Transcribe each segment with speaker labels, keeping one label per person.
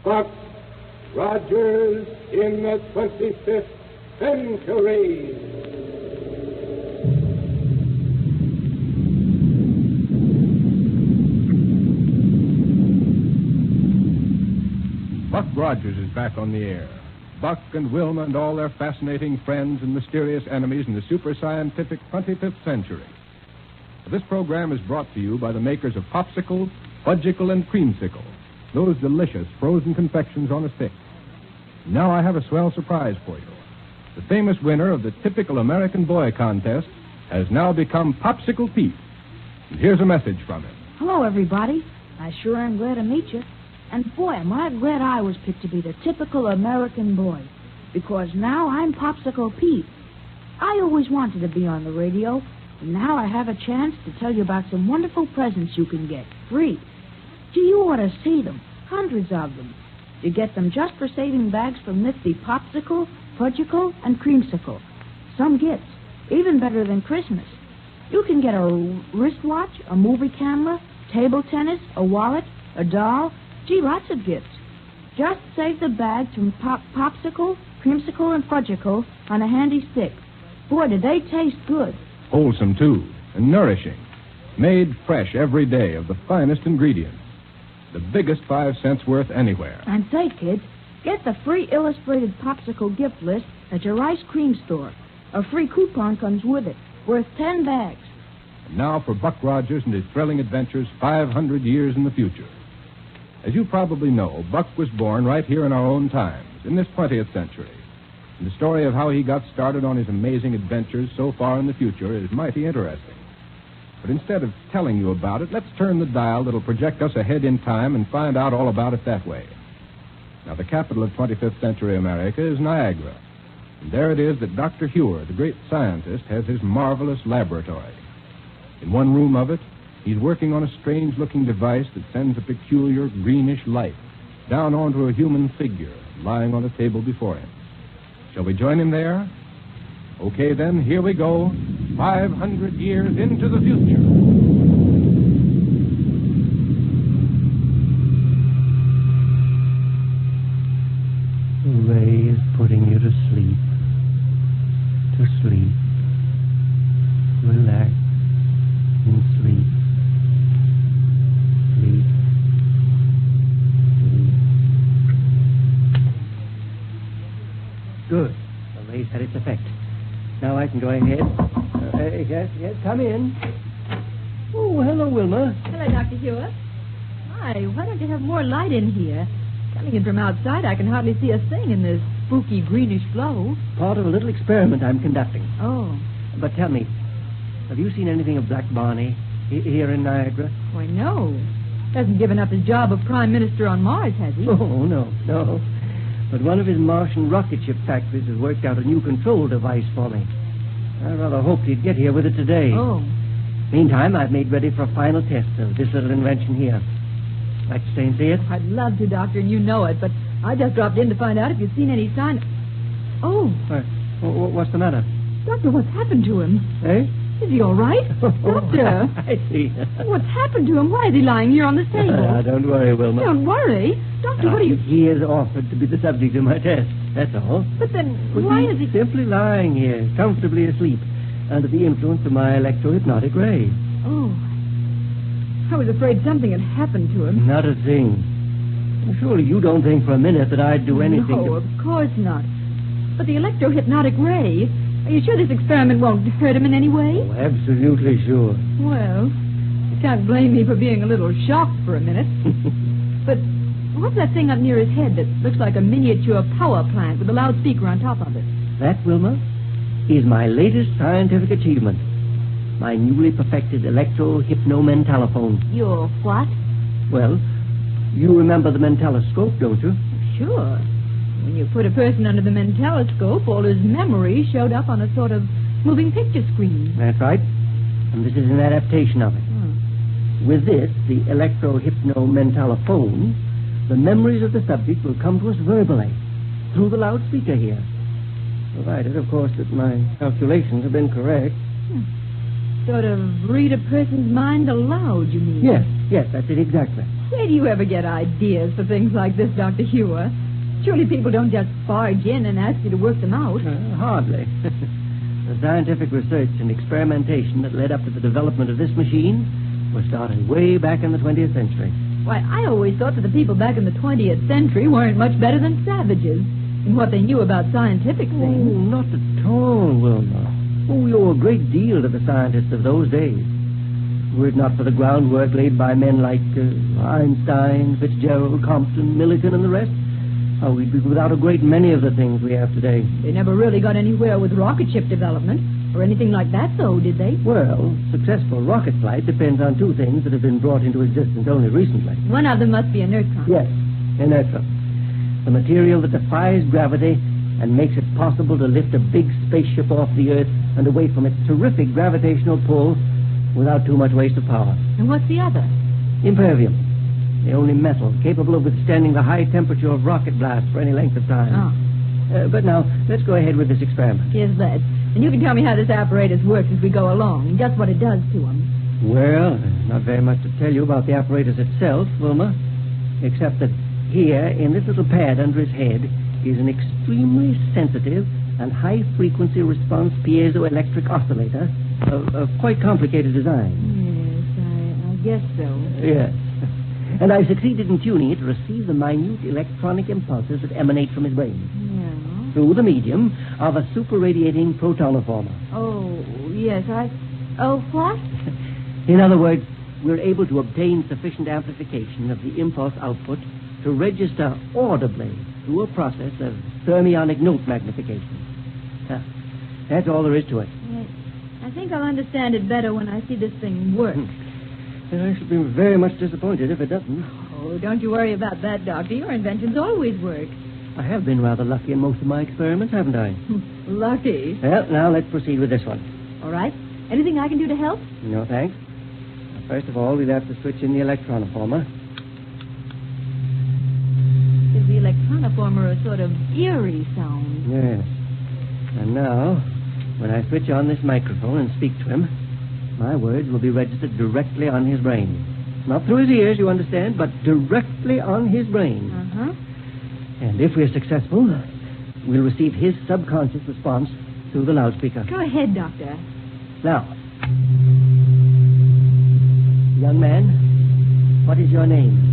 Speaker 1: Buck Rogers in the 25th century.
Speaker 2: Buck Rogers is back on the air. Buck and Wilma and all their fascinating friends and mysterious enemies in the super-scientific 25th century. This program is brought to you by the makers of Popsicle, Fudgicle, and Creamsicle, those delicious frozen confections on a stick. Now I have a swell surprise for you. The famous winner of the typical American boy contest has now become Popsicle Pete. And here's a message from him.
Speaker 3: Hello, everybody. I sure am glad to meet you. And boy, am I glad I was picked to be the typical American boy. Because now I'm Popsicle Pete. I always wanted to be on the radio, and now I have a chance to tell you about some wonderful presents you can get, free. Gee, you ought to see them. Hundreds of them. You get them just for saving bags from nifty Popsicle, Fudgicle, and Creamsicle. Some gifts, even better than Christmas. You can get a wristwatch, a movie camera, table tennis, a wallet, a doll. Gee, lots of gifts. Just save the bags from Popsicle, Creamsicle, and Fudgicle on a handy stick. Boy, do they taste good.
Speaker 2: Wholesome, too, and nourishing. Made fresh every day of the finest ingredients. The biggest 5 cents worth anywhere.
Speaker 3: And say, kids, get the free illustrated Popsicle gift list at your ice cream store. A free coupon comes with it, worth 10 bags.
Speaker 2: And now for Buck Rogers and his thrilling adventures 500 years in the future. As you probably know, Buck was born right here in our own times, in this 20th century. And the story of how he got started on his amazing adventures so far in the future is mighty interesting. But instead of telling you about it, let's turn the dial that'll project us ahead in time and find out all about it that way. Now, the capital of 25th century America is Niagara. And there it is that Dr. Huer, the great scientist, has his marvelous laboratory. In one room of it, he's working on a strange-looking device that sends a peculiar greenish light down onto a human figure lying on a table before him. Shall we join him there? Okay, then, here we go. 500 years into the future.
Speaker 4: The ray is putting you to sleep. To sleep. Relax and sleep. Sleep. Sleep. Good. The ray's had its effect. Now I can go ahead. Yes, come in. Oh, hello, Wilma.
Speaker 5: Hello, Dr. Hewitt. My, why don't you have more light in here? Coming in from outside, I can hardly see a thing in this spooky greenish glow.
Speaker 4: Part of a little experiment I'm conducting.
Speaker 5: Oh.
Speaker 4: But tell me, have you seen anything of Black Barney here in Niagara?
Speaker 5: Why, no. Hasn't given up his job of Prime Minister on Mars, has he?
Speaker 4: Oh, no. But one of his Martian rocket ship factories has worked out a new control device for me. I rather hoped he'd get here with it today.
Speaker 5: Oh.
Speaker 4: Meantime, I've made ready for a final test of this little invention here. Like to stay and see it?
Speaker 5: I'd love to, Doctor, and you know it, but I just dropped in to find out if you'd seen any sign. Oh.
Speaker 4: What's the matter?
Speaker 5: Doctor, what's happened to him?
Speaker 4: Eh?
Speaker 5: Is he all right? Doctor!
Speaker 4: I see.
Speaker 5: What's happened to him? Why is he lying here on the table?
Speaker 4: Don't worry, Wilma.
Speaker 5: Don't worry. Doctor, what are you...
Speaker 4: He has offered to be the subject of my test. That's all.
Speaker 5: But then, why is he...
Speaker 4: Simply lying here, comfortably asleep, under the influence of my electro-hypnotic ray.
Speaker 5: Oh. I was afraid something had happened to him.
Speaker 4: Not a thing. Surely you don't think for a minute that I'd do anything
Speaker 5: No, of course not. But the electro-hypnotic ray... Are you sure this experiment won't hurt him in any way?
Speaker 4: Oh, absolutely sure.
Speaker 5: Well, you can't blame me for being a little shocked for a minute. But what's that thing up near his head that looks like a miniature power plant with a loudspeaker on top of it?
Speaker 4: That, Wilma, is my latest scientific achievement. My newly perfected electro-hypno-mentalophone.
Speaker 3: Your what?
Speaker 4: Well, you remember the mentaloscope, don't you?
Speaker 5: Sure. When you put a person under the mentaloscope, all his memories showed up on a sort of moving picture screen.
Speaker 4: That's right. And this is an adaptation of it. With this, the electro-hypno-mentalophone, the memories of the subject will come to us verbally, through the loudspeaker here. Provided, of course, that my calculations have been correct.
Speaker 5: Sort of read a person's mind aloud, you mean?
Speaker 4: Yes, that's it exactly.
Speaker 5: Where do you ever get ideas for things like this, Dr. Hewer? Surely people don't just barge in and ask you to work them out.
Speaker 4: Hardly. The scientific research and experimentation that led up to the development of this machine was started way back in the 20th century.
Speaker 5: Why, I always thought that the people back in the 20th century weren't much better than savages in what they knew about scientific things.
Speaker 4: Oh, not at all, Wilma. Oh, we owe a great deal to the scientists of those days. Were it not for the groundwork laid by men like Einstein, Fitzgerald, Compton, Millikan, and the rest, we'd be without a great many of the things we have today.
Speaker 5: They never really got anywhere with rocket ship development or anything like that, though, did they?
Speaker 4: Well, successful rocket flight depends on two things that have been brought into existence only recently.
Speaker 5: One of them must be a neutron.
Speaker 4: Yes, inertron. The material that defies gravity and makes it possible to lift a big spaceship off the Earth and away from its terrific gravitational pull without too much waste of power.
Speaker 5: And what's the other?
Speaker 4: Impervium. The only metal capable of withstanding the high temperature of rocket blast for any length of time. But now, let's go ahead with this experiment.
Speaker 5: Yes, let's. And you can tell me how this apparatus works as we go along, and just what it does to them.
Speaker 4: Well, not very much to tell you about the apparatus itself, Wilma, except that here, in this little pad under his head, is an extremely sensitive and high-frequency response piezoelectric oscillator of quite complicated design.
Speaker 5: Yes, I guess so.
Speaker 4: Yes. And I've succeeded in tuning it to receive the minute electronic impulses that emanate from his brain.
Speaker 5: Yeah.
Speaker 4: Through the medium of a super-radiating protonoformer.
Speaker 5: Oh, yes, Oh, what?
Speaker 4: In other words, we're able to obtain sufficient amplification of the impulse output to register audibly through a process of thermionic note magnification. That's all there is to it.
Speaker 5: I think I'll understand it better when I see this thing work.
Speaker 4: I shall be very much disappointed if it doesn't.
Speaker 5: Oh, don't you worry about that, Doctor. Your inventions always work.
Speaker 4: I have been rather lucky in most of my experiments, haven't I?
Speaker 5: Lucky.
Speaker 4: Well, now let's proceed with this one.
Speaker 5: All right. Anything I can do to help?
Speaker 4: No, thanks. First of all, we'll have to switch in the electronoformer.
Speaker 5: Gives the electronoformer a sort of eerie sound.
Speaker 4: Yes. And now, when I switch on this microphone and speak to him, my words will be registered directly on his brain. Not through his ears, you understand, but directly on his brain.
Speaker 5: Uh-huh.
Speaker 4: And if we're successful, we'll receive his subconscious response through the loudspeaker.
Speaker 5: Go ahead, Doctor.
Speaker 4: Now, young man, what is your name?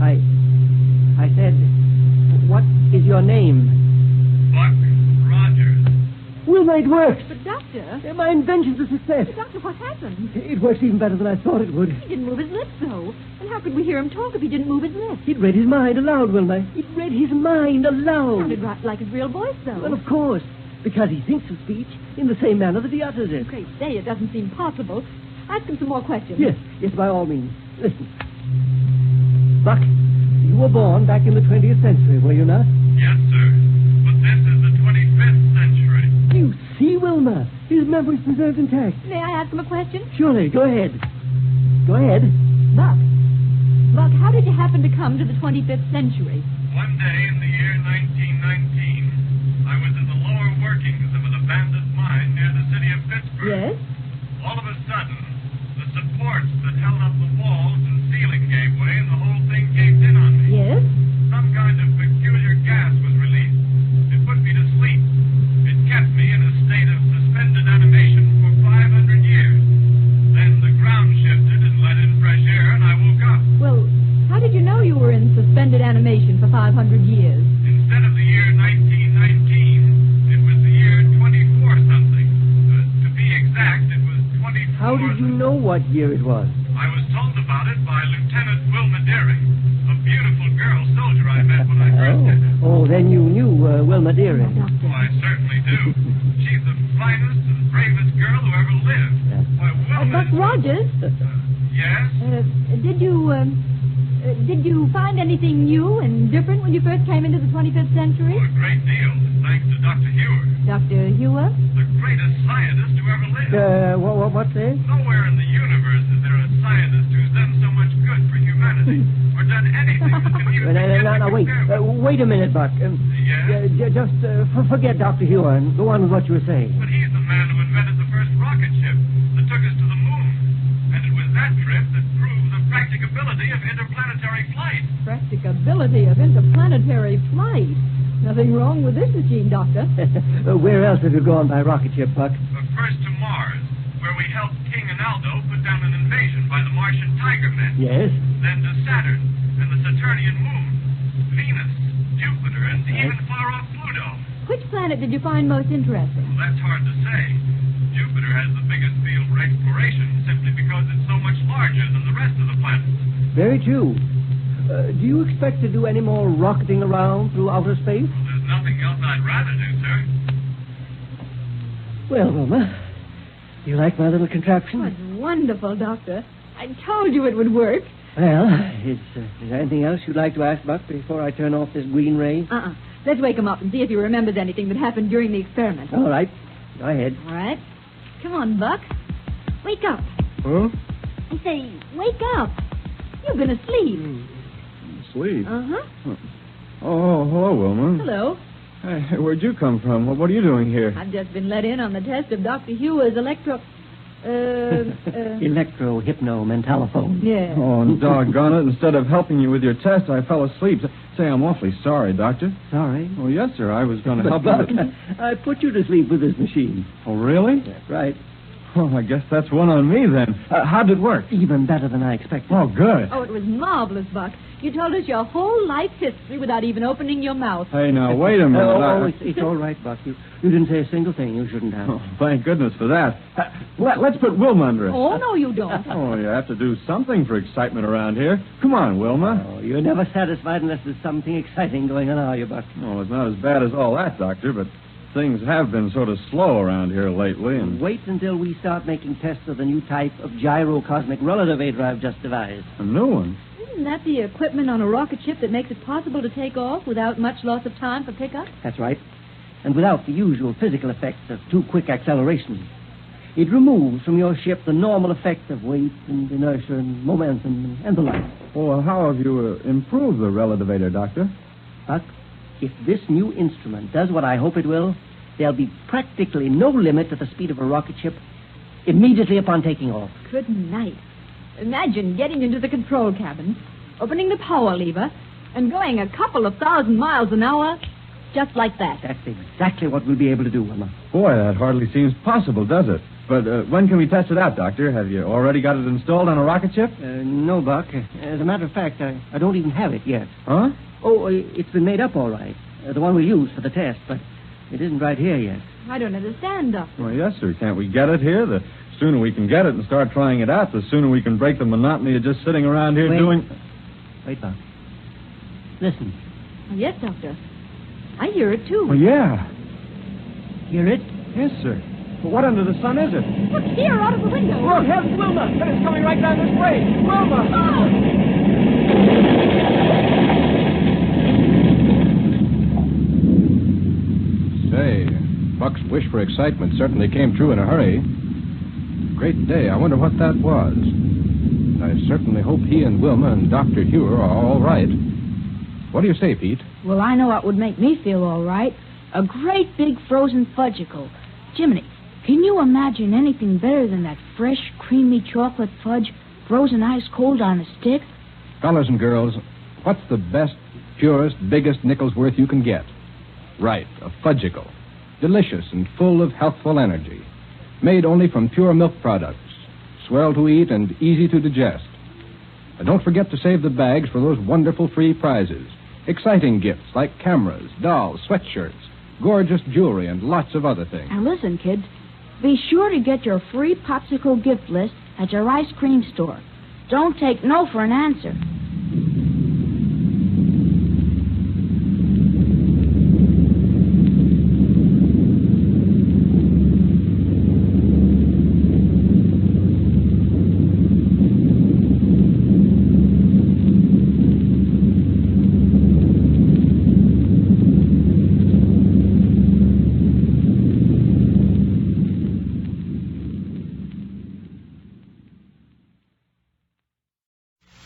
Speaker 4: I said, what is your name?
Speaker 6: Buck Rogers.
Speaker 4: Wilma, it works.
Speaker 5: But, Doctor...
Speaker 4: My invention's a success.
Speaker 5: But, Doctor, what happened?
Speaker 4: It works even better than I thought it would.
Speaker 5: He didn't move his lips, though. And how could we hear him talk if he didn't move his lips?
Speaker 4: It read his mind aloud, Wilma. It read his mind aloud.
Speaker 5: Sounded right like his real voice, though.
Speaker 4: Well, of course, because he thinks of speech in the same manner that he utters it.
Speaker 5: Great day, it doesn't seem possible. Ask him some more questions.
Speaker 4: Yes, by all means. Listen. Buck, you were born back in the 20th century, were you not?
Speaker 6: Yes, sir. But this is the 25th century.
Speaker 4: You see, Wilma, his memory's preserved intact.
Speaker 5: May I ask him a question?
Speaker 4: Surely, go ahead. Go ahead.
Speaker 5: Buck, how did you happen to come to the 25th century?
Speaker 6: One day in the year 1919, I was in the lower workings of an abandoned mine near the city of Pittsburgh.
Speaker 5: Yes?
Speaker 6: All of a sudden, the supports that held up the walls and ceiling gave way and the whole thing caved in on me.
Speaker 5: Yes?
Speaker 6: Some kind of peculiar gas was released. It put me to sleep. It kept me in a state of suspended animation for 500 years. Then the ground shifted and let in fresh air, and I woke up.
Speaker 5: Well, how did you know you were in suspended animation for 500 years?
Speaker 6: Instead of the year 1919, it was the year 24-something. To be exact, it was 24...
Speaker 4: How did you know what year it was?
Speaker 6: I was told about it by Lieutenant Wilma Deering, a beautiful girl soldier I met when I first did it.
Speaker 4: Oh, then you knew Wilma Deering.
Speaker 5: Doctor.
Speaker 6: Oh, I certainly do. She's the finest and bravest girl who ever lived. Why, Wilma...
Speaker 5: Buck Rogers,
Speaker 6: Yes?
Speaker 5: did you find anything new and different when you first came into the 25th century?
Speaker 6: Oh, a great deal, thanks to Dr. Hewer,
Speaker 5: Dr. Hewer?
Speaker 6: the greatest scientist who ever lived.
Speaker 4: What's this?
Speaker 6: Nowhere in the universe is there a scientist who's done so much good for humanity, or done anything that can even begin to
Speaker 4: Now, wait.
Speaker 6: compare with.
Speaker 4: Wait a minute, Buck.
Speaker 6: Yes?
Speaker 4: Just forget Dr. Hewer and go on with what you were saying.
Speaker 6: But he's the man who invented the first rocket ship that took us to the moon. And it was that trip that proved the practicability of interplanetary flight.
Speaker 5: Practicability of interplanetary flight. Nothing wrong with this machine, Doctor.
Speaker 4: Where else have you gone by rocket ship, Buck?
Speaker 6: First to Mars, where we helped King and Aldo put down an invasion by the Martian Tiger Men.
Speaker 4: Yes.
Speaker 6: Then to Saturn and the Saturnian moon, Venus, Jupiter, and even far-off Pluto.
Speaker 5: Which planet did you find most interesting?
Speaker 6: Well, that's hard to say. Jupiter has the biggest field for exploration simply because it's so much larger than the rest of the planets.
Speaker 4: Very true. Do you expect to do any more rocketing around through outer space?
Speaker 6: Well, there's nothing else I'd rather do, sir.
Speaker 4: Well, Wilma, do you like my little contraption?
Speaker 5: Oh, it's wonderful, Doctor. I told you it would work.
Speaker 4: Well, is there anything else you'd like to ask, Buck, before I turn off this green ray?
Speaker 5: Let's wake him up and see if he remembers anything that happened during the experiment.
Speaker 4: All right. Go ahead.
Speaker 3: All right. Come on, Buck. Wake up.
Speaker 2: Huh?
Speaker 3: I say, wake up. You've been asleep.
Speaker 2: Sleep?
Speaker 3: Uh-huh.
Speaker 2: Oh, hello, Wilma.
Speaker 5: Hello.
Speaker 2: Hey, where'd you come from? What are you doing here?
Speaker 5: I've just been let in on the test of Dr. Hewer's
Speaker 4: Electro-hypno-mentalophone.
Speaker 5: Yeah.
Speaker 2: Oh, and doggone it. Instead of helping you with your test, I fell asleep. Say, I'm awfully sorry, Doctor.
Speaker 4: Sorry?
Speaker 2: Oh, yes, sir. I was going to help
Speaker 4: Buck,
Speaker 2: you.
Speaker 4: I put you to sleep with this machine.
Speaker 2: Oh, really?
Speaker 4: That's right.
Speaker 2: Well, I guess that's one on me, then. How did it work?
Speaker 4: Even better than I expected.
Speaker 2: Oh, good.
Speaker 5: Oh, it was marvelous, Buck. You told us your whole life history without even opening your mouth.
Speaker 2: Hey, now, wait a minute.
Speaker 4: It's all right, Buck. You didn't say a single thing you shouldn't have.
Speaker 2: Oh, thank goodness for that. Let's put Wilma under it.
Speaker 5: Oh, no, you don't.
Speaker 2: Oh, you have to do something for excitement around here. Come on, Wilma.
Speaker 4: Oh, you're never satisfied unless there's something exciting going on, are you, Buck?
Speaker 2: Oh, it's not as bad as all that, Doctor, but things have been sort of slow around here lately, and
Speaker 4: Wait until we start making tests of the new type of gyrocosmic relativator I've just devised.
Speaker 2: a new one.
Speaker 5: Isn't that the equipment on a rocket ship that makes it possible to take off without much loss of time for pickup?
Speaker 4: That's right. And without the usual physical effects of too quick acceleration. It removes from your ship the normal effects of weight and inertia and momentum and the like.
Speaker 2: Well, how have you improved the relativator, Doctor?
Speaker 4: Buck, if this new instrument does what I hope it will, there'll be practically no limit to the speed of a rocket ship immediately upon taking off.
Speaker 5: Good night. Imagine getting into the control cabin, opening the power lever, and going a couple of 1,000 miles an hour just like that.
Speaker 4: That's exactly what we'll be able to do, Wilma.
Speaker 2: Boy, that hardly seems possible, does it? But when can we test it out, Doctor? Have you already got it installed on a rocket ship?
Speaker 4: No, Buck. As a matter of fact, I don't even have it yet.
Speaker 2: Huh?
Speaker 4: Oh, it's been made up all right. The one we'll use for the test, but it isn't right here yet.
Speaker 5: I don't understand, Doctor.
Speaker 2: Well, yes, sir. Can't we get it here? The sooner we can get it and start trying it out, the sooner we can break the monotony of just sitting around here doing...
Speaker 4: Wait, Buck. Listen.
Speaker 5: Yes, Doctor. I hear it, too.
Speaker 2: Well, yeah.
Speaker 4: Hear it?
Speaker 2: Yes, sir. But what under the sun is it?
Speaker 5: Look here, out of the window.
Speaker 4: Look, here's Wilma. And it's coming right down this way. Wilma!
Speaker 2: Say, Buck's wish for excitement certainly came true in a hurry. Great day. I wonder what that was. I certainly hope he and Wilma and Dr. Hewer are all right. What do you say, Pete?
Speaker 3: Well, I know what would make me feel all right. A great big frozen fudgicle. Jiminy, can you imagine anything better than that fresh, creamy chocolate fudge frozen ice cold on a stick?
Speaker 2: Fellas and girls, what's the best, purest, biggest nickel's worth you can get? Right, a fudgicle. Delicious and full of healthful energy. Made only from pure milk products. Swell to eat and easy to digest. And don't forget to save the bags for those wonderful free prizes. Exciting gifts like cameras, dolls, sweatshirts, gorgeous jewelry, and lots of other things.
Speaker 3: Now listen, kids. Be sure to get your free popsicle gift list at your ice cream store. Don't take no for an answer.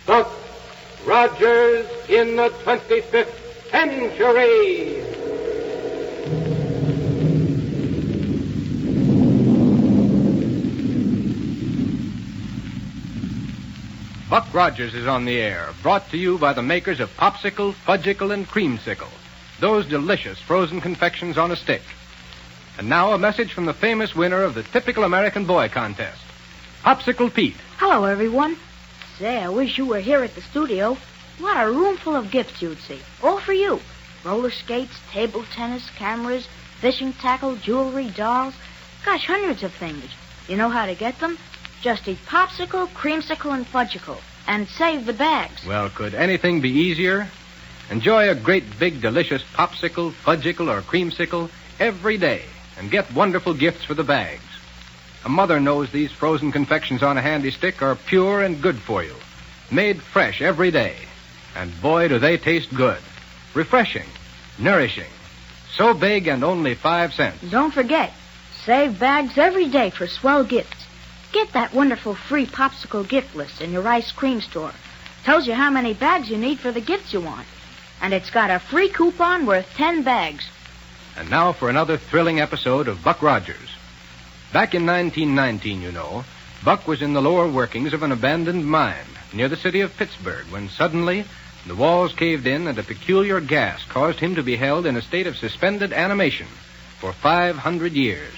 Speaker 1: Buck Rogers in the 25th century.
Speaker 2: Buck Rogers is on the air, brought to you by the makers of Popsicle, Fudgicle, and Creamsicle, those delicious frozen confections on a stick. And now a message from the famous winner of the Typical American Boy contest, Popsicle Pete.
Speaker 3: Hello, everyone. Say, I wish you were here at the studio. What a room full of gifts you'd see. All for you. Roller skates, table tennis, cameras, fishing tackle, jewelry, dolls. Gosh, hundreds of things. You know how to get them? Just eat Popsicle, Creamsicle, and Fudgicle. And save the bags.
Speaker 2: Well, could anything be easier? Enjoy a great big delicious Popsicle, Fudgicle, or Creamsicle every day and get wonderful gifts for the bags. A mother knows these frozen confections on a handy stick are pure and good for you. Made fresh every day. And boy, do they taste good. Refreshing. Nourishing. So big and only 5 cents.
Speaker 3: Don't forget, save bags every day for swell gifts. Get that wonderful free Popsicle gift list in your ice cream store. Tells you how many bags you need for the gifts you want. And it's got a free coupon worth 10 bags.
Speaker 2: And now for another thrilling episode of Buck Rogers. Back in 1919, you know, Buck was in the lower workings of an abandoned mine near the city of Pittsburgh when suddenly the walls caved in and a peculiar gas caused him to be held in a state of suspended animation for 500 years.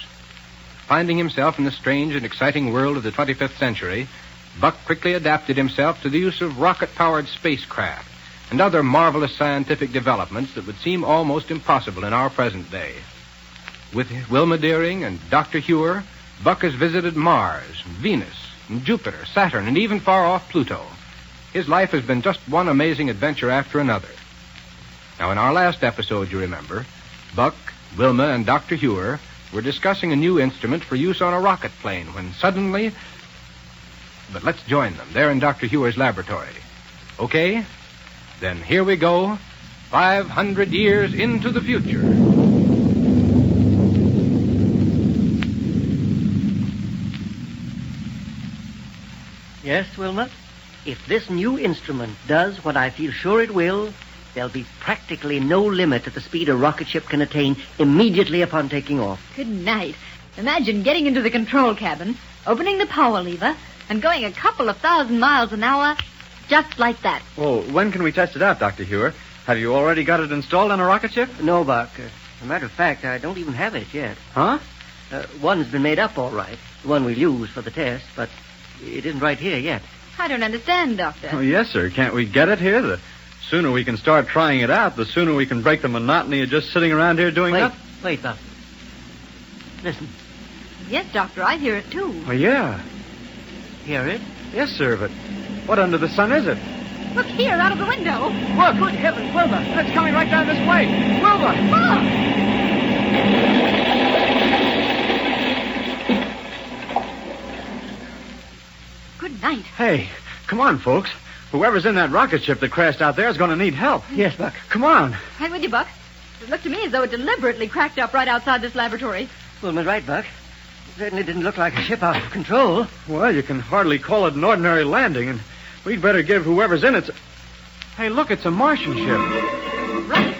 Speaker 2: Finding himself in the strange and exciting world of the 25th century, Buck quickly adapted himself to the use of rocket-powered spacecraft and other marvelous scientific developments that would seem almost impossible in our present day. With Wilma Deering and Dr. Hewer, Buck has visited Mars, Venus, and Jupiter, Saturn, and even far-off Pluto. His life has been just one amazing adventure after another. Now, in our last episode, you remember, Buck, Wilma, and Dr. Hewer were discussing a new instrument for use on a rocket plane when suddenly... But let's join them. They're in Dr. Hewer's laboratory. Okay? Then here we go, 500 years into the future.
Speaker 4: Yes, Wilma? If this new instrument does what I feel sure it will, there'll be practically no limit to the speed a rocket ship can attain immediately upon taking off.
Speaker 5: Good night. Imagine getting into the control cabin, opening the power lever, and going a couple of 1,000 miles an hour just like that.
Speaker 7: Well, when can we test it out, Dr. Hewer? Have you already got it installed on a rocket ship?
Speaker 4: No, Buck. As a matter of fact, I don't even have it yet.
Speaker 7: Huh?
Speaker 4: One's been made up all right, the one we'll use for the test, but it isn't right here yet.
Speaker 5: I don't understand, Doctor.
Speaker 7: Oh, yes, sir. Can't we get it here? The sooner we can start trying it out, the sooner we can break the monotony of just sitting around here doing nothing.
Speaker 4: Wait, Buck. Listen.
Speaker 5: Yes, Doctor, I hear it, too.
Speaker 7: Oh, yeah.
Speaker 4: Hear it?
Speaker 7: Yes, sir, but what under the sun is it?
Speaker 5: Look here, out of the window.
Speaker 7: Look! Good heavens, Wilma! It's coming right down this way! Wilma!
Speaker 5: Good night.
Speaker 7: Hey, come on, folks. Whoever's in that rocket ship that crashed out there is going to need help.
Speaker 4: Yes, Buck.
Speaker 7: Come on.
Speaker 5: Right with you, Buck. It looked to me as though it deliberately cracked up right outside this laboratory.
Speaker 4: Wilma's right, Buck. It certainly didn't look like a ship out of control.
Speaker 7: Well, you can hardly call it an ordinary landing, and we'd better give whoever's in it... Hey, look, it's a Martian ship.
Speaker 5: Right.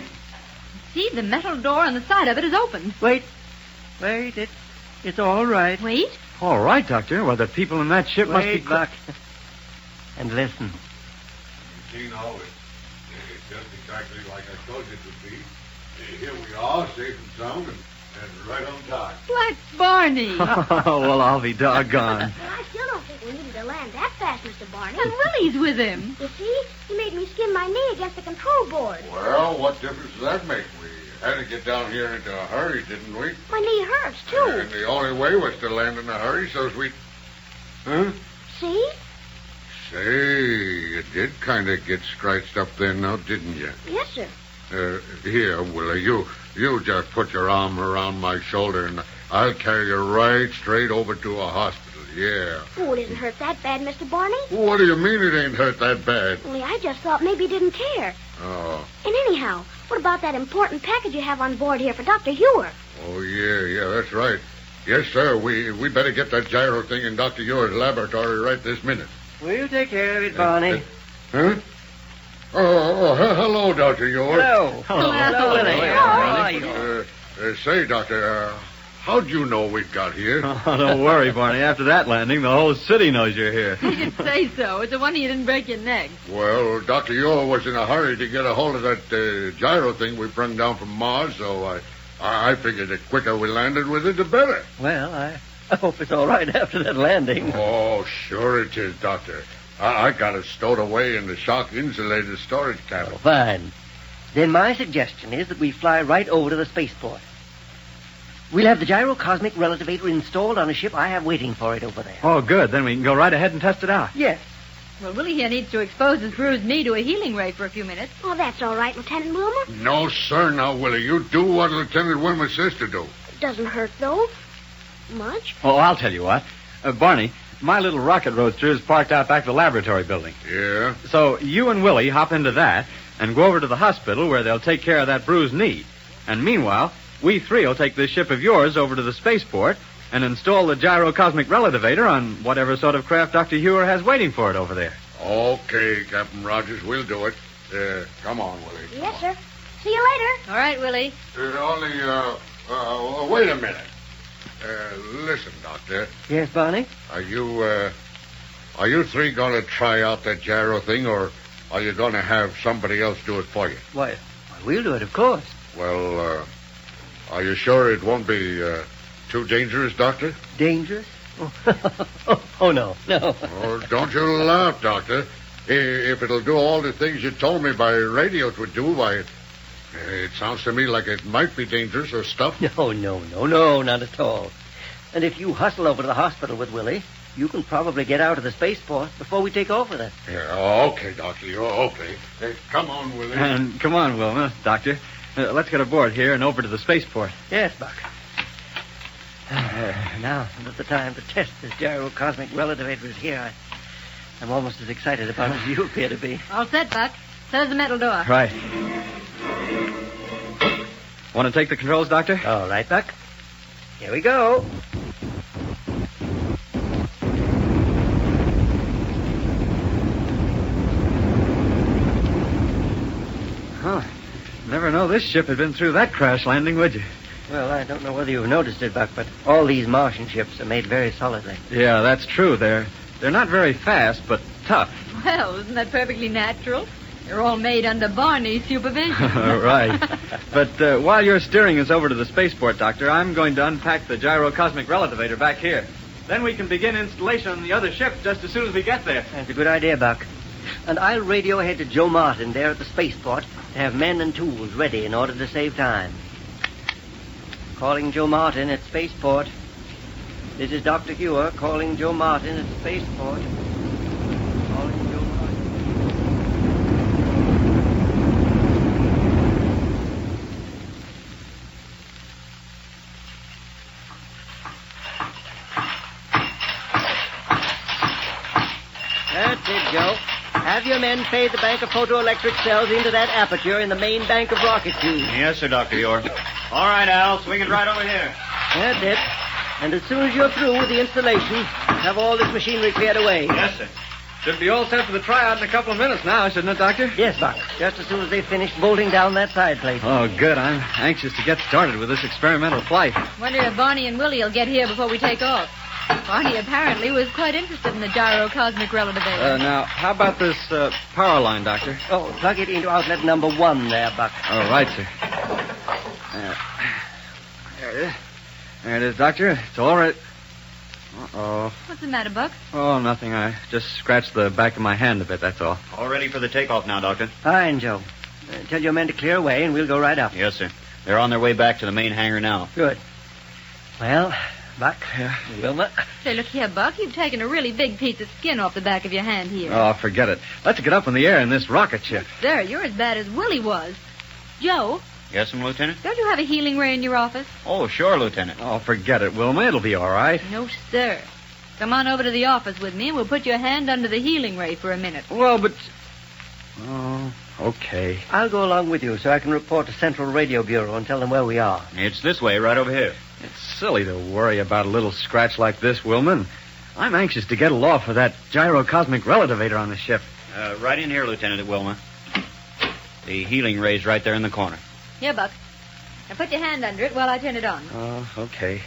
Speaker 5: See, the metal door on the side of it is open.
Speaker 4: Wait, it's all right.
Speaker 5: Wait.
Speaker 7: All right, Doctor. Well, the people in that ship must be...
Speaker 4: Wait, Buck. And listen.
Speaker 8: You've seen all it. It's just exactly like I told you it would be. Here we are, safe and sound, and right on time.
Speaker 5: Black Barney.
Speaker 7: Oh, well, I'll be doggone.
Speaker 9: Well, I still don't think we needed to land that fast, Mr. Barney.
Speaker 5: And Willie's with him.
Speaker 9: You see, he made me skin my knee against the control board.
Speaker 8: Well, what difference does that make? We had to get down here into a hurry, didn't we?
Speaker 9: My knee hurts, too.
Speaker 8: And the only way was to land in a hurry so's we... Huh?
Speaker 9: See?
Speaker 8: Say, you did kind of get scratched up there now, didn't you?
Speaker 9: Yes, sir.
Speaker 8: Here, Willie, you just put your arm around my shoulder, and I'll carry you right straight over to a hospital, yeah.
Speaker 9: Oh, it isn't hurt that bad, Mr. Barney.
Speaker 8: What do you mean it ain't hurt that bad?
Speaker 9: Only I just thought maybe you didn't care.
Speaker 8: Oh.
Speaker 9: And anyhow, what about that important package you have on board here for Dr. Hewer?
Speaker 8: Oh, yeah, that's right. Yes, sir, we better get that gyro thing in Dr. Ewer's laboratory right this minute.
Speaker 4: We'll take care of it, Barney.
Speaker 8: Huh? Oh, hello, Dr. Ewer.
Speaker 4: Hello.
Speaker 5: Hello,
Speaker 4: Willie.
Speaker 5: How
Speaker 4: are you?
Speaker 8: Say, Doctor, how'd you know we'd got here?
Speaker 7: Oh, don't worry, Barney. After that landing, the whole city knows you're here.
Speaker 5: You should say so. It's a wonder you didn't break your neck.
Speaker 8: Well, Dr. Yor was in a hurry to get a hold of that gyro thing we brung down from Mars, so I figured the quicker we landed with it, the better.
Speaker 4: Well, I hope it's all right after that landing.
Speaker 8: Oh, sure it is, Doctor. I got it stowed away in the shock-insulated storage cabin.
Speaker 4: Fine. Then my suggestion is that we fly right over to the spaceport. We'll have the gyrocosmic relativator installed on a ship I have waiting for it over there.
Speaker 7: Oh, good. Then we can go right ahead and test it out.
Speaker 4: Yes.
Speaker 5: Well, Willie here needs to expose his bruised knee to a healing ray for a few minutes.
Speaker 9: Oh, that's all right, Lieutenant Wilmer.
Speaker 8: No, sir. Now, Willie, you do what Lieutenant Wilmer says to do.
Speaker 9: It doesn't hurt, though. Much.
Speaker 7: Oh, I'll tell you what. Barney, my little rocket roadster is parked out back of the laboratory building.
Speaker 8: Yeah?
Speaker 7: So you and Willie hop into that and go over to the hospital where they'll take care of that bruised knee. And meanwhile, we three will take this ship of yours over to the spaceport and install the gyrocosmic relativator on whatever sort of craft Dr. Hewer has waiting for it over there.
Speaker 8: Okay, Captain Rogers, we'll do it. Come on, Willie.
Speaker 9: Yes, sir. See you later.
Speaker 5: All right, Willie.
Speaker 8: Wait a minute. Listen, Doctor.
Speaker 4: Yes, Barney?
Speaker 8: Are you three going to try out that gyro thing, or are you going to have somebody else do it for you?
Speaker 4: Why, we'll do it, of course.
Speaker 8: Well, are you sure it won't be too dangerous, Doctor?
Speaker 4: Dangerous? Oh, no.
Speaker 8: Oh, don't you laugh, Doctor. If it'll do all the things you told me by radio it would do, why, it sounds to me like it might be dangerous or stuff.
Speaker 4: No, not at all. And if you hustle over to the hospital with Willie, you can probably get out of the spaceport before we take off with it.
Speaker 8: Yeah, okay, Doctor. You're okay. Come on, Willie.
Speaker 7: And come on, Wilma, Doctor. Let's get aboard here and over to the spaceport.
Speaker 4: Yes, Buck. Now that the time to test this gyrocosmic relativator is here, I'm almost as excited about it as you appear to be.
Speaker 5: All set, Buck. Set as the metal door.
Speaker 7: Right. Want to take the controls, Doctor?
Speaker 4: All right, Buck. Here we go.
Speaker 7: Huh. Never know this ship had been through that crash landing, would you?
Speaker 4: Well, I don't know whether you've noticed it, Buck, but all these Martian ships are made very solidly.
Speaker 7: Yeah, that's true. They're not very fast, but tough.
Speaker 5: Well, isn't that perfectly natural? They're all made under Barney's supervision.
Speaker 7: Right. But while you're steering us over to the spaceport, Doctor, I'm going to unpack the gyrocosmic relativator back here. Then we can begin installation on the other ship just as soon as we get there.
Speaker 4: That's a good idea, Buck. And I'll radio ahead to Joe Martin there at the spaceport to have men and tools ready in order to save time. Calling Joe Martin at spaceport. This is Dr. Hewer calling Joe Martin at spaceport. Calling Joe Martin. That's it, Joe. Have your men fade the bank of photoelectric cells into that aperture in the main bank of rocket tubes.
Speaker 7: Yes, sir, Dr. Yor. All right, Al. Swing it right over here.
Speaker 4: That's it. And as soon as you're through with the installation, have all this machinery cleared away.
Speaker 7: Yes, sir. Should be all set for the tryout in a couple of minutes now, shouldn't it, Doctor?
Speaker 4: Yes, Buck. Just as soon as they've finished bolting down that side plate.
Speaker 7: Oh, good. I'm anxious to get started with this experimental flight.
Speaker 5: Wonder if Barney and Willie will get here before we take off. Barney apparently was quite interested in the gyrocosmic relativator.
Speaker 7: Now, how about this power line, Doctor?
Speaker 4: Oh, plug it into outlet number 1 there, Buck.
Speaker 7: All right, sir. There it is. There it is, Doctor. It's all right. Uh-oh.
Speaker 5: What's the matter, Buck?
Speaker 7: Oh, nothing. I just scratched the back of my hand a bit, that's all. All ready for the takeoff now, Doctor.
Speaker 4: Fine, Joe. Tell your men to clear away, and we'll go right up.
Speaker 7: Yes, sir. They're on their way back to the main hangar now.
Speaker 4: Good. Well, Buck, Wilma.
Speaker 5: Say, look here, Buck. You've taken a really big piece of skin off the back of your hand here.
Speaker 7: Oh, forget it. Let's get up in the air in this rocket ship.
Speaker 5: Sir, you're as bad as Willie was. Joe,
Speaker 7: Yes, Lieutenant?
Speaker 5: don't you have a healing ray in your office?
Speaker 7: Oh, sure, Lieutenant. Oh, forget it, Wilma. It'll be all right.
Speaker 5: No, sir. Come on over to the office with me, and we'll put your hand under the healing ray for a minute.
Speaker 7: Well, but... Oh, okay.
Speaker 4: I'll go along with you so I can report to Central Radio Bureau and tell them where we are.
Speaker 7: It's this way, right over here. It's silly to worry about a little scratch like this, Wilman. I'm anxious to get a law for that gyrocosmic relativator on the ship. Right in here, Lieutenant Wilma. The healing ray's right there in the corner.
Speaker 5: Here, Buck. Now put your hand under it while I turn it on.
Speaker 7: Oh, okay.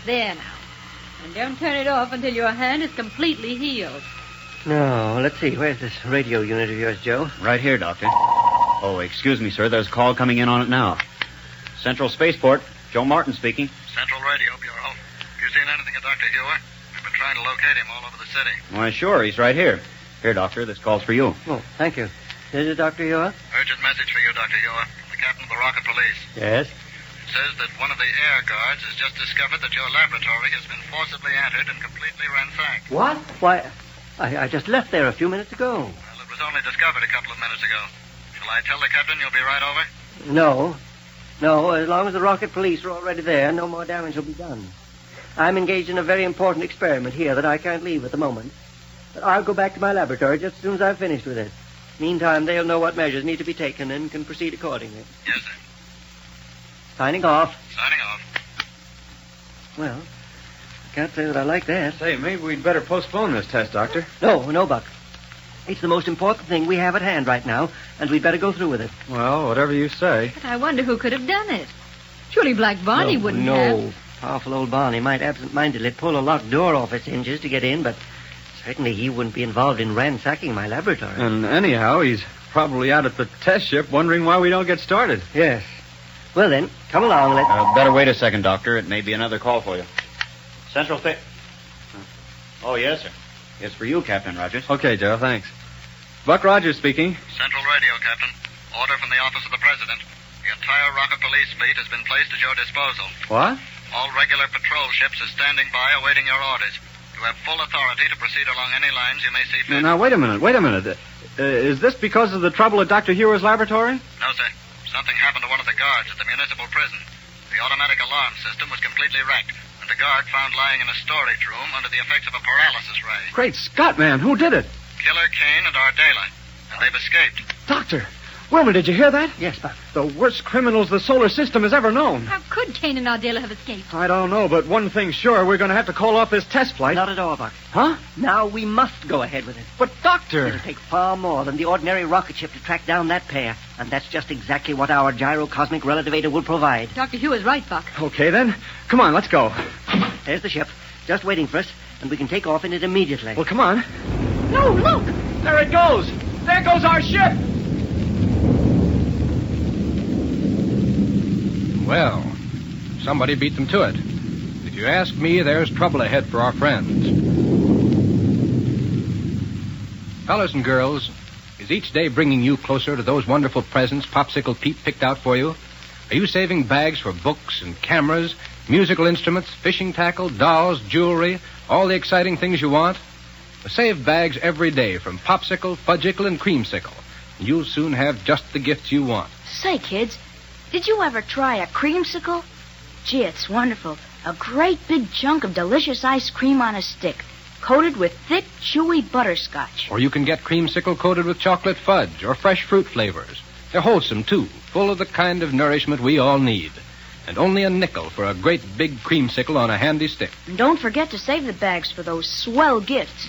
Speaker 5: There now. And don't turn it off until your hand is completely healed.
Speaker 4: No, let's see. Where's this radio unit of yours, Joe?
Speaker 7: Right here, Doctor. Oh, excuse me, sir. There's a call coming in on it now. Central Spaceport. Joe Martin speaking.
Speaker 6: Central Radio Bureau. Have you seen anything of Dr. Hewer? We've been trying to locate him all over the city.
Speaker 7: Why, sure. He's right here. Here, Doctor. This call's for you.
Speaker 4: Oh, thank you. Is it Dr. Ewer?
Speaker 6: Urgent message for you, Dr. Hewer. The captain of the rocket police.
Speaker 4: Yes.
Speaker 6: It says that one of the air guards has just discovered that your laboratory has been forcibly entered and completely ransacked.
Speaker 4: What? Why, I just left there a few minutes ago.
Speaker 6: Well, it was only discovered a couple of minutes ago. Shall I tell the captain you'll be right over?
Speaker 4: No. No, as long as the rocket police are already there, no more damage will be done. I'm engaged in a very important experiment here that I can't leave at the moment. But I'll go back to my laboratory just as soon as I've finished with it. Meantime, they'll know what measures need to be taken and can proceed accordingly.
Speaker 6: Yes, sir.
Speaker 4: Signing off.
Speaker 6: Signing off.
Speaker 4: Well, I can't say that I like that.
Speaker 7: Say, maybe we'd better postpone this test, Doctor.
Speaker 4: No, Buck. It's the most important thing we have at hand right now, and we'd better go through with it.
Speaker 7: Well, whatever you say.
Speaker 5: But I wonder who could have done it. Surely Black Barney wouldn't
Speaker 4: no.
Speaker 5: have.
Speaker 4: Powerful old Barney might absent-mindedly pull a locked door off its hinges to get in, but certainly he wouldn't be involved in ransacking my laboratory.
Speaker 7: And anyhow, he's probably out at the test ship wondering why we don't get started.
Speaker 4: Yes. Well, then, come along.
Speaker 7: Better wait a second, Doctor. It may be another call for you. Central State. Oh, yes, sir. It's for you, Captain Rogers. Okay, Joe, thanks. Buck Rogers speaking.
Speaker 6: Central Radio, Captain. Order from the office of the President. The entire rocket police fleet has been placed at your disposal.
Speaker 7: What?
Speaker 6: All regular patrol ships are standing by awaiting your orders. You have full authority to proceed along any lines you may see fit.
Speaker 7: Now, wait a minute. Is this because of the trouble at Dr. Hewer's laboratory?
Speaker 6: No, sir. Something happened to one of the guards at the municipal prison. The automatic alarm system was completely wrecked, and the guard found lying in a storage room under the effects of a paralysis ray.
Speaker 7: Great Scott, man. Who did it?
Speaker 6: Killer Kane and Ardela. And they've escaped.
Speaker 7: Doctor. Wilma, did you hear that?
Speaker 4: Yes, Buck.
Speaker 7: The worst criminals the solar system has ever known.
Speaker 5: How could Kane and Ardela have escaped?
Speaker 7: I don't know, but one thing's sure. We're going to have to call off this test flight.
Speaker 4: Not at all, Buck.
Speaker 7: Huh?
Speaker 4: Now we must go ahead with it.
Speaker 7: But, Doctor...
Speaker 4: It'll take far more than the ordinary rocket ship to track down that pair, and that's just exactly what our gyrocosmic relativator will provide.
Speaker 5: Dr. Hugh is right, Buck.
Speaker 7: Okay, then. Come on, let's go.
Speaker 4: There's the ship, just waiting for us, and we can take off in it immediately.
Speaker 7: Well, come on.
Speaker 5: No, look!
Speaker 7: There it goes! There goes our ship!
Speaker 2: Well, somebody beat them to it. If you ask me, there's trouble ahead for our friends. Fellas and girls, is each day bringing you closer to those wonderful presents Popsicle Pete picked out for you? Are you saving bags for books and cameras, musical instruments, fishing tackle, dolls, jewelry, all the exciting things you want? Save bags every day from Popsicle, Fudgicle, and Creamsicle. And you'll soon have just the gifts you want.
Speaker 3: Say, kids, did you ever try a creamsicle? Gee, it's wonderful. A great big chunk of delicious ice cream on a stick, coated with thick, chewy butterscotch.
Speaker 2: Or you can get Creamsicle coated with chocolate fudge or fresh fruit flavors. They're wholesome, too, full of the kind of nourishment we all need. And only a nickel for a great big creamsicle on a handy stick.
Speaker 3: And don't forget to save the bags for those swell gifts.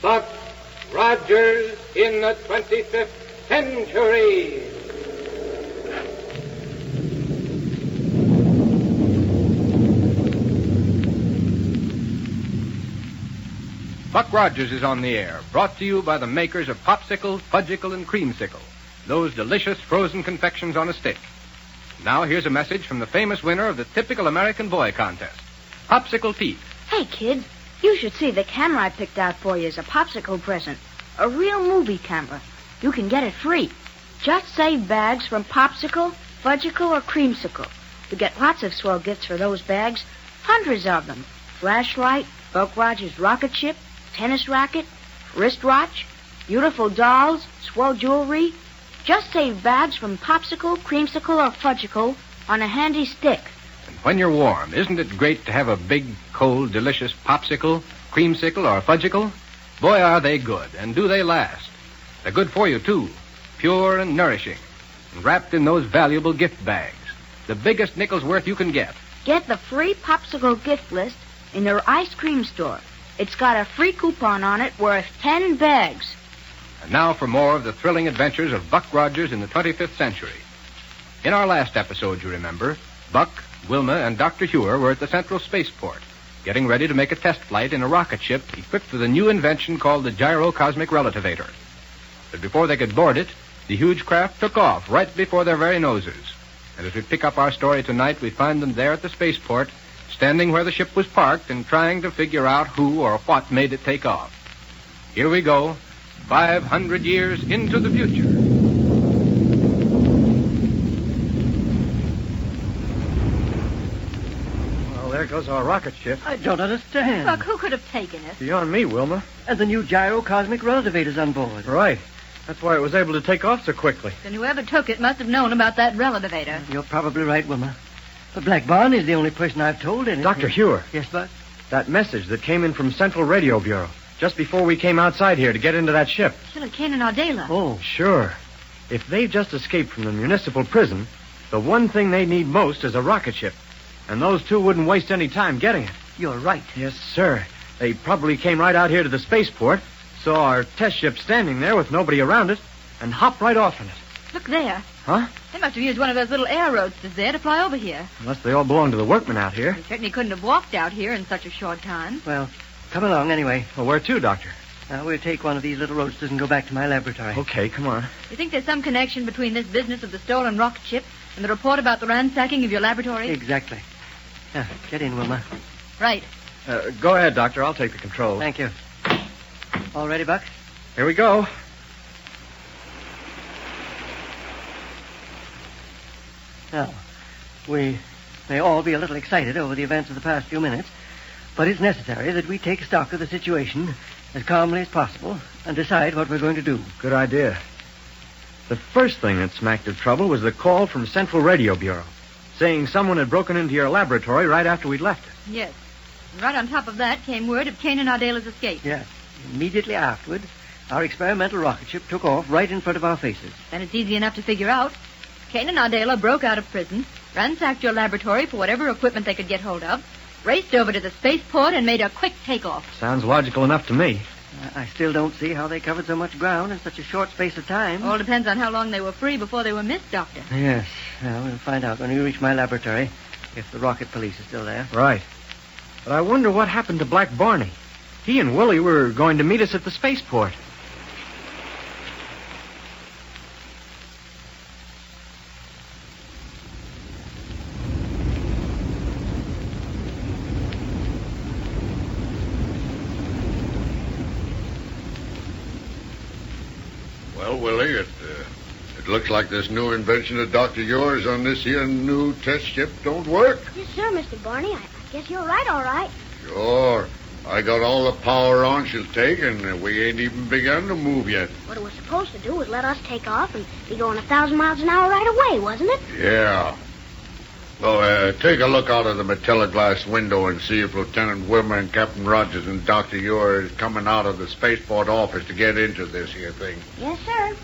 Speaker 1: Buck Rogers in the 25th century.
Speaker 2: Buck Rogers is on the air, brought to you by the makers of Popsicle, Fudgicle, and Creamsicle, those delicious frozen confections on a stick. Now here's a message from the famous winner of the typical American boy contest, Popsicle Pete.
Speaker 3: Hey, kid, you should see the camera I picked out for you as a Popsicle present. A real movie camera. You can get it free. Just save bags from Popsicle, Fudgicle, or Creamsicle. You get lots of swell gifts for those bags. Hundreds of them. Flashlight, Buck Rogers rocket ship, tennis racket, wristwatch, beautiful dolls, swell jewelry. Just save bags from Popsicle, Creamsicle, or Fudgicle on a handy stick.
Speaker 2: And when you're warm, isn't it great to have a big, cold, delicious popsicle, creamsicle, or fudgicle? Boy, are they good, and do they last. They're good for you, too. Pure and nourishing. And wrapped in those valuable gift bags. The biggest nickel's worth you can get.
Speaker 3: Get the free popsicle gift list in their ice cream store. It's got a free coupon on it worth 10 bags.
Speaker 2: And now for more of the thrilling adventures of Buck Rogers in the 25th century. In our last episode, you remember, Buck, Wilma, and Dr. Hewer were at the Central Spaceport, getting ready to make a test flight in a rocket ship equipped with a new invention called the gyrocosmic relativator. But before they could board it, the huge craft took off right before their very noses. And as we pick up our story tonight, we find them there at the spaceport, standing where the ship was parked and trying to figure out who or what made it take off. Here we go, 500 years into the future.
Speaker 7: Well, there goes our rocket ship.
Speaker 4: I don't understand.
Speaker 5: Buck, who could have taken it?
Speaker 7: Beyond me, Wilma.
Speaker 4: And the new gyrocosmic relativator's on board.
Speaker 7: Right. That's why it was able to take off so quickly.
Speaker 5: Then whoever took it must have known about that relativator.
Speaker 4: You're probably right, Wilma. But Black Barney's the only person I've told anything.
Speaker 7: Dr. Hewer.
Speaker 4: Yes, Buck?
Speaker 7: That message that came in from Central Radio Bureau just before we came outside here to get into that ship.
Speaker 5: Still at Kane and Ardela.
Speaker 4: Oh.
Speaker 7: Sure. If they've just escaped from the municipal prison, the one thing they need most is a rocket ship. And those two wouldn't waste any time getting it.
Speaker 4: You're right.
Speaker 7: Yes, sir. They probably came right out here to the spaceport, saw our test ship standing there with nobody around it, and hopped right off in it.
Speaker 5: Look there.
Speaker 7: Huh?
Speaker 5: They must have used one of those little air roadsters there to fly over here.
Speaker 7: Unless they all belong to the workmen out here.
Speaker 5: They certainly couldn't have walked out here in such a short time.
Speaker 4: Well, come along anyway.
Speaker 7: Well, where to, Doctor?
Speaker 4: We'll take one of these little roadsters and go back to my laboratory.
Speaker 7: Okay, come on.
Speaker 5: You think there's some connection between this business of the stolen rocket ship and the report about the ransacking of your laboratory?
Speaker 4: Exactly. Now, get in, Wilma.
Speaker 5: Right.
Speaker 7: Go ahead, Doctor. I'll take the controls.
Speaker 4: Thank you. All ready, Buck?
Speaker 7: Here we go.
Speaker 4: Now, we may all be a little excited over the events of the past few minutes, but it's necessary that we take stock of the situation as calmly as possible and decide what we're going to do.
Speaker 7: Good idea. The first thing that smacked of trouble was the call from Central Radio Bureau, saying someone had broken into your laboratory right after we'd left it.
Speaker 5: Yes. And right on top of that came word of Kane and Ardela's escape.
Speaker 4: Yes. Immediately afterward, our experimental rocket ship took off right in front of our faces.
Speaker 5: Then it's easy enough to figure out. Kane and Ardela broke out of prison, ransacked your laboratory for whatever equipment they could get hold of, raced over to the spaceport, and made a quick takeoff.
Speaker 7: Sounds logical enough to me.
Speaker 4: I still don't see how they covered so much ground in such a short space of time.
Speaker 5: All depends on how long they were free before they were missed, Doctor.
Speaker 4: Yes. Well, we'll find out when we reach my laboratory, if the rocket police is still there.
Speaker 7: Right. But I wonder what happened to Black Barney. He and Willie were going to meet us at the spaceport.
Speaker 8: Well, Willie, it looks like this new invention of Dr. Yours on this here new test ship don't work.
Speaker 9: Yes, sir, Mr. Barney. I guess you're right, all right.
Speaker 8: Sure. I got all the power on she'll take, and we ain't even begun to move yet.
Speaker 9: What it was supposed to do was let us take off and be going 1,000 miles an hour right away, wasn't it?
Speaker 8: Yeah. So, take a look out of the Matilla glass window and see if Lieutenant Wilmer and Captain Rogers and Dr. Ure is coming out of the spaceport office to get into this here thing.
Speaker 9: Yes, sir.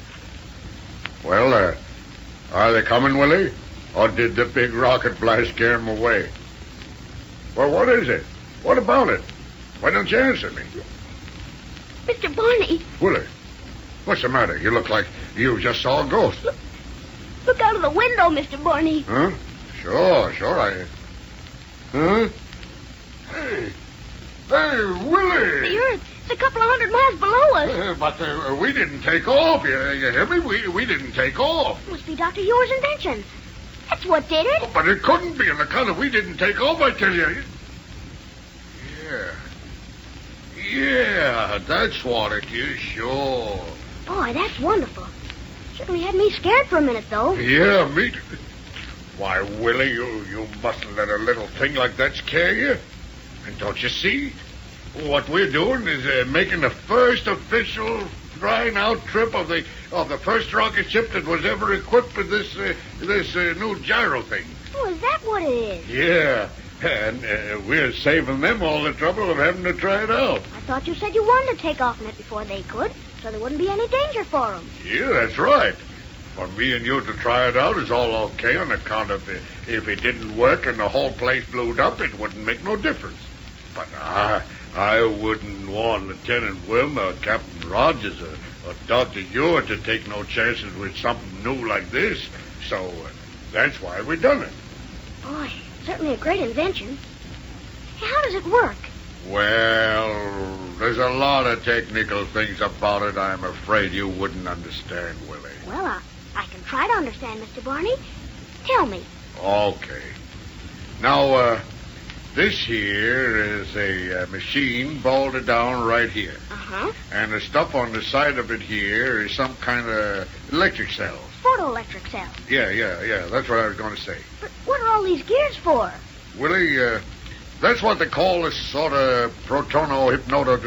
Speaker 8: Well, are they coming, Willie? Or did the big rocket blast scare them away? Well, what is it? What about it? Why don't you answer me?
Speaker 9: Mr. Barney,
Speaker 8: Willie, what's the matter? You look like you just saw a ghost.
Speaker 9: look out of the window, Mr. Barney.
Speaker 8: Huh? Sure, Huh? Hey, Willie!
Speaker 9: The Earth, it's a couple of 100 miles below us.
Speaker 8: But we didn't take off. You hear me? We didn't take off.
Speaker 9: It must be Dr. Yours' invention. That's what did it.
Speaker 8: Oh, but it couldn't be on account of we didn't take off, I tell you. Yeah, that's what it is, sure.
Speaker 9: Boy, that's wonderful. Certainly had me scared for a minute, though.
Speaker 8: Yeah, me too. Why, Willie, you mustn't let a little thing like that scare you. And don't you see? What we're doing is making the first official flying-out trip of the first rocket ship that was ever equipped with this new gyro thing.
Speaker 9: Oh, is that what it is?
Speaker 8: Yeah, and we're saving them all the trouble of having to try it out.
Speaker 9: I thought you said you wanted to take off in it before they could, so there wouldn't be any danger for them.
Speaker 8: Yeah, that's right. For me and you to try it out is all okay on account of if it didn't work and the whole place blew up, it wouldn't make no difference. But I wouldn't want Lieutenant Wilmer, Captain Rogers, or Dr. Ewart to take no chances with something new like this. So that's why we done it.
Speaker 9: Boy, certainly a great invention. Hey, how does it work?
Speaker 8: Well, there's a lot of technical things about it I'm afraid you wouldn't understand, Willie.
Speaker 9: Well, I can try to understand, Mr. Barney. Tell me.
Speaker 8: Okay. Now, this here is a machine bolted down right here.
Speaker 9: Uh-huh.
Speaker 8: And the stuff on the side of it here is some kind of electric cells.
Speaker 9: Photoelectric cells.
Speaker 8: Yeah. That's what I was going to say.
Speaker 9: But what are all these gears for?
Speaker 8: Willie, that's what they call this sort of protono, hypnoto,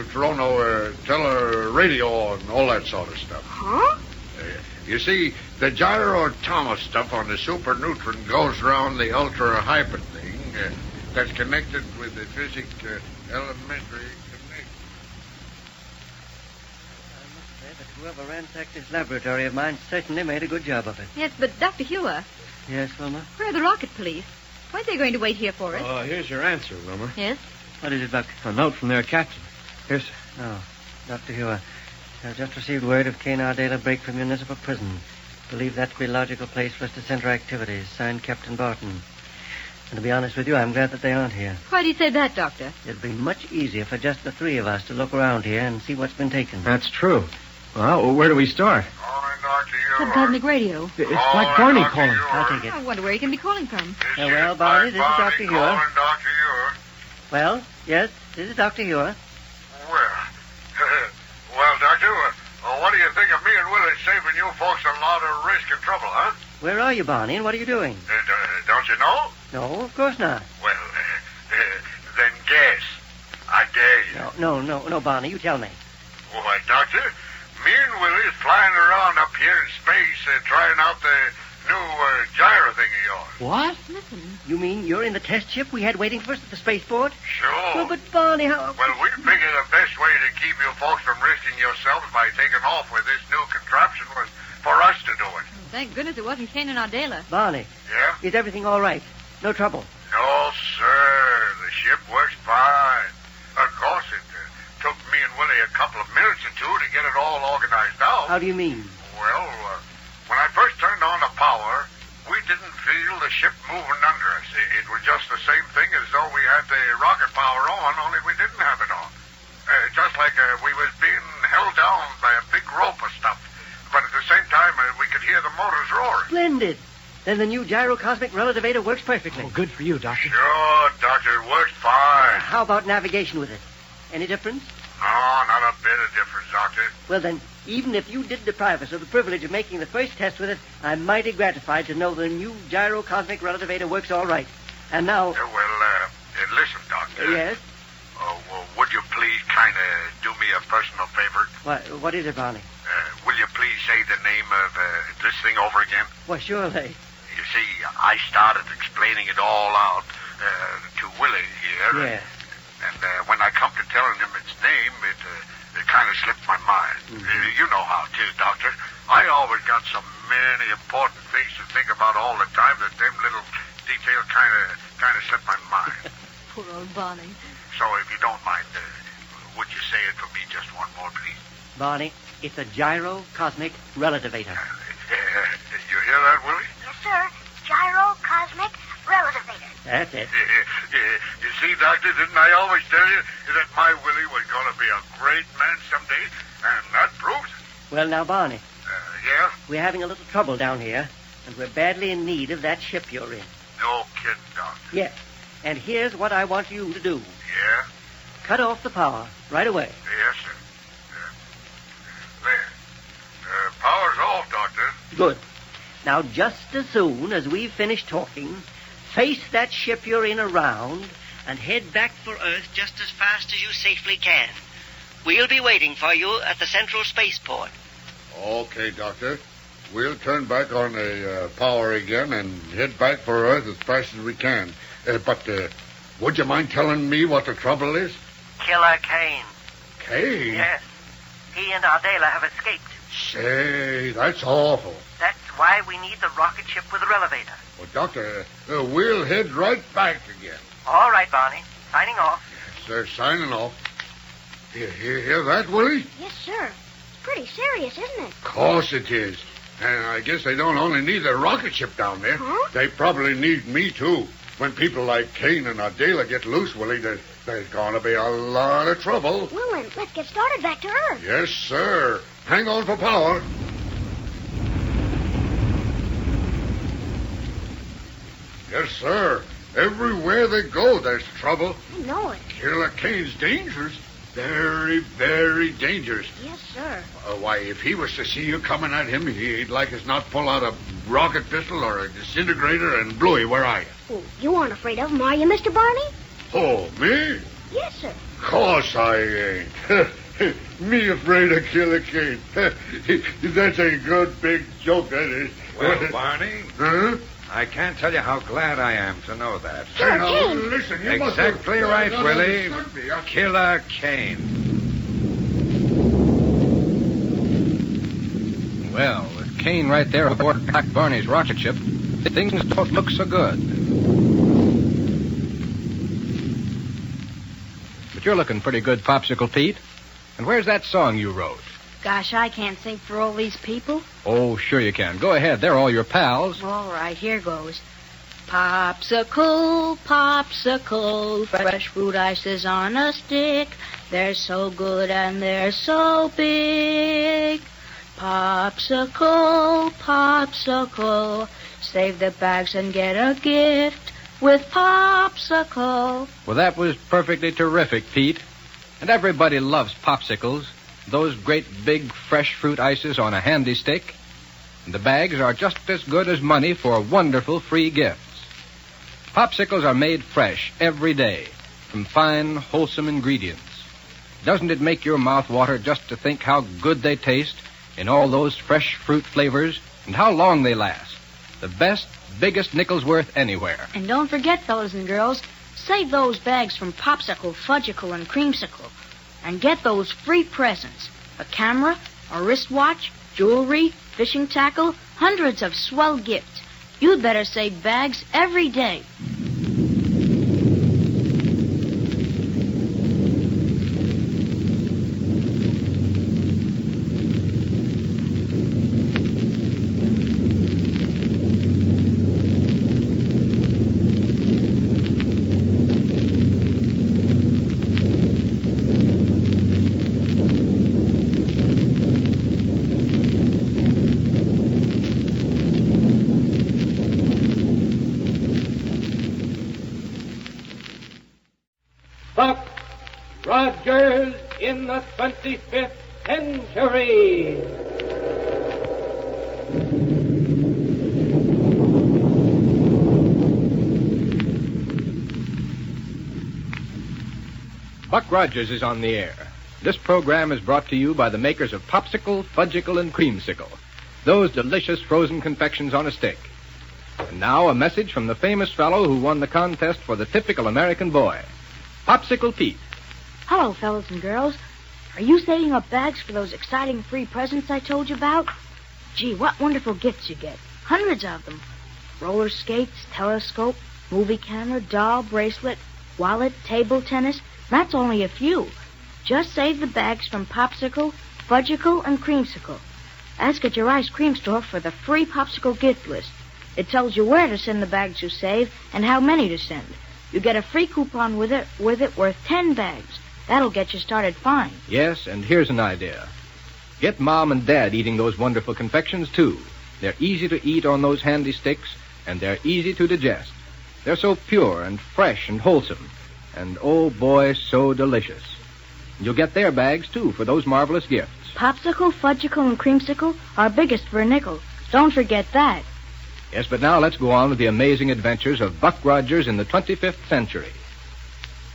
Speaker 8: teleradio, and all that sort of stuff.
Speaker 9: Huh?
Speaker 8: You see, the gyro-atomic stuff on the super neutron goes around the ultra-hyper thing that's connected with the elementary connection.
Speaker 4: I must say that whoever ransacked this laboratory of mine certainly made a good job of it.
Speaker 5: Yes, but Dr. Hewer,
Speaker 4: Yes, Wilma?
Speaker 5: where are the rocket police? Why are they going to wait here for us?
Speaker 7: Oh, here's your answer, Wilmer.
Speaker 5: Yes?
Speaker 4: What is it, Buck?
Speaker 7: A note from their captain. Here's...
Speaker 4: Oh, Dr. Hewer. I've just received word of Kane Ardale break from municipal prison. Believe that to be a logical place for us to center activities. Signed, Captain Barton. And to be honest with you, I'm glad that they aren't here.
Speaker 5: Why do you say that, Doctor?
Speaker 4: It'd be much easier for just the three of us to look around here and see what's been taken.
Speaker 7: That's true. Well, where do we start?
Speaker 8: Calling Dr.
Speaker 5: It's cosmic radio.
Speaker 7: It's Black Barney calling.
Speaker 4: I'll take it.
Speaker 5: I wonder where he can be calling from.
Speaker 4: Well, Barney, this is Dr. Hewer.
Speaker 8: Calling Dr. Hewer.
Speaker 4: Well, yes, this is Dr. Hewer.
Speaker 8: Well, Doctor, what do you think of me and Willie saving you folks a lot of risk and trouble, huh?
Speaker 4: Where are you, Barney, and what are you doing?
Speaker 8: Don't you know?
Speaker 4: No, of course not.
Speaker 8: Well, then guess. I dare you.
Speaker 4: No, Barney, you tell me.
Speaker 8: Why, Doctor, me and Willie is flying around up here in space trying out the new gyro thing of yours.
Speaker 4: What?
Speaker 5: Listen.
Speaker 4: You mean you're in the test ship we had waiting for us at the spaceport?
Speaker 8: Sure.
Speaker 4: Well, but Barney, how...
Speaker 8: Well, we figured the best way to keep you folks from risking yourselves by taking off with this new contraption was for us to do it.
Speaker 5: Thank goodness it wasn't Kane and Ardela.
Speaker 4: Barney,
Speaker 8: Yeah?
Speaker 4: is everything all right? No trouble?
Speaker 8: No, sir. The ship works fine. Of course, it took me and Willie a couple of minutes or two to get it all organized out.
Speaker 4: How do you mean?
Speaker 8: Well, when I first turned on the power, we didn't feel the ship moving under us. It was just the same thing as though we had the rocket power on, only we didn't have it on. Just like we was being held down by a big rope or stuff. But at the same time, we could hear the motors roaring.
Speaker 4: Splendid. Then the new gyrocosmic relativator works perfectly.
Speaker 7: Oh, good for you, Doctor.
Speaker 8: Sure, Doctor, it works fine.
Speaker 4: How about navigation with it? Any difference?
Speaker 8: No, not a bit of difference, Doctor.
Speaker 4: Well, then, even if you did deprive us of the privilege of making the first test with it, I'm mighty gratified to know the new gyrocosmic relativator works all right. And now...
Speaker 8: Listen, Doctor.
Speaker 4: Yes?
Speaker 8: Would you please kind of do me a personal favor?
Speaker 4: What is it, Barney?
Speaker 8: Will you please say the name of this thing over again?
Speaker 4: Well, surely.
Speaker 8: You see, I started explaining it all out to Willie here.
Speaker 4: Yes.
Speaker 8: And when I come to telling him its name, it kind of slipped my mind.
Speaker 4: Mm-hmm.
Speaker 8: You know how it is, Doctor. I always got so many important things to think about all the time that them little details kind of slip my mind.
Speaker 5: Poor old Barney.
Speaker 8: So if you don't mind, would you say it for me just one more, please?
Speaker 4: Barney, it's a gyrocosmic relativator.
Speaker 8: You hear that, Willie?
Speaker 9: Yes, sir. Gyro cosmic relativator.
Speaker 4: That's it.
Speaker 8: You see, Doctor, didn't I always tell you that my Willie was going to be a great man someday? And that proves it.
Speaker 4: Well, now, Barney,
Speaker 8: Yeah?
Speaker 4: we're having a little trouble down here, and we're badly in need of that ship you're in.
Speaker 8: No kidding, Doctor.
Speaker 4: Yes. And here's what I want you to do.
Speaker 8: Yeah?
Speaker 4: Cut off the power right away.
Speaker 8: Yes, sir. There. Power's off, Doctor.
Speaker 4: Good. Now, just as soon as we've finished talking, face that ship you're in around and head back for Earth just as fast as you safely can. We'll be waiting for you at the central spaceport.
Speaker 8: Okay, Doctor. We'll turn back on the power again and head back for Earth as fast as we can. But would you mind telling me what the trouble is?
Speaker 10: Killer Kane.
Speaker 8: Kane?
Speaker 10: Yes. He and Ardela have escaped.
Speaker 8: Say, that's awful.
Speaker 10: That's why we need the rocket ship with the relevator.
Speaker 8: Well, Doctor, we'll head right back again.
Speaker 10: All right, Barney. Signing off.
Speaker 8: Yes, sir, signing off. Hear that, Willie?
Speaker 9: Yes, sir. It's pretty serious, isn't it?
Speaker 8: Of course it is. And I guess they don't only need the rocket ship down there.
Speaker 9: Huh?
Speaker 8: They probably need me, too. When people like Kane and Ardela get loose, Willie, there's going to be a lot of trouble.
Speaker 9: Well, then, let's get started back to Earth.
Speaker 8: Yes, sir. Hang on for power. Yes, sir. Everywhere they go, there's trouble.
Speaker 9: I know it.
Speaker 8: Killer Kane's dangerous. Very, very dangerous.
Speaker 9: Yes, sir.
Speaker 8: Why, if he was to see you coming at him, he'd like as not pull out a rocket pistol or a disintegrator and blow you where I am.
Speaker 9: Oh, you aren't afraid of him, are you, Mr. Barney?
Speaker 8: Oh, me?
Speaker 9: Yes, sir.
Speaker 8: Course I ain't. Me afraid of Killer Kane. That's a good big joke, that is.
Speaker 11: Well, Barney,
Speaker 8: Huh?
Speaker 11: I can't tell you how glad I am to know that.
Speaker 9: Killer
Speaker 8: Now,
Speaker 9: Kane.
Speaker 8: listen, you
Speaker 11: Exactly
Speaker 8: must
Speaker 11: right,
Speaker 8: not
Speaker 11: Willie.
Speaker 8: understand me.
Speaker 11: Killer Kane.
Speaker 2: Well, with Kane right there aboard Black Barney's rocket ship, things don't look so good. But you're looking pretty good, Popsicle Pete. And where's that song you wrote?
Speaker 3: Gosh, I can't sing for all these people.
Speaker 2: Oh, sure you can. Go ahead. They're all your pals.
Speaker 3: All right, here goes. Popsicle, popsicle, fresh fruit ices on a stick. They're so good and they're so big. Popsicle, popsicle, save the bags and get a gift with Popsicle.
Speaker 2: Well, that was perfectly terrific, Pete. And everybody loves popsicles. Those great big fresh fruit ices on a handy stick. And the bags are just as good as money for wonderful free gifts. Popsicles are made fresh every day from fine, wholesome ingredients. Doesn't it make your mouth water just to think how good they taste in all those fresh fruit flavors and how long they last? The best, biggest nickels worth anywhere.
Speaker 3: And don't forget, fellas and girls, save those bags from Popsicle, Fudgicle, and Creamsicle. And get those free presents. A camera, a wristwatch, jewelry, fishing tackle, hundreds of swell gifts. You'd better save bags every day.
Speaker 1: Buck Rogers in the 25th century.
Speaker 2: Buck Rogers is on the air. This program is brought to you by the makers of Popsicle, Fudgicle, and Creamsicle. Those delicious frozen confections on a stick. And now a message from the famous fellow who won the contest for the typical American boy. Popsicle Pete.
Speaker 3: Hello, fellas and girls. Are you saving up bags for those exciting free presents I told you about? Gee, what wonderful gifts you get. Hundreds of them. Roller skates, telescope, movie camera, doll, bracelet, wallet, table tennis. That's only a few. Just save the bags from Popsicle, Fudgicle, and Creamsicle. Ask at your ice cream store for the free Popsicle gift list. It tells you where to send the bags you save and how many to send. You get a free coupon with it worth 10 bags. That'll get you started fine.
Speaker 2: Yes, and here's an idea. Get Mom and Dad eating those wonderful confections, too. They're easy to eat on those handy sticks, and they're easy to digest. They're so pure and fresh and wholesome. And, oh, boy, so delicious. You'll get their bags, too, for those marvelous gifts.
Speaker 3: Popsicle, Fudgicle, and Creamsicle are biggest for a nickel. Don't forget that.
Speaker 2: Yes, but now let's go on with the amazing adventures of Buck Rogers in the 25th century.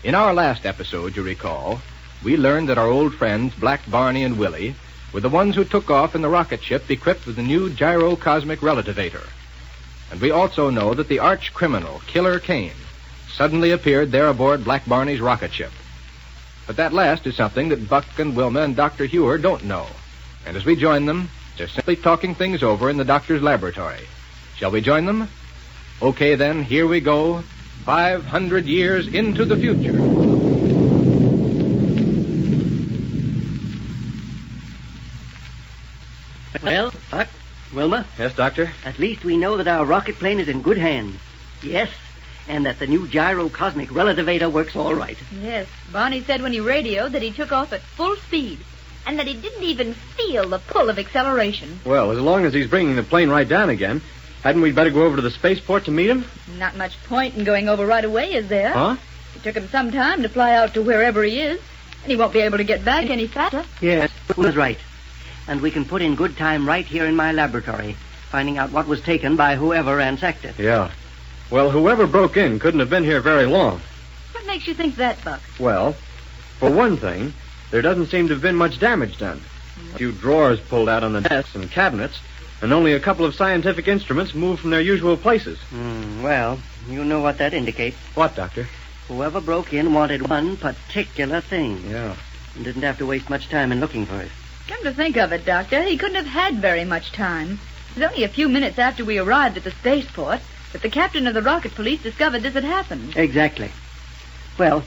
Speaker 2: In our last episode, you recall, we learned that our old friends, Black Barney and Willie, were the ones who took off in the rocket ship equipped with the new gyrocosmic relativator. And we also know that the arch criminal, Killer Kane, suddenly appeared there aboard Black Barney's rocket ship. But that last is something that Buck and Wilma and Dr. Hewer don't know. And as we join them, they're simply talking things over in the doctor's laboratory. Shall we join them? Okay, then, here we go, 500 years into the future.
Speaker 4: Well, Buck, Wilma,
Speaker 7: Yes, Doctor?
Speaker 4: at least we know that our rocket plane is in good hands. Yes, and that the new gyrocosmic relativator works all right.
Speaker 5: Yes, Barney said when he radioed that he took off at full speed, and that he didn't even feel the pull of acceleration.
Speaker 7: Well, as long as he's bringing the plane right down again, hadn't we better go over to the spaceport to meet him?
Speaker 5: Not much point in going over right away, is there?
Speaker 7: Huh?
Speaker 5: It took him some time to fly out to wherever he is, and he won't be able to get back any faster.
Speaker 4: Yes, Wilma's right. And we can put in good time right here in my laboratory, finding out what was taken by whoever ransacked it.
Speaker 7: Yeah. Well, whoever broke in couldn't have been here very long.
Speaker 5: What makes you think that, Buck?
Speaker 7: Well, for one thing, there doesn't seem to have been much damage done. A few drawers pulled out on the desks and cabinets, and only a couple of scientific instruments moved from their usual places.
Speaker 4: Well, you know what that indicates.
Speaker 7: What, Doctor?
Speaker 4: Whoever broke in wanted one particular thing.
Speaker 7: Yeah.
Speaker 4: And didn't have to waste much time in looking for it.
Speaker 5: Come to think of it, Doctor, he couldn't have had very much time. It was only a few minutes after we arrived at the spaceport that the captain of the rocket police discovered this had happened.
Speaker 4: Exactly. Well,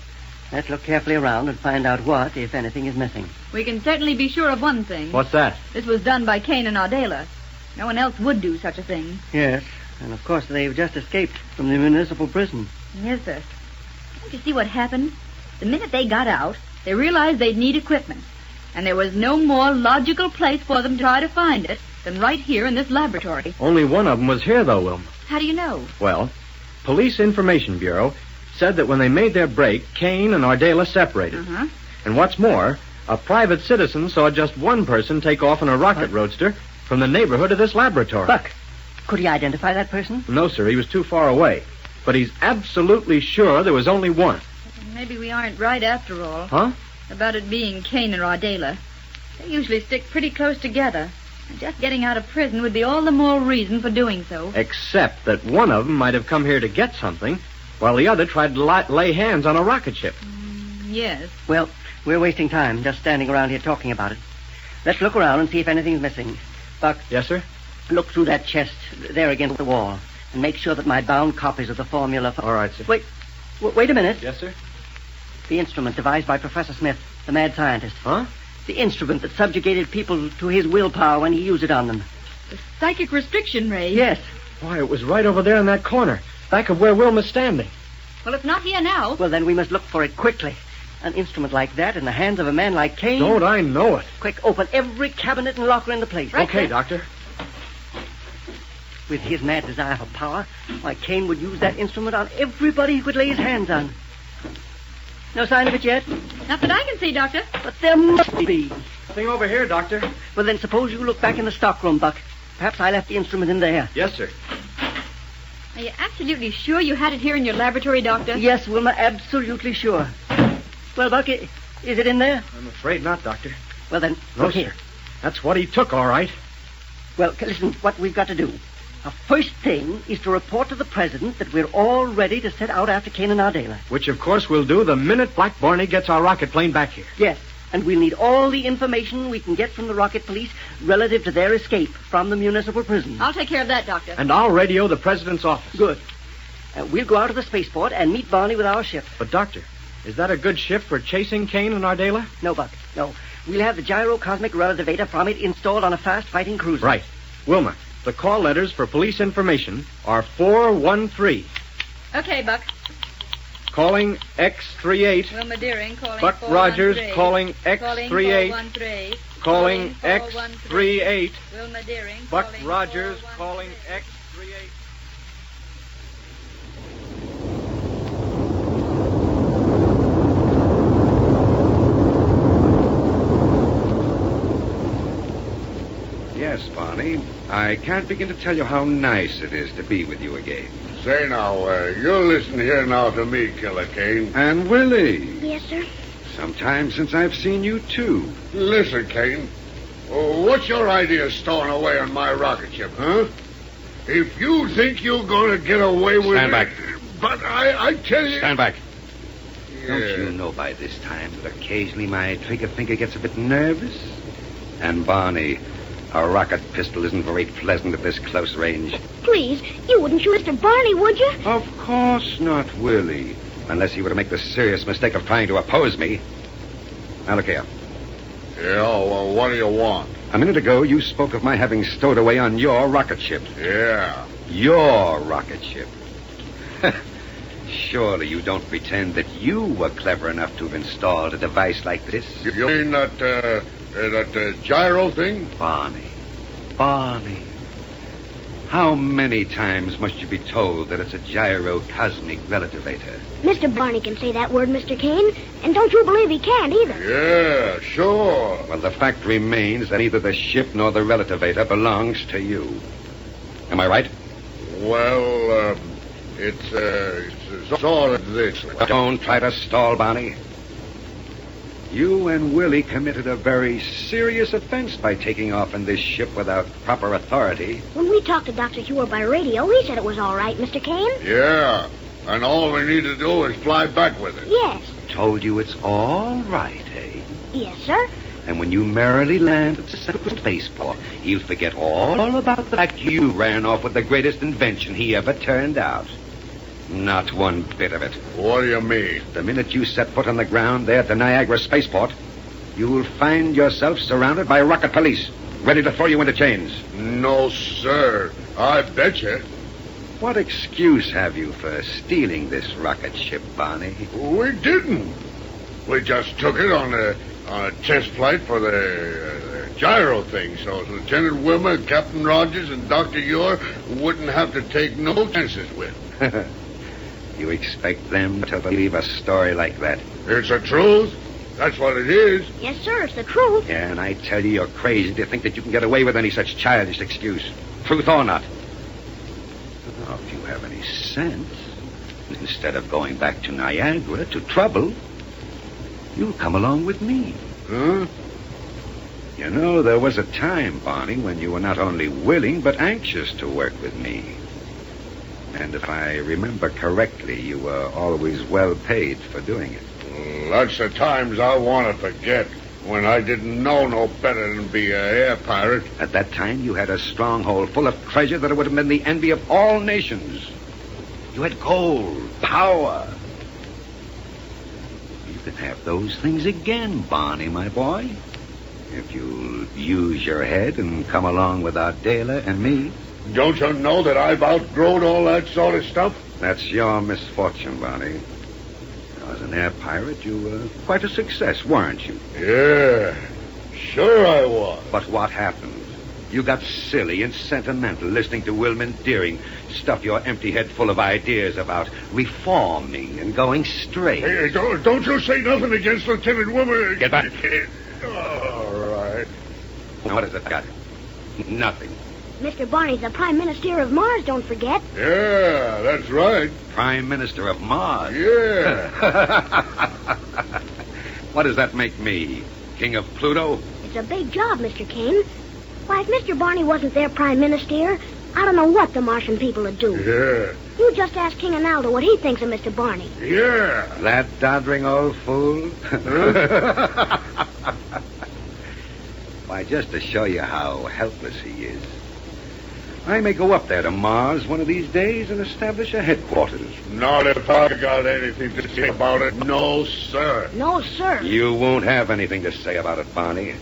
Speaker 4: let's look carefully around and find out what, if anything, is missing.
Speaker 5: We can certainly be sure of one thing.
Speaker 7: What's that?
Speaker 5: This was done by Kane and Ardela. No one else would do such a thing.
Speaker 4: Yes, and of course they've just escaped from the municipal prison.
Speaker 5: Yes, sir. Don't you see what happened? The minute they got out, they realized they'd need equipment. And there was no more logical place for them to try to find it than right here in this laboratory.
Speaker 7: Only one of them was here, though, Wilma.
Speaker 5: How do you know?
Speaker 7: Well, Police Information Bureau said that when they made their break, Kane and Ardela separated.
Speaker 5: Uh-huh.
Speaker 7: And what's more, a private citizen saw just one person take off in a rocket roadster from the neighborhood of this laboratory.
Speaker 4: Buck, could he identify that person?
Speaker 7: No, sir, he was too far away. But he's absolutely sure there was only one.
Speaker 5: Maybe we aren't right after all.
Speaker 7: Huh?
Speaker 5: About it being Kane and Ardela. They usually stick pretty close together. And just getting out of prison would be all the more reason for doing so.
Speaker 7: Except that one of them might have come here to get something, while the other tried to lay hands on a rocket ship.
Speaker 5: Yes.
Speaker 4: Well, we're wasting time just standing around here talking about it. Let's look around and see if anything's missing. Buck.
Speaker 7: Yes, sir?
Speaker 4: Look through that chest there against the wall and make sure that my bound copies of the formula...
Speaker 7: All right, sir.
Speaker 4: Wait a minute.
Speaker 7: Yes, sir?
Speaker 4: The instrument devised by Professor Smith, the mad scientist.
Speaker 7: Huh?
Speaker 4: The instrument that subjugated people to his willpower when he used it on them.
Speaker 5: The psychic restriction ray.
Speaker 4: Yes.
Speaker 7: Why, it was right over there in that corner, back of where Wilma's standing.
Speaker 5: Well, it's not here now.
Speaker 4: Well, then we must look for it quickly. An instrument like that in the hands of a man like Kane...
Speaker 7: Don't I know it?
Speaker 4: Quick, open every cabinet and locker in the place.
Speaker 5: Right,
Speaker 7: okay,
Speaker 5: sir.
Speaker 7: Doctor.
Speaker 4: With his mad desire for power, why, Kane would use that instrument on everybody he could lay his hands on. No sign of it yet?
Speaker 5: Not that I can see, Doctor.
Speaker 4: But there must be.
Speaker 7: Nothing over here, Doctor.
Speaker 4: Well, then suppose you look back in the stockroom, Buck. Perhaps I left the instrument in there.
Speaker 7: Yes, sir.
Speaker 5: Are you absolutely sure you had it here in your laboratory, Doctor?
Speaker 4: Yes, Wilma, absolutely sure. Well, Buck, is it in there?
Speaker 7: I'm afraid not, Doctor.
Speaker 4: Well, then,
Speaker 7: No,
Speaker 4: look here.
Speaker 7: sir. That's what he took, all right.
Speaker 4: Well, listen, what we've got to do. Our first thing is to report to the president that we're all ready to set out after Kane and Ardela.
Speaker 7: Which, of course, we'll do the minute Black Barney gets our rocket plane back here.
Speaker 4: Yes, and we'll need all the information we can get from the rocket police relative to their escape from the municipal prison.
Speaker 5: I'll take care of that, Doctor.
Speaker 7: And I'll radio the president's office.
Speaker 4: Good. We'll go out to the spaceport and meet Barney with our ship.
Speaker 7: But, Doctor, is that a good ship for chasing Kane and Ardela?
Speaker 4: No, Buck, no. We'll have the gyrocosmic relativator from it installed on a fast-fighting cruiser.
Speaker 7: Right. Wilma, the call letters for police information are 413.
Speaker 5: Okay, Buck.
Speaker 7: Calling X38.
Speaker 5: Wilma Deering calling
Speaker 7: Buck
Speaker 5: 413.
Speaker 7: Rogers calling X38.
Speaker 5: Calling 413.
Speaker 7: Calling
Speaker 5: 413.
Speaker 7: X38.
Speaker 5: Wilma Deering
Speaker 7: Buck
Speaker 5: calling
Speaker 7: Rogers
Speaker 5: 413.
Speaker 7: calling X38.
Speaker 11: Yes, Barney. I can't begin to tell you how nice it is to be with you again.
Speaker 8: Say now, you'll listen here now to me, Killer Kane.
Speaker 11: And Willie.
Speaker 9: Yes, sir.
Speaker 11: Some time since I've seen you, too.
Speaker 8: Listen, Kane. What's your idea of stowing away on my rocket ship, huh? If you think you're going to get away with
Speaker 11: Stand
Speaker 8: it...
Speaker 11: back.
Speaker 8: But I tell you...
Speaker 11: Stand back.
Speaker 8: Yeah.
Speaker 11: Don't you know by this time that occasionally my trigger finger gets a bit nervous? And, Barney, a rocket pistol isn't very pleasant at this close range.
Speaker 9: Please, you wouldn't shoot Mr. Barney, would you?
Speaker 11: Of course not, Willie. Unless he were to make the serious mistake of trying to oppose me. Now, look here.
Speaker 8: Yeah, well, what do you want?
Speaker 11: A minute ago, you spoke of my having stowed away on your rocket ship.
Speaker 8: Yeah.
Speaker 11: Your rocket ship. Surely you don't pretend that you were clever enough to have installed a device like this?
Speaker 8: You mean that gyro thing?
Speaker 11: Barney. How many times must you be told that it's a gyrocosmic relativator?
Speaker 9: Mr. Barney can say that word, Mr. Kane, and don't you believe he can't either.
Speaker 8: Yeah, sure.
Speaker 11: Well, the fact remains that neither the ship nor the relativator belongs to you. Am I right?
Speaker 8: Well, it's sort of this.
Speaker 11: Don't try to stall, Barney. You and Willie committed a very serious offense by taking off in this ship without proper authority.
Speaker 9: When we talked to Dr. Hewer by radio, he said it was all right, Mr. Kane.
Speaker 8: Yeah, and all we need to do is fly back with it.
Speaker 9: Yes.
Speaker 11: Told you it's all right, eh?
Speaker 9: Yes, sir.
Speaker 11: And when you merrily land at the spaceport, he'll forget all about the fact you ran off with the greatest invention he ever turned out. Not one bit of it.
Speaker 8: What do you mean?
Speaker 11: The minute you set foot on the ground there at the Niagara spaceport, you'll find yourself surrounded by rocket police, ready to throw you into chains.
Speaker 8: No, sir. I bet you.
Speaker 11: What excuse have you for stealing this rocket ship, Barney?
Speaker 8: We didn't. We just took it on a test flight for the gyro thing, so Lieutenant Wilmer, Captain Rogers, and Dr. Ewer wouldn't have to take no chances with.
Speaker 11: You expect them to believe a story like that?
Speaker 8: It's the truth. That's what it is.
Speaker 9: Yes, sir, it's the truth.
Speaker 11: Yeah, and I tell you, you're crazy to think that you can get away with any such childish excuse. Truth or not. Now, if you have any sense, instead of going back to Niagara to trouble, you'll come along with me.
Speaker 8: Huh?
Speaker 11: You know, there was a time, Barney, when you were not only willing, but anxious to work with me. And if I remember correctly, you were always well paid for doing it.
Speaker 8: That's the times I want to forget, when I didn't know no better than be an air pirate.
Speaker 11: At that time, you had a stronghold full of treasure that would have been the envy of all nations. You had gold, power. You can have those things again, Barney, my boy. If you'll use your head and come along with Adela and me.
Speaker 8: Don't you know that I've outgrown all that sort of stuff?
Speaker 11: That's your misfortune, Barney. As an air pirate, you were quite a success, weren't you?
Speaker 8: Yeah, sure I was.
Speaker 11: But what happened? You got silly and sentimental listening to Wilman Deering stuff your empty head full of ideas about reforming and going straight.
Speaker 8: Hey, don't you say nothing against Lieutenant Wilmer.
Speaker 11: Get back.
Speaker 8: All right.
Speaker 11: Now, what has it got? Nothing.
Speaker 9: Mr. Barney's the Prime Minister of Mars, don't forget.
Speaker 8: Yeah, that's right.
Speaker 11: Prime Minister of Mars?
Speaker 8: Yeah.
Speaker 11: What does that make me? King of Pluto?
Speaker 9: It's a big job, Mr. Kane. Why, if Mr. Barney wasn't their Prime Minister, I don't know what the Martian people would do.
Speaker 8: Yeah.
Speaker 9: You just ask King Analdo what he thinks of Mr. Barney.
Speaker 8: Yeah.
Speaker 11: That doddering old fool? Why, just to show you how helpless he is, I may go up there to Mars one of these days and establish a headquarters.
Speaker 8: Not if I got anything to say about it. No, sir.
Speaker 9: No, sir.
Speaker 11: You won't have anything to say about it, Barney,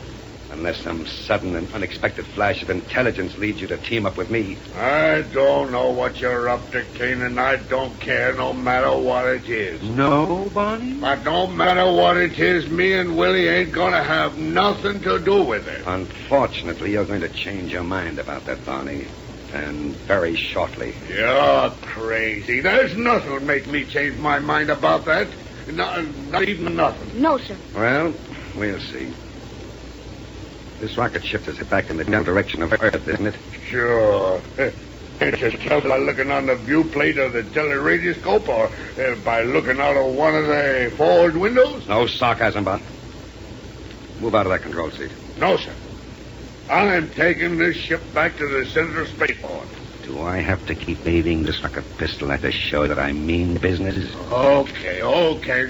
Speaker 11: unless some sudden and unexpected flash of intelligence leads you to team up with me.
Speaker 8: I don't know what you're up to, Kane, and I don't care no matter what it is.
Speaker 11: No, Barney?
Speaker 8: But no matter what it is, me and Willie ain't gonna have nothing to do with it.
Speaker 11: Unfortunately, you're going to change your mind about that, Barney. And very shortly.
Speaker 8: You're crazy. There's nothing will make me change my mind about that. Not even nothing.
Speaker 9: No, sir.
Speaker 11: Well, we'll see. This rocket ship is back in the general direction of Earth, isn't it?
Speaker 8: Sure. Can't you tell by looking on the viewplate of the teleradioscope or by looking out of one of the forward windows?
Speaker 11: No sarcasm, Bob. Move out of that control seat.
Speaker 8: No, sir. I'm taking this ship back to the Central Spaceport.
Speaker 11: Do I have to keep waving this like a pistol at to show that I mean business?
Speaker 8: Okay.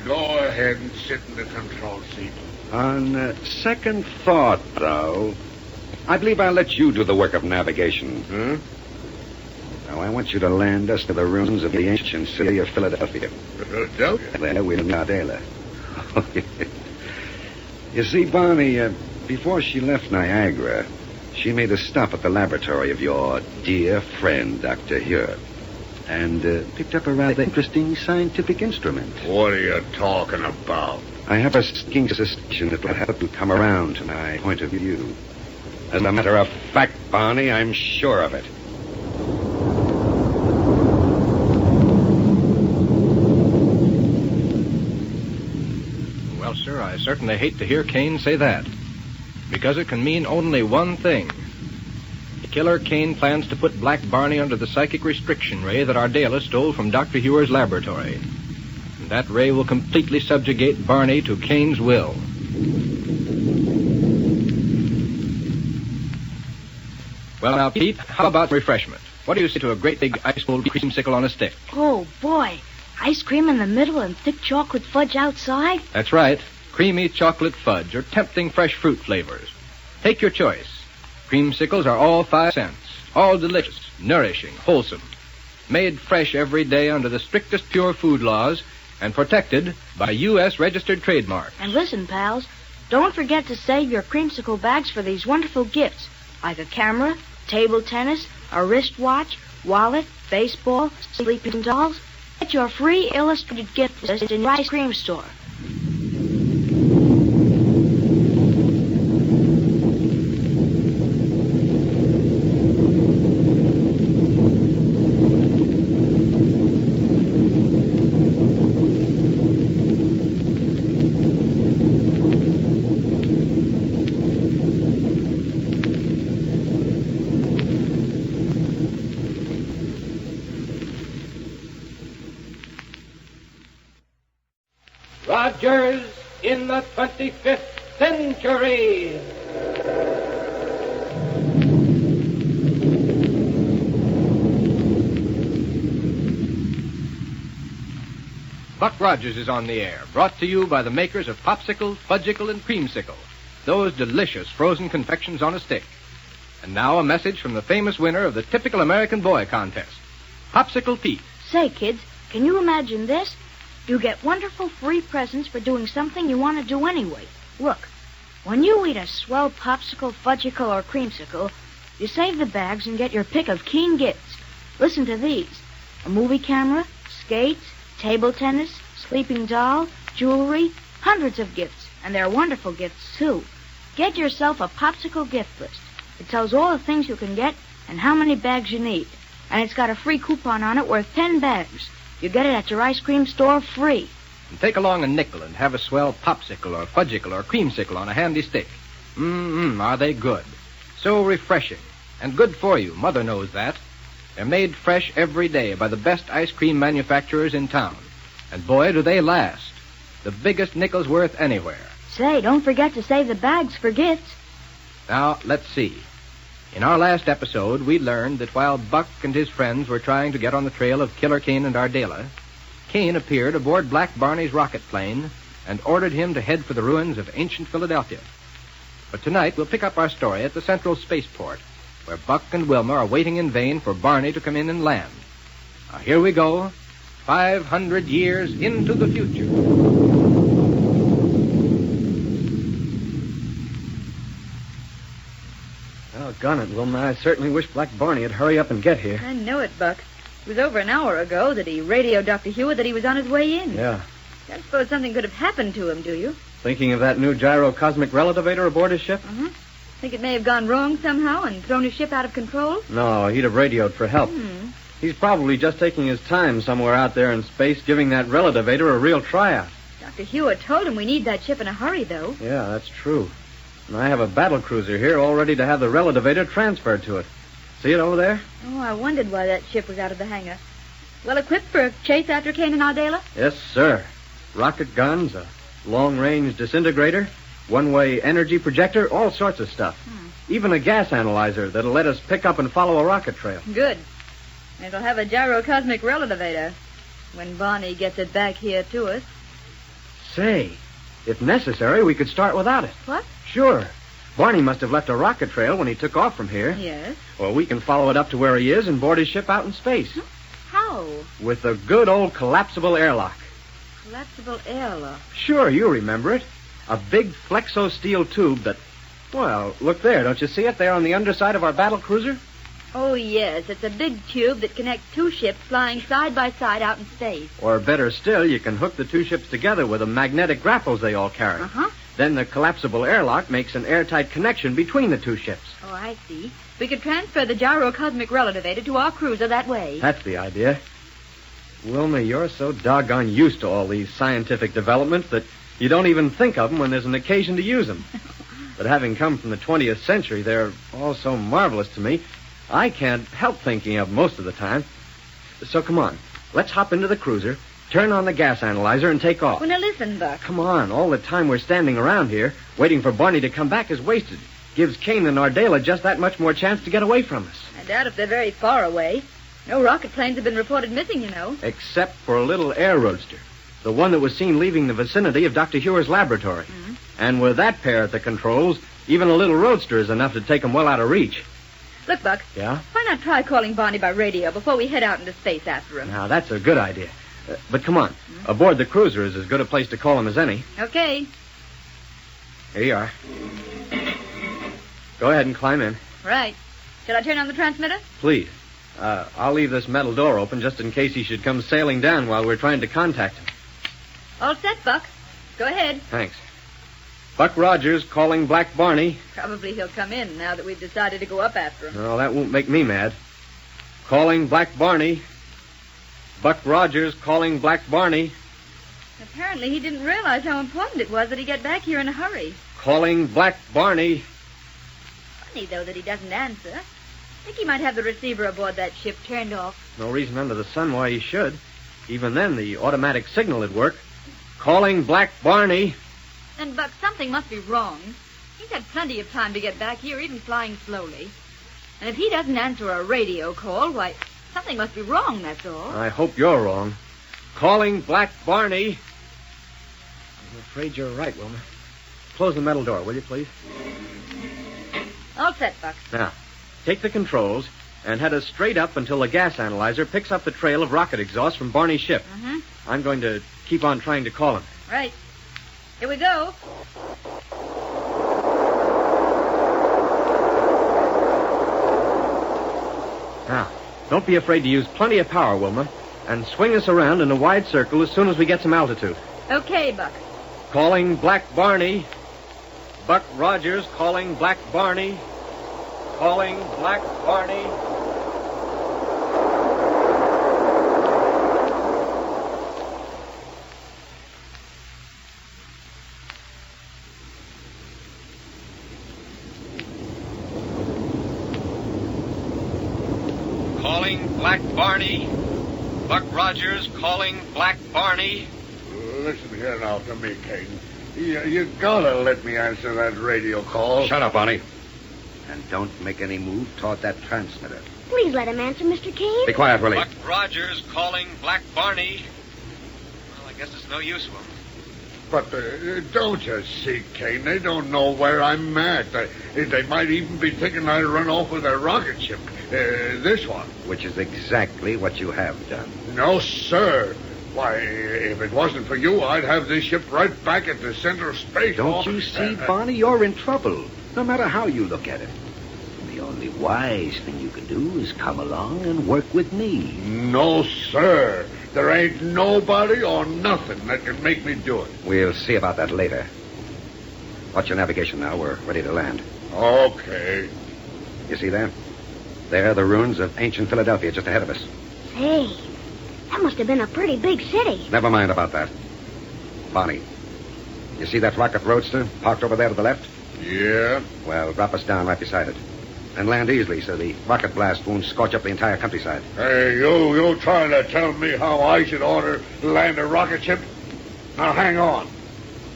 Speaker 8: Go ahead and sit in the control seat.
Speaker 11: On second thought, though, I believe I'll let you do the work of navigation. Now, I want you to land us to the ruins of the ancient city of Philadelphia.
Speaker 8: Philadelphia?
Speaker 11: There, we're in Adela. You see, Barney, before she left Niagara, she made a stop at the laboratory of your dear friend, Dr. Hewitt, and picked up a rather interesting scientific instrument.
Speaker 8: What are you talking about?
Speaker 11: I have a stinking suspicion that will help you come around to my point of view. As a matter of fact, Barney, I'm sure of it.
Speaker 2: Well, sir, I certainly hate to hear Kane say that, because it can mean only one thing. Killer Kane plans to put Black Barney under the psychic restriction ray that Ardela stole from Dr. Hewer's laboratory. And that ray will completely subjugate Barney to Kane's will. Well, now, Pete, how about refreshment? What do you say to a great big ice-cold creamsicle on a stick?
Speaker 3: Oh, boy. Ice cream in the middle and thick chocolate fudge outside?
Speaker 2: That's right. Creamy chocolate fudge or tempting fresh fruit flavors. Take your choice. Creamsicles are all 5 cents, all delicious, nourishing, wholesome. Made fresh every day under the strictest pure food laws and protected by U.S. registered trademark.
Speaker 3: And listen, pals, don't forget to save your creamsicle bags for these wonderful gifts, like a camera, table tennis, a wristwatch, wallet, baseball, sleeping dolls. Get your free illustrated gift list in your ice cream store.
Speaker 1: Rogers in the 25th century.
Speaker 2: Buck Rogers is on the air, brought to you by the makers of Popsicle, Fudgicle, and Creamsicle, those delicious frozen confections on a stick. And now a message from the famous winner of the Typical American Boy contest, Popsicle Pete.
Speaker 3: Say, kids, can you imagine this? You get wonderful free presents for doing something you want to do anyway. Look, when you eat a swell popsicle, fudgicle, or creamsicle, you save the bags and get your pick of keen gifts. Listen to these. A movie camera, skates, table tennis, sleeping doll, jewelry, hundreds of gifts. And they're wonderful gifts, too. Get yourself a popsicle gift list. It tells all the things you can get and how many bags you need. And it's got a free coupon on it worth 10 bags. You get it at your ice cream store free.
Speaker 2: And take along a nickel and have a swell popsicle or fudgicle or creamsicle on a handy stick. Are they good? So refreshing. And good for you. Mother knows that. They're made fresh every day by the best ice cream manufacturers in town. And boy, do they last. The biggest nickel's worth anywhere.
Speaker 3: Say, don't forget to save the bags for gifts.
Speaker 2: Now, let's see. In our last episode, we learned that while Buck and his friends were trying to get on the trail of Killer Kane and Ardela, Kane appeared aboard Black Barney's rocket plane and ordered him to head for the ruins of ancient Philadelphia. But tonight, we'll pick up our story at the Central Spaceport, where Buck and Wilma are waiting in vain for Barney to come in and land. Now, here we go, 500 years into the future.
Speaker 12: Doggone it, Wilma. I certainly wish Black Barney would hurry up and get here.
Speaker 5: I know it, Buck. It was over an hour ago that he radioed Dr. Hewitt that he was on his way in.
Speaker 12: Yeah.
Speaker 5: Don't suppose something could have happened to him, do you?
Speaker 12: Thinking of that new gyrocosmic relativator aboard his ship?
Speaker 5: Uh-huh. Think it may have gone wrong somehow and thrown his ship out of control?
Speaker 12: No, he'd have radioed for help. He's probably just taking his time somewhere out there in space, giving that relativator a real tryout.
Speaker 5: Dr. Hewitt told him we need that ship in a hurry, though.
Speaker 12: Yeah, that's true. And I have a battle cruiser here all ready to have the relativator transferred to it. See it over there?
Speaker 5: Oh, I wondered why that ship was out of the hangar. Well equipped for a chase after Kane and Ardela?
Speaker 12: Yes, sir. Rocket guns, a long-range disintegrator, one-way energy projector, all sorts of stuff. Even a gas analyzer that'll let us pick up and follow a rocket trail.
Speaker 5: Good. It'll have a gyrocosmic relativator when Barney gets it back here to us.
Speaker 12: Say, if necessary, we could start without it.
Speaker 5: What?
Speaker 12: Sure. Barney must have left a rocket trail when he took off from here.
Speaker 5: Yes.
Speaker 12: Well, we can follow it up to where he is and board his ship out in space.
Speaker 5: How?
Speaker 12: With a good old collapsible airlock.
Speaker 5: Collapsible airlock.
Speaker 12: Sure, you remember it. A big flexo steel tube that... Well, look there. Don't you see it there on the underside of our battle cruiser?
Speaker 5: Oh, yes. It's a big tube that connects two ships flying side by side out in space.
Speaker 12: Or better still, you can hook the two ships together with the magnetic grapples they all carry.
Speaker 5: Uh-huh.
Speaker 12: Then the collapsible airlock makes an airtight connection between the two ships.
Speaker 5: Oh, I see. We could transfer the gyrocosmic relativator to our cruiser that way.
Speaker 12: That's the idea. Wilma, you're so doggone used to all these scientific developments that you don't even think of them when there's an occasion to use them. But having come from the 20th century, they're all so marvelous to me, I can't help thinking of most of the time. So come on, let's hop into the cruiser, turn on the gas analyzer, and take off.
Speaker 5: Well, now listen, Buck.
Speaker 12: Come on, all the time we're standing around here, waiting for Barney to come back is wasted. Gives Kane and Ardela just that much more chance to get away from us.
Speaker 5: I doubt if they're very far away. No rocket planes have been reported missing, you know.
Speaker 12: Except for a little air roadster. The one that was seen leaving the vicinity of Dr. Hewer's laboratory.
Speaker 5: Mm-hmm.
Speaker 12: And with that pair at the controls, even a little roadster is enough to take them well out of reach.
Speaker 5: Look, Buck.
Speaker 12: Yeah?
Speaker 5: Why not try calling Barney by radio before we head out into space after him?
Speaker 12: Now, that's a good idea. But come on. Mm-hmm. Aboard the cruiser is as good a place to call him as any.
Speaker 5: Okay.
Speaker 12: Here you are. Go ahead and climb in.
Speaker 5: Right. Shall I turn on the transmitter?
Speaker 12: Please. I'll leave this metal door open just in case he should come sailing down while we're trying to contact him.
Speaker 5: All set, Buck. Go ahead.
Speaker 12: Thanks. Buck Rogers calling Black Barney.
Speaker 5: Probably he'll come in now that we've decided to go up after him.
Speaker 12: No, that won't make me mad. Calling Black Barney. Buck Rogers calling Black Barney.
Speaker 5: Apparently he didn't realize how important it was that he get back here in a hurry.
Speaker 12: Calling Black Barney.
Speaker 5: Funny, though, that he doesn't answer. I think he might have the receiver aboard that ship turned off.
Speaker 12: No reason under the sun why he should. Even then, the automatic signal would work. Calling Black Barney.
Speaker 5: Then, Buck, something must be wrong. He's had plenty of time to get back here, even flying slowly. And if he doesn't answer a radio call, why, something must be wrong, that's all.
Speaker 12: I hope you're wrong. Calling Black Barney. I'm afraid you're right, Wilma. Close the metal door, will you, please?
Speaker 5: All set, Buck.
Speaker 12: Now, take the controls and head us straight up until the gas analyzer picks up the trail of rocket exhaust from Barney's ship.
Speaker 5: Mm-hmm.
Speaker 12: I'm going to keep on trying to call him.
Speaker 5: Right. Here we go.
Speaker 12: Now, don't be afraid to use plenty of power, Wilma, and swing us around in a wide circle as soon as we get some altitude.
Speaker 5: Okay, Buck.
Speaker 12: Calling Black Barney. Buck Rogers calling Black Barney. Calling Black Barney. Calling Black Barney. Buck Rogers calling Black Barney.
Speaker 8: Listen here now to me, Kane. You gotta let me answer that radio call.
Speaker 11: Shut up, Barney. And don't make any move toward that transmitter.
Speaker 9: Please let him answer, Mr. Kane.
Speaker 11: Be quiet, Willie.
Speaker 12: Buck Rogers calling Black Barney. Well, I guess it's no use, Wilma.
Speaker 8: But don't you see, Kane? They don't know where I'm at. They might even be thinking I run off with a rocket ship. This one.
Speaker 11: Which is exactly what you have done.
Speaker 8: No, sir. Why, if it wasn't for you, I'd have this ship right back at the center of space.
Speaker 11: Don't you see, Barney? You're in trouble, no matter how you look at it. The only wise thing you can do is come along and work with me.
Speaker 8: No, sir. There ain't nobody or nothing that can make me do it.
Speaker 11: We'll see about that later. Watch your navigation now. We're ready to land.
Speaker 8: Okay.
Speaker 11: You see there? There are the ruins of ancient Philadelphia just ahead of us.
Speaker 9: Hey, that must have been a pretty big city.
Speaker 11: Never mind about that. Barney, you see that rocket roadster parked over there to the left?
Speaker 8: Yeah.
Speaker 11: Well, drop us down right beside it. And land easily so the rocket blast won't scorch up the entire countryside.
Speaker 8: Hey, you trying to tell me how I should order to land a rocket ship? Now, hang on.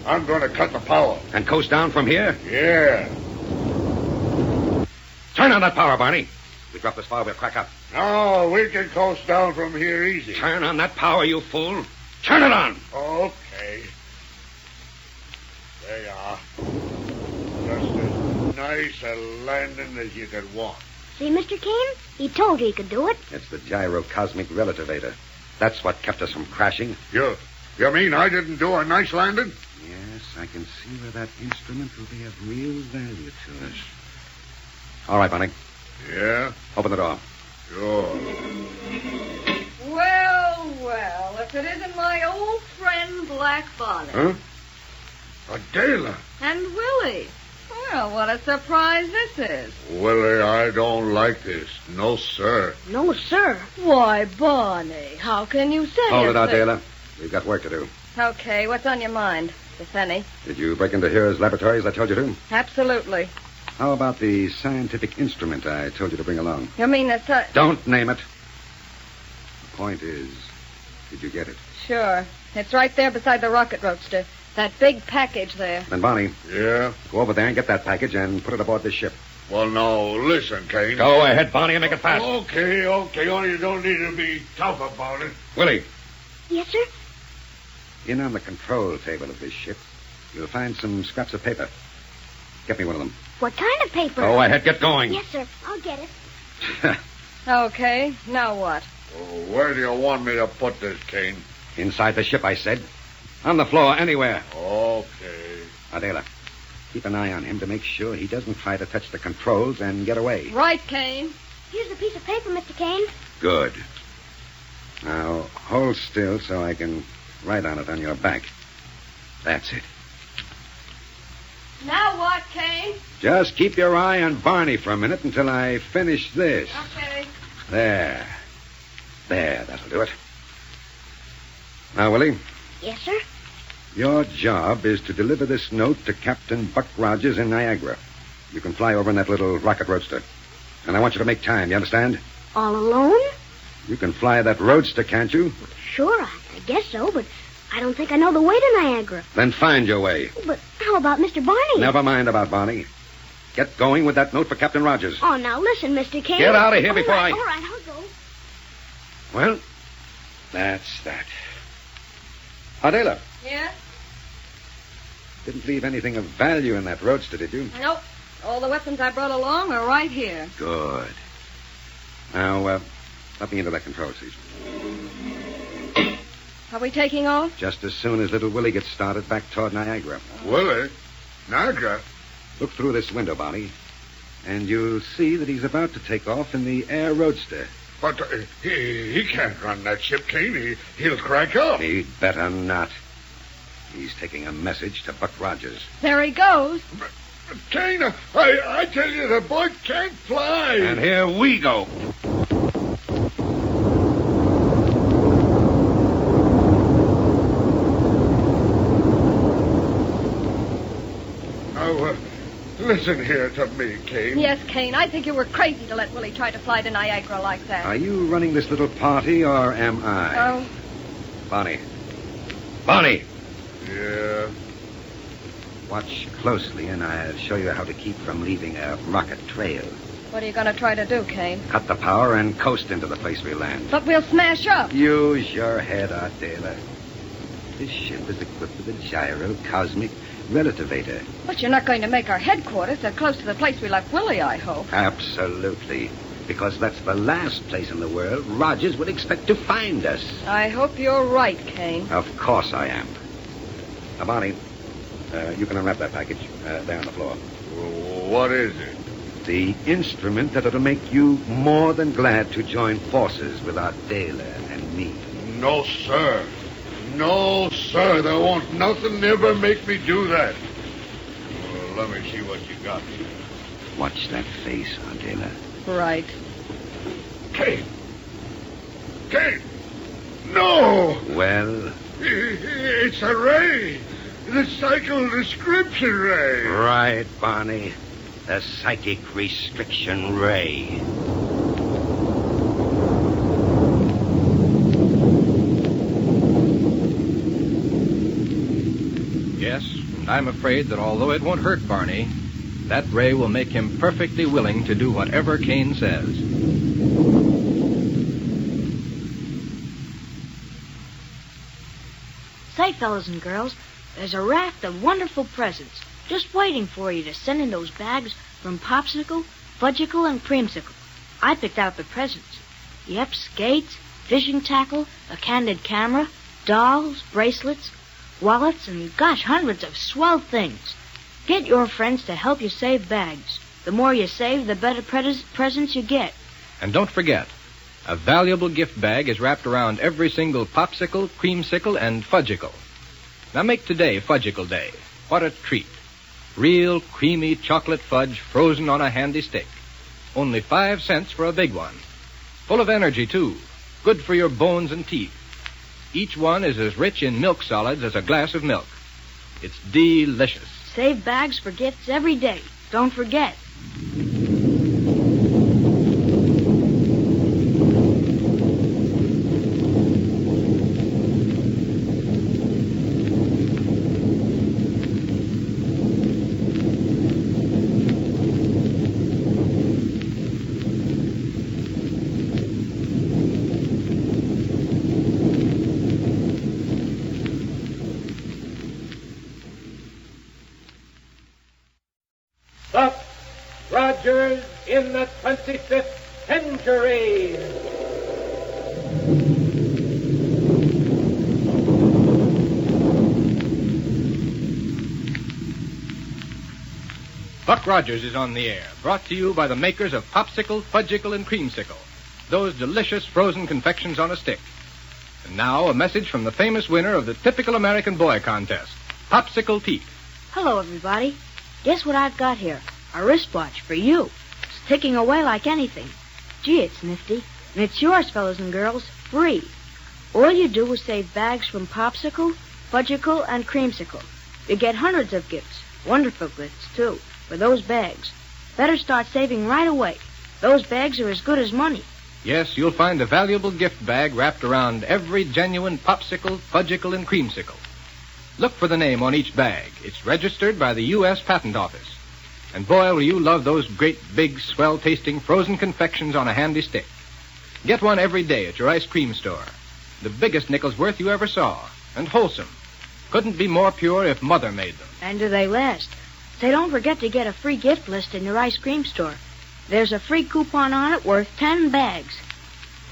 Speaker 8: I'm going to cut the power.
Speaker 11: And coast down from here?
Speaker 8: Yeah.
Speaker 11: Turn on that power, Barney. We drop this far, we'll crack up.
Speaker 8: No, we can coast down from here easy.
Speaker 11: Turn on that power, you fool. Turn it on.
Speaker 8: Okay. There you are. Just as nice a landing as you could want.
Speaker 9: See, Mr. Kane? He told you he could do it.
Speaker 11: It's the gyrocosmic relativator. That's what kept us from crashing.
Speaker 8: You mean I didn't do a nice landing?
Speaker 11: Yes, I can see where that instrument will be of real value to us. All right, Barney.
Speaker 8: Yeah?
Speaker 11: Open the door.
Speaker 8: Sure.
Speaker 5: Well, if it isn't my old friend Black Bonnet.
Speaker 8: Huh? Adela.
Speaker 5: And Willie. Well, what a surprise this is.
Speaker 8: Willie, I don't like this. No, sir.
Speaker 9: No, sir.
Speaker 5: Why, Barney, how can you say
Speaker 11: Hold it,
Speaker 5: a thing?
Speaker 11: Adela. We've got work to do.
Speaker 5: Okay, what's on your mind, if any?
Speaker 11: Did you break into Hero's laboratory as I told you to?
Speaker 5: Absolutely.
Speaker 11: How about the scientific instrument I told you to bring along?
Speaker 5: You mean the
Speaker 11: Don't name it. The point is, did you get it?
Speaker 5: Sure. It's right there beside the rocket roadster. That big package there.
Speaker 11: Then, Barney.
Speaker 8: Yeah?
Speaker 11: Go over there and get that package and put it aboard this ship.
Speaker 8: Well, now, listen, Kane.
Speaker 11: Go ahead, Barney, and make it fast.
Speaker 8: Okay. Only you don't need to be tough about it.
Speaker 11: Willie,
Speaker 9: Yes, sir?
Speaker 11: in on the control table of this ship, you'll find some scraps of paper. Get me one of them.
Speaker 9: What kind of paper?
Speaker 11: Go ahead, get going.
Speaker 9: Yes, sir. I'll get it.
Speaker 5: Okay, now what?
Speaker 8: Oh, where do you want me to put this, Kane?
Speaker 11: Inside the ship, I said. On the floor, anywhere.
Speaker 8: Okay.
Speaker 11: Adela, keep an eye on him to make sure he doesn't try to touch the controls and get away.
Speaker 5: Right, Kane.
Speaker 9: Here's a piece of paper, Mr. Kane.
Speaker 11: Good. Now, hold still so I can write on it on your back. That's it.
Speaker 5: Now what, Kane?
Speaker 11: Just keep your eye on Barney for a minute until I finish this.
Speaker 5: Okay.
Speaker 11: There, that'll do it. Now, Willie,
Speaker 9: Yes, sir?
Speaker 11: your job is to deliver this note to Captain Buck Rogers in Niagara. You can fly over in that little rocket roadster. And I want you to make time, you understand?
Speaker 9: All alone?
Speaker 11: You can fly that roadster, can't you?
Speaker 9: Sure, I guess so, but I don't think I know the way to Niagara.
Speaker 11: Then find your way.
Speaker 9: But how about Mr. Barney?
Speaker 11: Never mind about Barney. Get going with that note for Captain Rogers.
Speaker 9: Oh, now listen, Mr. Kane.
Speaker 11: Get out of here before
Speaker 9: All right, I'll go.
Speaker 11: Well, that's that. Adela,
Speaker 5: Yeah?
Speaker 11: didn't leave anything of value in that roadster, did you?
Speaker 5: Nope. All the weapons I brought along are right here.
Speaker 11: Good. Now, let me into that control seat.
Speaker 5: Are we taking off?
Speaker 11: Just as soon as little Willie gets started back toward Niagara.
Speaker 8: Willie? Niagara?
Speaker 11: Look through this window, Barney, and you'll see that he's about to take off in the air roadster.
Speaker 8: But he can't run that ship, Kane. He'll crack up.
Speaker 11: He'd better not. He's taking a message to Buck Rogers.
Speaker 5: There he goes.
Speaker 8: Kane, I tell you, the boy can't fly.
Speaker 11: And here we go.
Speaker 8: Now, listen here to me, Kane.
Speaker 5: Yes, Kane, I think you were crazy to let Willie try to fly to Niagara like that.
Speaker 11: Are you running this little party, or am I?
Speaker 5: Oh.
Speaker 11: Barney. Barney!
Speaker 8: Yeah?
Speaker 11: Watch closely, and I'll show you how to keep from leaving a rocket trail.
Speaker 5: What are you going to try to do, Kane?
Speaker 11: Cut the power and coast into the place we land.
Speaker 5: But we'll smash up.
Speaker 11: Use your head, Adela. This ship is equipped with a gyrocosmic relativator.
Speaker 5: But you're not going to make our headquarters so close to the place we left Willie, I hope.
Speaker 11: Absolutely. Because that's the last place in the world Rogers would expect to find us.
Speaker 5: I hope you're right, Kane.
Speaker 11: Of course I am. Now, Barney, you can unwrap that package there on the floor.
Speaker 8: What is it?
Speaker 11: The instrument that'll make you more than glad to join forces with Adela and me.
Speaker 8: No, sir. No, sir. There won't nothing ever make me do that. Well, let me see what you got here.
Speaker 11: Watch that face, Adela.
Speaker 5: Right.
Speaker 8: Kane! Kane! No!
Speaker 11: Well?
Speaker 8: It's a ray. The cycle description ray.
Speaker 11: Right, Barney. The psychic restriction ray.
Speaker 2: Yes, and I'm afraid that although it won't hurt Barney, That ray will make him perfectly willing to do whatever Kane says.
Speaker 3: Say, fellas and girls, there's a raft of wonderful presents just waiting for you to send in those bags from Popsicle, Fudgicle, and Creamsicle. I picked out the presents. Yep, skates, fishing tackle, a candid camera, dolls, bracelets, wallets, and gosh, hundreds of swell things. Get your friends to help you save bags. The more you save, the better presents you get.
Speaker 2: And don't forget, a valuable gift bag is wrapped around every single Popsicle, Creamsicle, and Fudgicle. Now make today Fudgicle Day. What a treat. Real creamy chocolate fudge frozen on a handy stick. Only 5 cents for a big one. Full of energy, too. Good for your bones and teeth. Each one is as rich in milk solids as a glass of milk. It's delicious.
Speaker 3: Save bags for gifts every day. Don't forget.
Speaker 1: Buck Rogers in the 25th century.
Speaker 2: Buck Rogers is on the air, brought to you by the makers of Popsicle, Fudgicle, and Creamsicle, those delicious frozen confections on a stick. And now, a message from the famous winner of the Typical American Boy contest, Popsicle Pete.
Speaker 3: Hello, everybody. Guess what I've got here? A wristwatch for you. It's ticking away like anything. Gee, it's nifty. And it's yours, fellas and girls, free. All you do is save bags from Popsicle, Fudgicle, and Creamsicle. You get hundreds of gifts, wonderful gifts, too, for those bags. Better start saving right away. Those bags are as good as money.
Speaker 2: Yes, you'll find a valuable gift bag wrapped around every genuine Popsicle, Fudgicle, and Creamsicle. Look for the name on each bag. It's registered by the U.S. Patent Office. And boy, will you love those great, big, swell-tasting frozen confections on a handy stick. Get one every day at your ice cream store. The biggest nickel's worth you ever saw. And wholesome. Couldn't be more pure if Mother made them.
Speaker 3: And do they last? Say, don't forget to get a free gift list in your ice cream store. There's a free coupon on it worth 10 bags.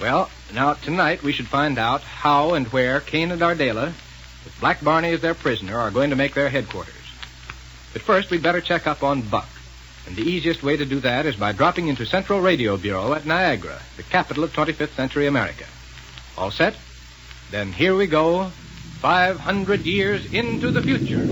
Speaker 2: Well, now, tonight we should find out how and where Kane and Ardela, with Black Barney as their prisoner, are going to make their headquarters. But first, we'd better check up on Buck. And the easiest way to do that is by dropping into Central Radio Bureau at Niagara, the capital of 25th century America. All set? Then here we go, 500 years into the future.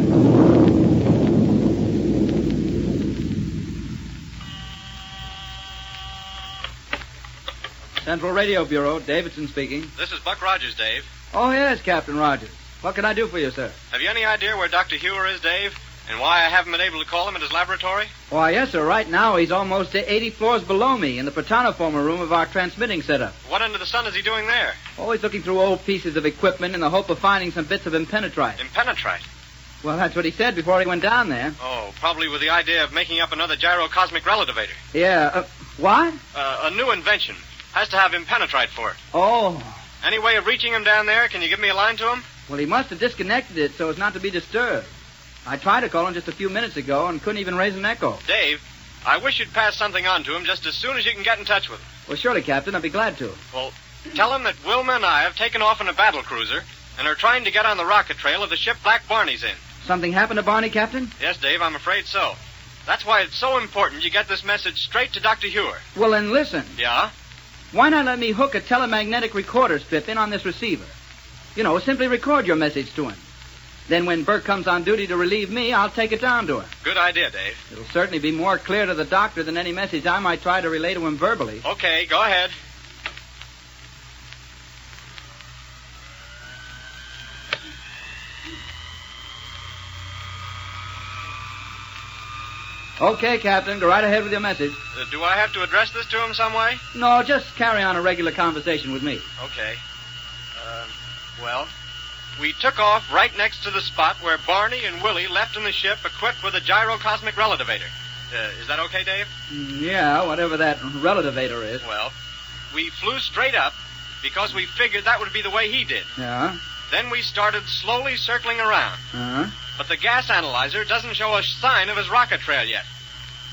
Speaker 13: Central Radio Bureau, Davidson speaking.
Speaker 7: This is Buck Rogers, Dave.
Speaker 13: Oh, yes, Captain Rogers. What can I do for you, sir?
Speaker 7: Have you any idea where Dr. Hewer is, Dave? And why I haven't been able to call him at his laboratory?
Speaker 13: Why, yes, sir. Right now, he's almost 80 floors below me in the protoniformer room of our transmitting setup.
Speaker 7: What under the sun is he doing there?
Speaker 13: Oh, he's looking through old pieces of equipment in the hope of finding some bits of impenetrite.
Speaker 7: Impenetrite?
Speaker 13: Well, that's what he said before he went down there.
Speaker 7: Oh, probably with the idea of making up another gyrocosmic relativator.
Speaker 13: Yeah, what?
Speaker 7: A new invention. Has to have impenetrite for it.
Speaker 13: Oh.
Speaker 7: Any way of reaching him down there? Can you give me a line to him?
Speaker 13: Well, he must have disconnected it so as not to be disturbed. I tried to call him just a few minutes ago and couldn't even raise an echo.
Speaker 7: Dave, I wish you'd pass something on to him just as soon as you can get in touch with him.
Speaker 13: Well, surely, Captain. I'd be glad to.
Speaker 7: Well, tell him that Wilma and I have taken off in a battle cruiser and are trying to get on the rocket trail of the ship Black Barney's in.
Speaker 13: Something happened to Barney, Captain?
Speaker 7: Yes, Dave, I'm afraid so. That's why it's so important you get this message straight to Dr. Hewer.
Speaker 13: Well, then listen.
Speaker 7: Yeah?
Speaker 13: Why not let me hook a telemagnetic recorder strip in on this receiver? You know, simply record your message to him. Then when Burke comes on duty to relieve me, I'll take it down to him.
Speaker 7: Good idea, Dave.
Speaker 13: It'll certainly be more clear to the doctor than any message I might try to relay to him verbally.
Speaker 7: Okay, go ahead.
Speaker 13: Okay, Captain, go right ahead with your message.
Speaker 7: Do I have to address this to him some way?
Speaker 13: No, just carry on a regular conversation with me.
Speaker 7: Okay. Well, we took off right next to the spot where Barney and Willie left in the ship equipped with a gyrocosmic relativator. Is that okay, Dave?
Speaker 13: Yeah, whatever that relativator is.
Speaker 7: Well, we flew straight up because we figured that would be the way he did.
Speaker 13: Yeah?
Speaker 7: Then we started slowly circling around.
Speaker 13: Uh-huh.
Speaker 7: But the gas analyzer doesn't show a sign of his rocket trail yet.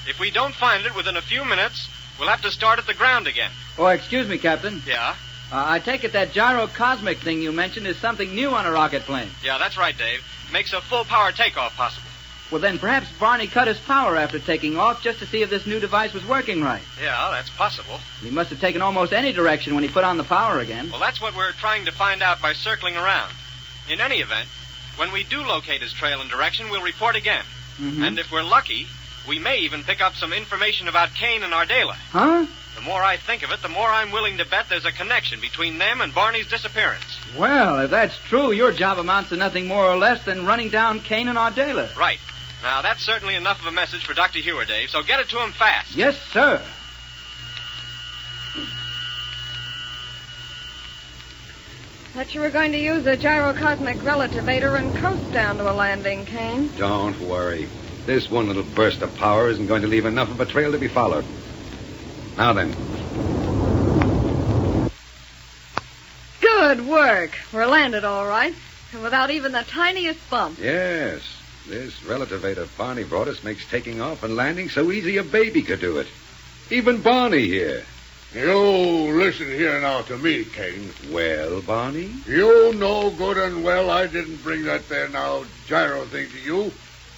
Speaker 7: If we don't find it within a few minutes, we'll have to start at the ground again.
Speaker 13: Oh, excuse me, Captain.
Speaker 7: Yeah?
Speaker 13: I take it that gyrocosmic thing you mentioned is something new on a rocket plane.
Speaker 7: Yeah, that's right, Dave. Makes a full-power takeoff possible.
Speaker 13: Well, then perhaps Barney cut his power after taking off just to see if this new device was working right.
Speaker 7: Yeah, that's possible.
Speaker 13: He must have taken almost any direction when he put on the power again.
Speaker 7: Well, that's what we're trying to find out by circling around. In any event, when we do locate his trail and direction, we'll report again.
Speaker 13: Mm-hmm.
Speaker 7: And if we're lucky, we may even pick up some information about Kane and Ardela.
Speaker 13: Huh?
Speaker 7: The more I think of it, the more I'm willing to bet there's a connection between them and Barney's disappearance.
Speaker 13: Well, if that's true, your job amounts to nothing more or less than running down Kane and Ardela.
Speaker 7: Right. Now, that's certainly enough of a message for Dr. Hewer, Dave, so get it to him fast.
Speaker 13: Yes, sir.
Speaker 14: Thought you were going to use a gyrocosmic relativator and coast down to a landing, Kane.
Speaker 11: Don't worry. This one little burst of power isn't going to leave enough of a trail to be followed. Now then.
Speaker 14: Good work. We're landed all right, and without even the tiniest bump.
Speaker 11: Yes. This relativator Barney brought us makes taking off and landing so easy a baby could do it. Even Barney here.
Speaker 8: You listen here now to me, Kane.
Speaker 11: Well, Barney?
Speaker 8: You know good and well I didn't bring that there now gyro thing to you.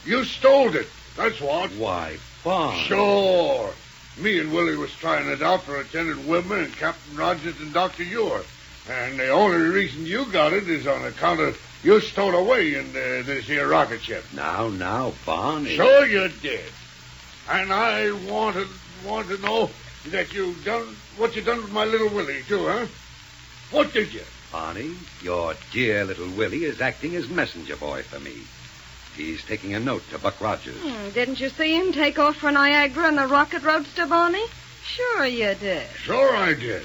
Speaker 8: You stole it. That's what.
Speaker 11: Why, Barney?
Speaker 8: Sure. Me and Willie was trying it out for Lieutenant Wilmer and Captain Rogers and Dr. Ewer. And the only reason you got it is on account of you stowed away in this here rocket ship.
Speaker 11: Now, Barney.
Speaker 8: Sure you did. And I want to know that you done what you done with my little Willie, too, huh? What did you?
Speaker 11: Barney, your dear little Willie is acting as messenger boy for me. He's taking a note to Buck Rogers.
Speaker 14: Didn't you see him take off for Niagara in the rocket roadster, Barney? Sure you did.
Speaker 8: Sure I did.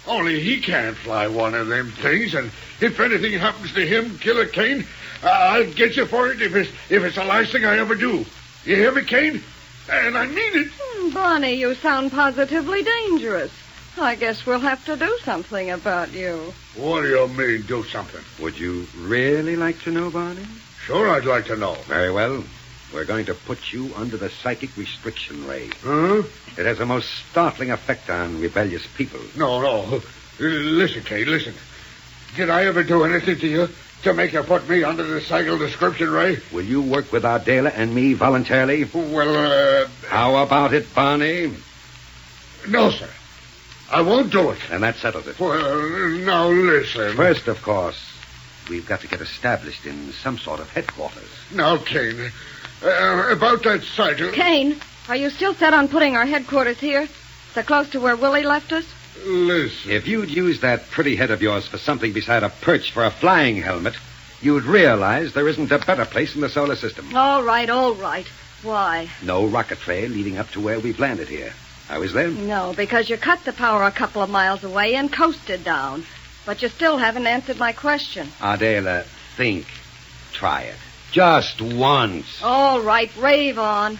Speaker 8: Only he can't fly one of them things, and if anything happens to him, Killer Kane, I'll get you for it if it's the last thing I ever do. You hear me, Kane? And I mean it.
Speaker 14: Barney, you sound positively dangerous. I guess we'll have to do something about you.
Speaker 8: What do you mean, do something?
Speaker 11: Would you really like to know, Barney?
Speaker 8: Sure, I'd like to know.
Speaker 11: Very well. We're going to put you under the psychic restriction ray.
Speaker 8: Huh?
Speaker 11: It has a most startling effect on rebellious people.
Speaker 8: No. Listen, Kane, listen. Did I ever do anything to you to make you put me under the psychic description ray?
Speaker 11: Will you work with Ardela and me voluntarily?
Speaker 8: Well,
Speaker 11: How about it, Barney?
Speaker 8: No, sir. I won't do it.
Speaker 11: And that settles it.
Speaker 8: Well, now listen.
Speaker 11: First, of course, we've got to get established in some sort of headquarters.
Speaker 8: Now, Kane, about that site...
Speaker 14: Kane, are you still set on putting our headquarters here? So close to where Willie left us?
Speaker 8: Listen.
Speaker 11: If you'd use that pretty head of yours for something beside a perch for a flying helmet, you'd realize there isn't a better place in the solar system.
Speaker 14: All right. Why?
Speaker 11: No rocket trail leading up to where we've landed here. I was there?
Speaker 14: No, because you cut the power a couple of miles away and coasted down. But you still haven't answered my question.
Speaker 11: Ardela, think. Try it. Just once.
Speaker 14: All right, rave on.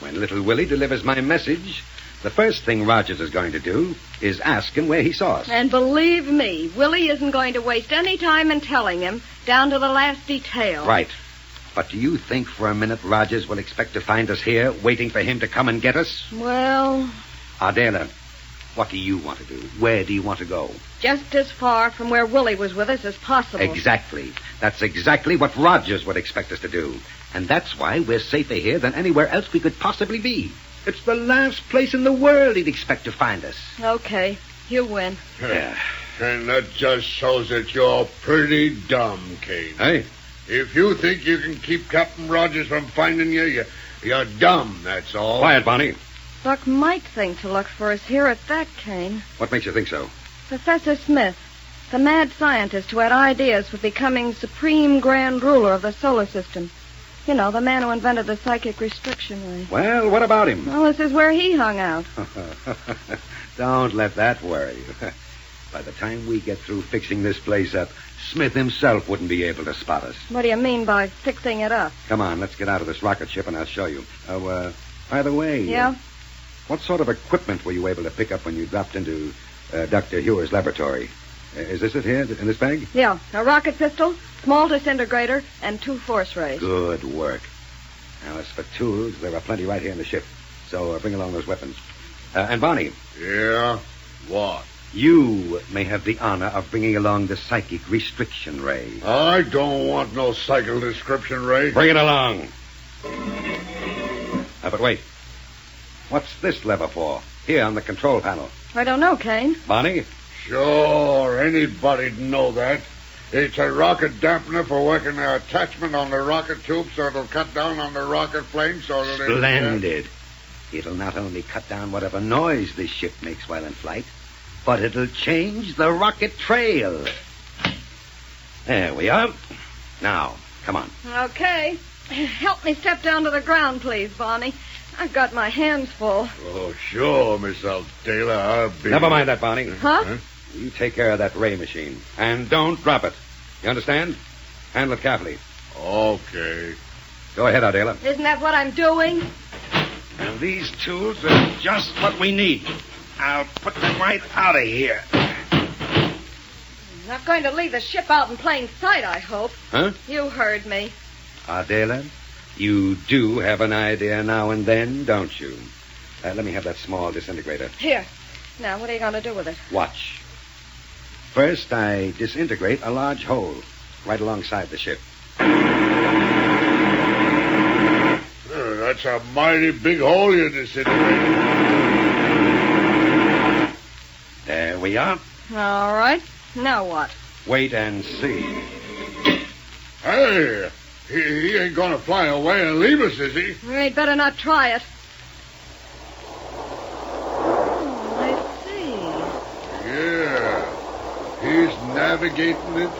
Speaker 11: When little Willie delivers my message, the first thing Rogers is going to do is ask him where he saw us.
Speaker 14: And believe me, Willie isn't going to waste any time in telling him, down to the last detail.
Speaker 11: Right. But do you think for a minute Rogers will expect to find us here, waiting for him to come and get us?
Speaker 14: Well...
Speaker 11: Ardela, what do you want to do? Where do you want to go?
Speaker 14: Just as far from where Willie was with us as possible.
Speaker 11: Exactly. That's exactly what Rogers would expect us to do. And that's why we're safer here than anywhere else we could possibly be. It's the last place in the world he'd expect to find us.
Speaker 14: Okay, you win.
Speaker 11: Yeah.
Speaker 8: And that just shows that you're pretty dumb, Kane.
Speaker 11: Hey?
Speaker 8: If you think you can keep Captain Rogers from finding you, you're dumb, that's all.
Speaker 11: Quiet, Bonnie.
Speaker 14: Buck might think to look for us here at that, Kane.
Speaker 11: What makes you think so?
Speaker 14: Professor Smith, the mad scientist who had ideas for becoming supreme grand ruler of the solar system. You know, the man who invented the psychic restriction ray.
Speaker 11: Well, what about him?
Speaker 14: Well, this is where he hung out.
Speaker 11: Don't let that worry you. By the time we get through fixing this place up, Smith himself wouldn't be able to spot us.
Speaker 14: What do you mean by fixing it up?
Speaker 11: Come on, let's get out of this rocket ship and I'll show you. By the way...
Speaker 14: Yeah?
Speaker 11: What sort of equipment were you able to pick up when you dropped into Dr. Hewer's laboratory? Is this it here, in this bag?
Speaker 14: Yeah. A rocket pistol, small disintegrator, and 2 force rays.
Speaker 11: Good work. Now, as for tools, there are plenty right here in the ship. So bring along those weapons. And Barney.
Speaker 8: Yeah? What?
Speaker 11: You may have the honor of bringing along the psychic restriction ray.
Speaker 8: I don't want no psychic description ray.
Speaker 11: Bring it along. But wait. What's this lever for? Here on the control panel.
Speaker 14: I don't know, Kane.
Speaker 11: Barney?
Speaker 8: Sure, anybody'd know that. It's a rocket dampener for working the attachment on the rocket tube so it'll cut down on the rocket flame so that
Speaker 11: Splendid. It'll not only cut down whatever noise this ship makes while in flight, but it'll change the rocket trail. There we are. Now, come on.
Speaker 14: Okay. Help me step down to the ground, please, Barney. I've got my hands full.
Speaker 8: Oh, sure, Miss Aldela. I'll be...
Speaker 11: Never mind that, Barney.
Speaker 14: Huh?
Speaker 11: You take care of that ray machine. And don't drop it. You understand? Handle it carefully.
Speaker 8: Okay.
Speaker 11: Go ahead, Adela.
Speaker 14: Isn't that what I'm doing?
Speaker 11: And these tools are just what we need. I'll put them right out of here.
Speaker 14: Not going to leave the ship out in plain sight, I hope.
Speaker 11: Huh?
Speaker 14: You heard me.
Speaker 11: Adela, you do have an idea now and then, don't you? Let me have that small disintegrator.
Speaker 14: Here. Now, what are you going to do with it?
Speaker 11: Watch. First, I disintegrate a large hole right alongside the ship.
Speaker 8: That's a mighty big hole you disintegrated.
Speaker 11: There we are.
Speaker 14: All right. Now what?
Speaker 11: Wait and see.
Speaker 8: Hey, he ain't gonna fly away and leave us, is he?
Speaker 14: We'd better not try it. Oh, I see.
Speaker 8: Yeah. He's navigating it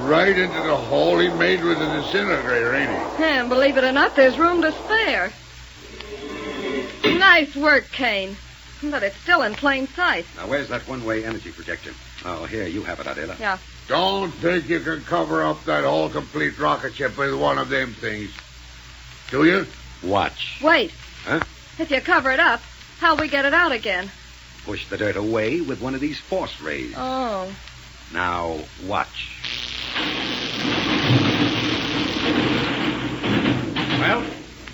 Speaker 8: right into the hole he made with the disintegrator, ain't he?
Speaker 14: And believe it or not, there's room to spare. Nice work, Kane. But it's still in plain sight.
Speaker 11: Now, where's that one-way energy projector? Oh, here, you have it, Adela.
Speaker 14: Yeah.
Speaker 8: Don't think you can cover up that whole complete rocket ship with one of them things. Do you?
Speaker 11: Watch.
Speaker 14: Wait.
Speaker 11: Huh?
Speaker 14: If you cover it up, how'll we get it out again?
Speaker 11: Push the dirt away with one of these force rays.
Speaker 14: Oh.
Speaker 11: Now, watch. Well,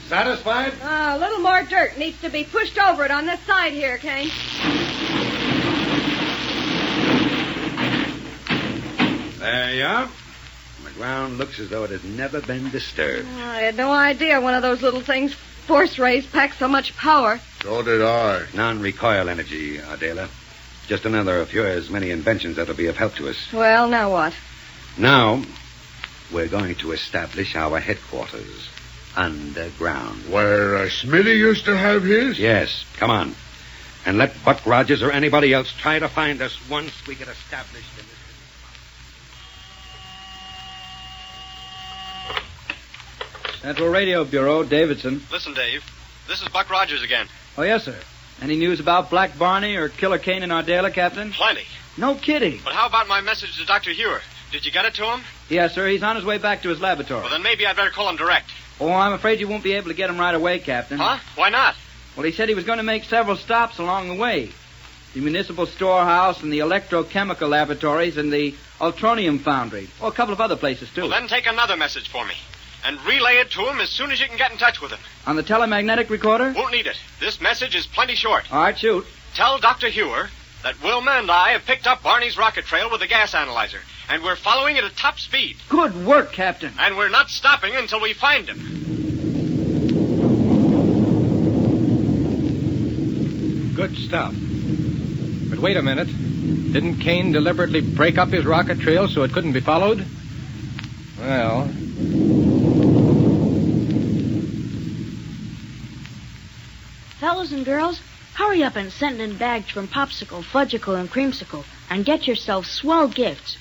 Speaker 11: satisfied?
Speaker 14: A little more dirt needs to be pushed over it on this side here, Kane.
Speaker 11: There you are. The ground looks as though it had never been disturbed.
Speaker 14: I had no idea one of those little things, force rays, packed so much power.
Speaker 8: So did I.
Speaker 11: Non-recoil energy, Adela. Just another of yours many inventions that'll be of help to us.
Speaker 14: Well, now what?
Speaker 11: Now, we're going to establish our headquarters underground.
Speaker 8: Where Smitty used to have his?
Speaker 11: Yes, come on. And let Buck Rogers or anybody else try to find us once we get established in this.
Speaker 13: Central Radio Bureau, Davidson.
Speaker 7: Listen, Dave. This is Buck Rogers again.
Speaker 13: Oh, yes, sir. Any news about Black Barney or Killer Kane in Ardela, Captain?
Speaker 7: Plenty.
Speaker 13: No kidding.
Speaker 7: But how about my message to Dr. Hewer? Did you get it to him?
Speaker 13: Yes, sir. He's on his way back to his laboratory.
Speaker 7: Well, then maybe I'd better call him direct.
Speaker 13: Oh, I'm afraid you won't be able to get him right away, Captain.
Speaker 7: Huh? Why not?
Speaker 13: Well, he said he was going to make several stops along the way. The municipal storehouse and the electrochemical laboratories and the ultronium foundry. Oh, a couple of other places, too.
Speaker 7: Well, then take another message for me. And relay it to him as soon as you can get in touch with him.
Speaker 13: On the telemagnetic recorder?
Speaker 7: Won't need it. This message is plenty short.
Speaker 13: All right, shoot.
Speaker 7: Tell Dr. Hewer that Wilma and I have picked up Barney's rocket trail with a gas analyzer, and we're following it at top speed.
Speaker 13: Good work, Captain.
Speaker 7: And we're not stopping until we find him.
Speaker 2: Good stuff. But wait a minute. Didn't Kane deliberately break up his rocket trail so it couldn't be followed? Well...
Speaker 3: Fellas and girls, hurry up and send in bags from Popsicle, Fudgicle, and Creamsicle, and get yourself swell gifts.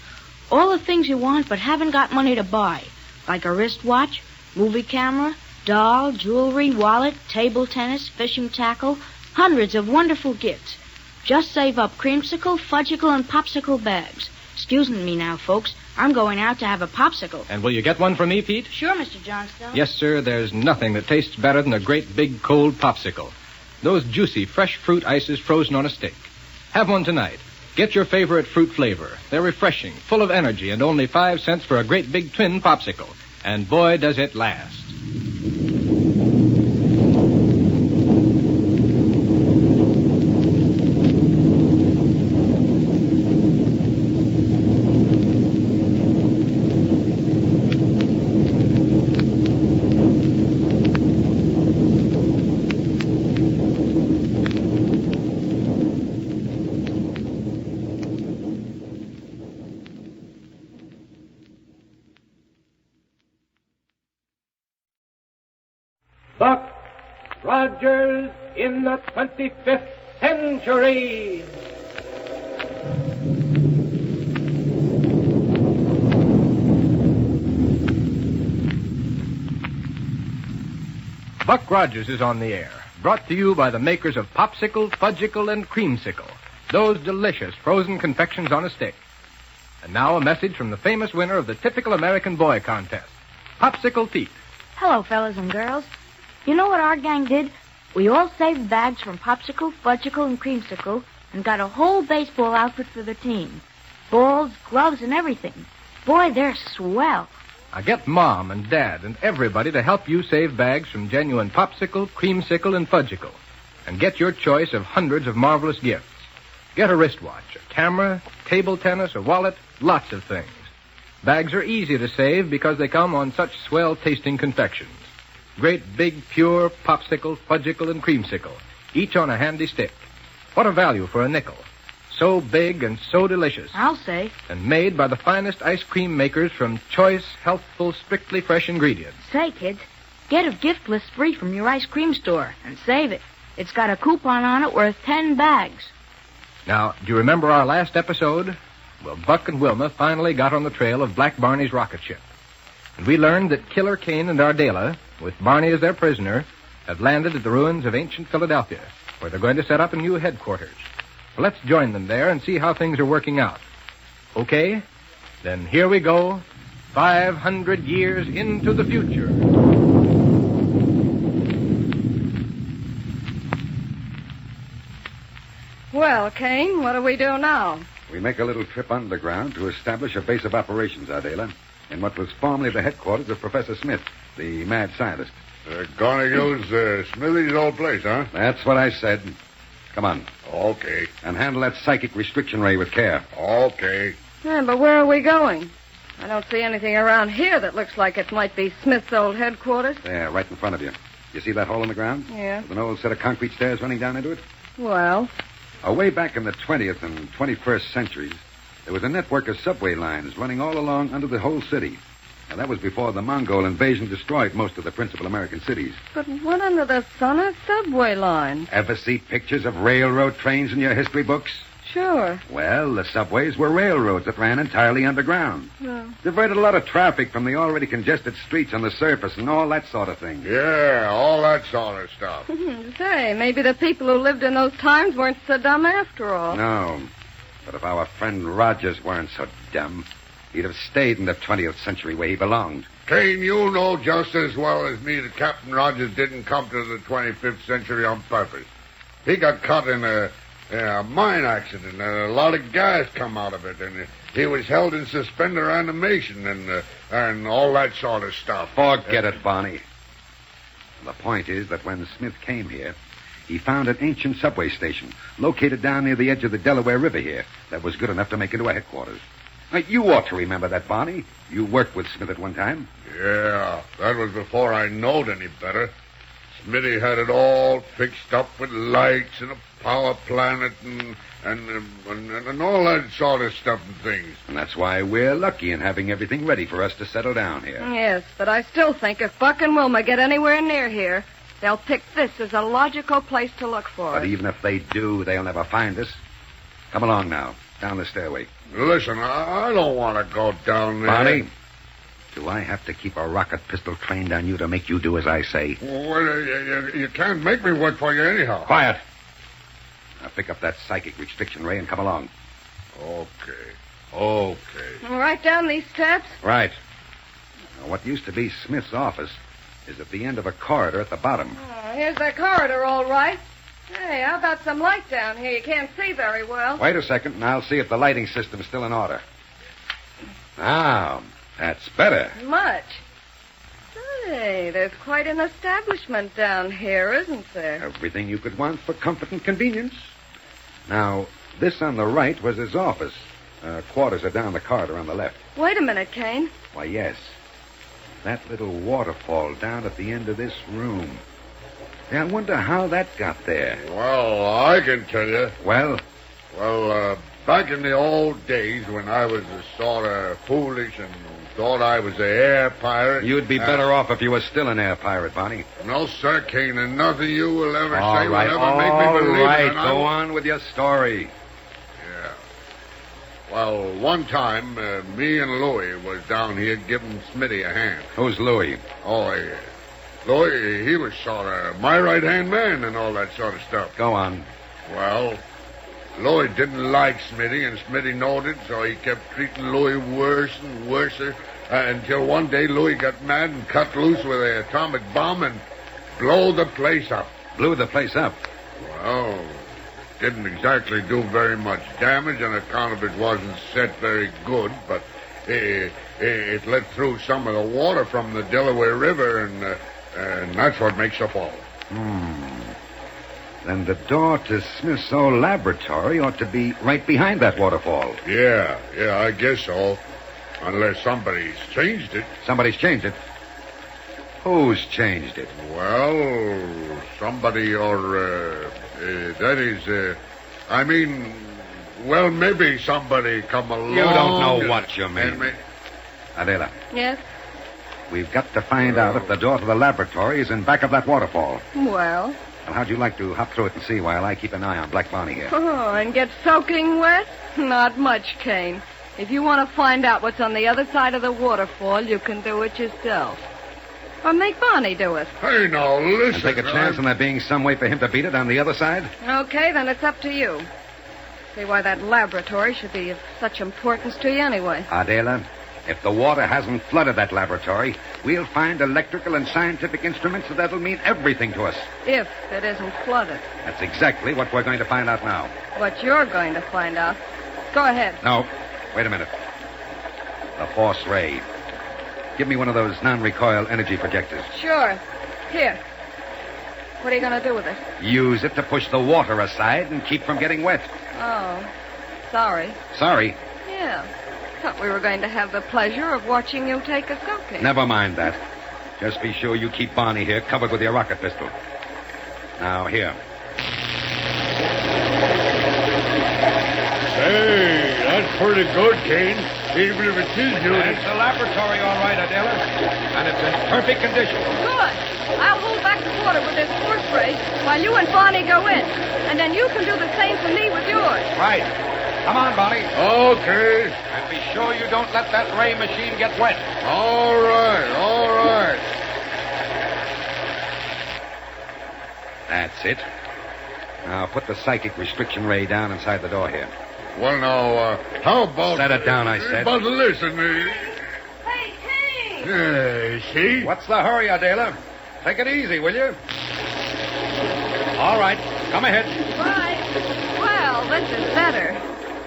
Speaker 3: All the things you want but haven't got money to buy, like a wristwatch, movie camera, doll, jewelry, wallet, table tennis, fishing tackle, hundreds of wonderful gifts. Just save up Creamsicle, Fudgicle, and Popsicle bags. excusing me now, folks. I'm going out to have a popsicle.
Speaker 2: And will you get one for me, Pete?
Speaker 3: Sure, Mr. Johnstone.
Speaker 2: Yes, sir. There's nothing that tastes better than a great big cold popsicle. Those juicy fresh fruit ices frozen on a stick. Have one tonight. Get your favorite fruit flavor. They're refreshing, full of energy, and only 5 cents for a great big twin popsicle. And boy, does it last.
Speaker 1: Buck Rogers in the 25th century.
Speaker 2: Buck Rogers is on the air, brought to you by the makers of Popsicle, Fudgicle, and Creamsicle, those delicious frozen confections on a stick. And now a message from the famous winner of the Typical American Boy contest, Popsicle Pete.
Speaker 3: Hello, fellas and girls. You know what our gang did? We all saved bags from Popsicle, Fudgicle, and Creamsicle and got a whole baseball outfit for the team. Balls, gloves, and everything. Boy, they're swell.
Speaker 2: Now get Mom and Dad and everybody to help you save bags from genuine Popsicle, Creamsicle, and Fudgicle. And get your choice of hundreds of marvelous gifts. Get a wristwatch, a camera, table tennis, a wallet, lots of things. Bags are easy to save because they come on such swell-tasting confections. Great big, pure Popsicle, Fudgicle, and Creamsicle, each on a handy stick. What a value for a nickel. So big and so delicious.
Speaker 3: I'll say.
Speaker 2: And made by the finest ice cream makers from choice, healthful, strictly fresh ingredients.
Speaker 3: Say, kids, get a gift list free from your ice cream store and save it. It's got a coupon on it worth 10 bags.
Speaker 2: Now, do you remember our last episode? Well, Buck and Wilma finally got on the trail of Black Barney's rocket ship. And we learned that Killer Kane and Ardela, with Barney as their prisoner, have landed at the ruins of ancient Philadelphia, where they're going to set up a new headquarters. Well, let's join them there and see how things are working out. Okay? Then here we go, 500 years into the future.
Speaker 14: Well, Kane, what do we do now?
Speaker 11: We make a little trip underground to establish a base of operations, Ardela, in what was formerly the headquarters of Professor Smith, the mad scientist.
Speaker 8: They're gonna use Smithy's old place, huh?
Speaker 11: That's what I said. Come on.
Speaker 8: Okay.
Speaker 11: And handle that psychic restriction ray with care.
Speaker 8: Okay.
Speaker 14: Yeah, but where are we going? I don't see anything around here that looks like it might be Smith's old headquarters.
Speaker 11: There, right in front of you. You see that hole in the ground?
Speaker 14: Yeah.
Speaker 11: With an old set of concrete stairs running down into it?
Speaker 14: Well?
Speaker 11: Way back in the 20th and 21st centuries, there was a network of subway lines running all along under the whole city. Now, that was before the Mongol invasion destroyed most of the principal American cities.
Speaker 14: But what under the sun are subway lines?
Speaker 11: Ever see pictures of railroad trains in your history books?
Speaker 14: Sure.
Speaker 11: Well, the subways were railroads that ran entirely underground.
Speaker 14: Yeah.
Speaker 11: Diverted a lot of traffic from the already congested streets on the surface and all that sort of thing.
Speaker 8: Yeah, all that sort of stuff.
Speaker 14: Say, maybe the people who lived in those times weren't so dumb after all.
Speaker 11: No. But if our friend Rogers weren't so dumb, he'd have stayed in the 20th century where he belonged.
Speaker 8: Kane, you know just as well as me that Captain Rogers didn't come to the 25th century on purpose. He got caught in a mine accident, and a lot of gas come out of it, and he was held in suspended animation and all that sort of stuff.
Speaker 11: Forget it, Barney. The point is that when Smith came here, he found an ancient subway station located down near the edge of the Delaware River here that was good enough to make into a headquarters. Now, you ought to remember that, Barney. You worked with Smith at one time.
Speaker 8: Yeah, that was before I knowed any better. Smitty had it all fixed up with lights and a power planet and all that sort of stuff and things.
Speaker 11: And that's why we're lucky in having everything ready for us to settle down here.
Speaker 14: Yes, but I still think if Buck and Wilma get anywhere near here, they'll pick this as a logical place to look for
Speaker 11: But
Speaker 14: us.
Speaker 11: even if they do, they'll never find us. Come along now, down the stairway.
Speaker 8: Listen, I don't want to go down there.
Speaker 11: Barney, do I have to keep a rocket pistol trained on you to make you do as I say?
Speaker 8: Well, you can't make me work for you anyhow.
Speaker 11: Quiet. Now pick up that psychic restriction ray and come along.
Speaker 8: Okay. Okay.
Speaker 14: Right down these steps?
Speaker 11: Right. Now, what used to be Smith's office is at the end of a corridor at the bottom.
Speaker 14: Oh, here's the corridor, all right. Hey, how about some light down here? You can't see very well.
Speaker 11: Wait a second, and I'll see if the lighting system's still in order. Now, that's better.
Speaker 14: Much. Hey, there's quite an establishment down here, isn't there?
Speaker 11: Everything you could want for comfort and convenience. Now, this on the right was his office. Quarters are down the corridor on the left.
Speaker 14: Wait a minute, Kane.
Speaker 11: Why, yes. That little waterfall down at the end of this room. Yeah, I wonder how that got there.
Speaker 8: Well, I can tell you.
Speaker 11: Well?
Speaker 8: Well, back in the old days when I was sort of foolish and thought I was an air pirate...
Speaker 11: You'd be better off if you were still an air pirate, Bonnie.
Speaker 8: No, sir, Kane, and nothing you will ever
Speaker 11: All
Speaker 8: say
Speaker 11: right,
Speaker 8: will ever make me believe it.
Speaker 11: All right,
Speaker 8: and
Speaker 11: go on with your story.
Speaker 8: Yeah. Well, one time, me and Louie was down here giving Smitty a hand.
Speaker 11: Who's Louie?
Speaker 8: Oh, yeah. Louie, he was sort of my right-hand man and all that sort of stuff.
Speaker 11: Go on.
Speaker 8: Well, Louie didn't like Smitty, and Smitty knowed it, so he kept treating Louie worse and worse, until one day Louie got mad and cut loose with an atomic bomb and blew the place up.
Speaker 11: Blew the place up?
Speaker 8: Well, didn't exactly do very much damage on account of it wasn't set very good, but it let through some of the water from the Delaware River, and that's what makes the fall.
Speaker 11: Then the door to Smith's old laboratory ought to be right behind that waterfall.
Speaker 8: Yeah, I guess so. Unless somebody's changed it.
Speaker 11: Somebody's changed it? Who's changed it?
Speaker 8: Well, somebody well, maybe somebody come along.
Speaker 11: You don't know what you mean. Adela.
Speaker 14: Yes?
Speaker 11: We've got to find out if the door to the laboratory is in back of that waterfall.
Speaker 14: Well?
Speaker 11: Well, how'd you like to hop through it and see while I keep an eye on Black Bonnie here?
Speaker 14: Oh, and get soaking wet? Not much, Kane. If you want to find out what's on the other side of the waterfall, you can do it yourself. Or make Bonnie do it.
Speaker 8: Hey, now, listen.
Speaker 11: And take a chance on there being some way for him to beat it on the other side?
Speaker 14: Okay, then it's up to you. See why that laboratory should be of such importance to you anyway.
Speaker 11: Adela, if the water hasn't flooded that laboratory, we'll find electrical and scientific instruments that'll mean everything to us.
Speaker 14: If it isn't flooded.
Speaker 11: That's exactly what we're going to find out now.
Speaker 14: What you're going to find out. Go ahead.
Speaker 11: No, wait a minute. The force ray. Give me one of those non-recoil energy projectors.
Speaker 14: Sure. Here. What are you going to do with it?
Speaker 11: Use it to push the water aside and keep from getting wet.
Speaker 14: Oh, sorry.
Speaker 11: Sorry?
Speaker 14: Yeah. Thought we were going to have the pleasure of watching you take a soaking.
Speaker 11: Never mind that. Just be sure you keep Bonnie here covered with your rocket pistol. Now, here.
Speaker 8: Hey, that's pretty good, Kane. Even if it is you.
Speaker 11: It's the laboratory, all right, Adela. And it's in perfect condition.
Speaker 14: Good. I'll hold back the water with this force ray while you and Bonnie go in. And then you can do the same for me with yours.
Speaker 11: Right. Come on, Bonnie.
Speaker 8: Okay.
Speaker 11: And be sure you don't let that ray machine get wet.
Speaker 8: All right.
Speaker 11: That's it. Now, put the psychic restriction ray down inside the door here.
Speaker 8: Well, now, how about...
Speaker 11: Set it down, I said.
Speaker 8: But listen...
Speaker 14: Hey, Kane!
Speaker 8: See?
Speaker 11: What's the hurry, Adela? Take it easy, will you? All right. Come ahead.
Speaker 14: Right. Well, this is better.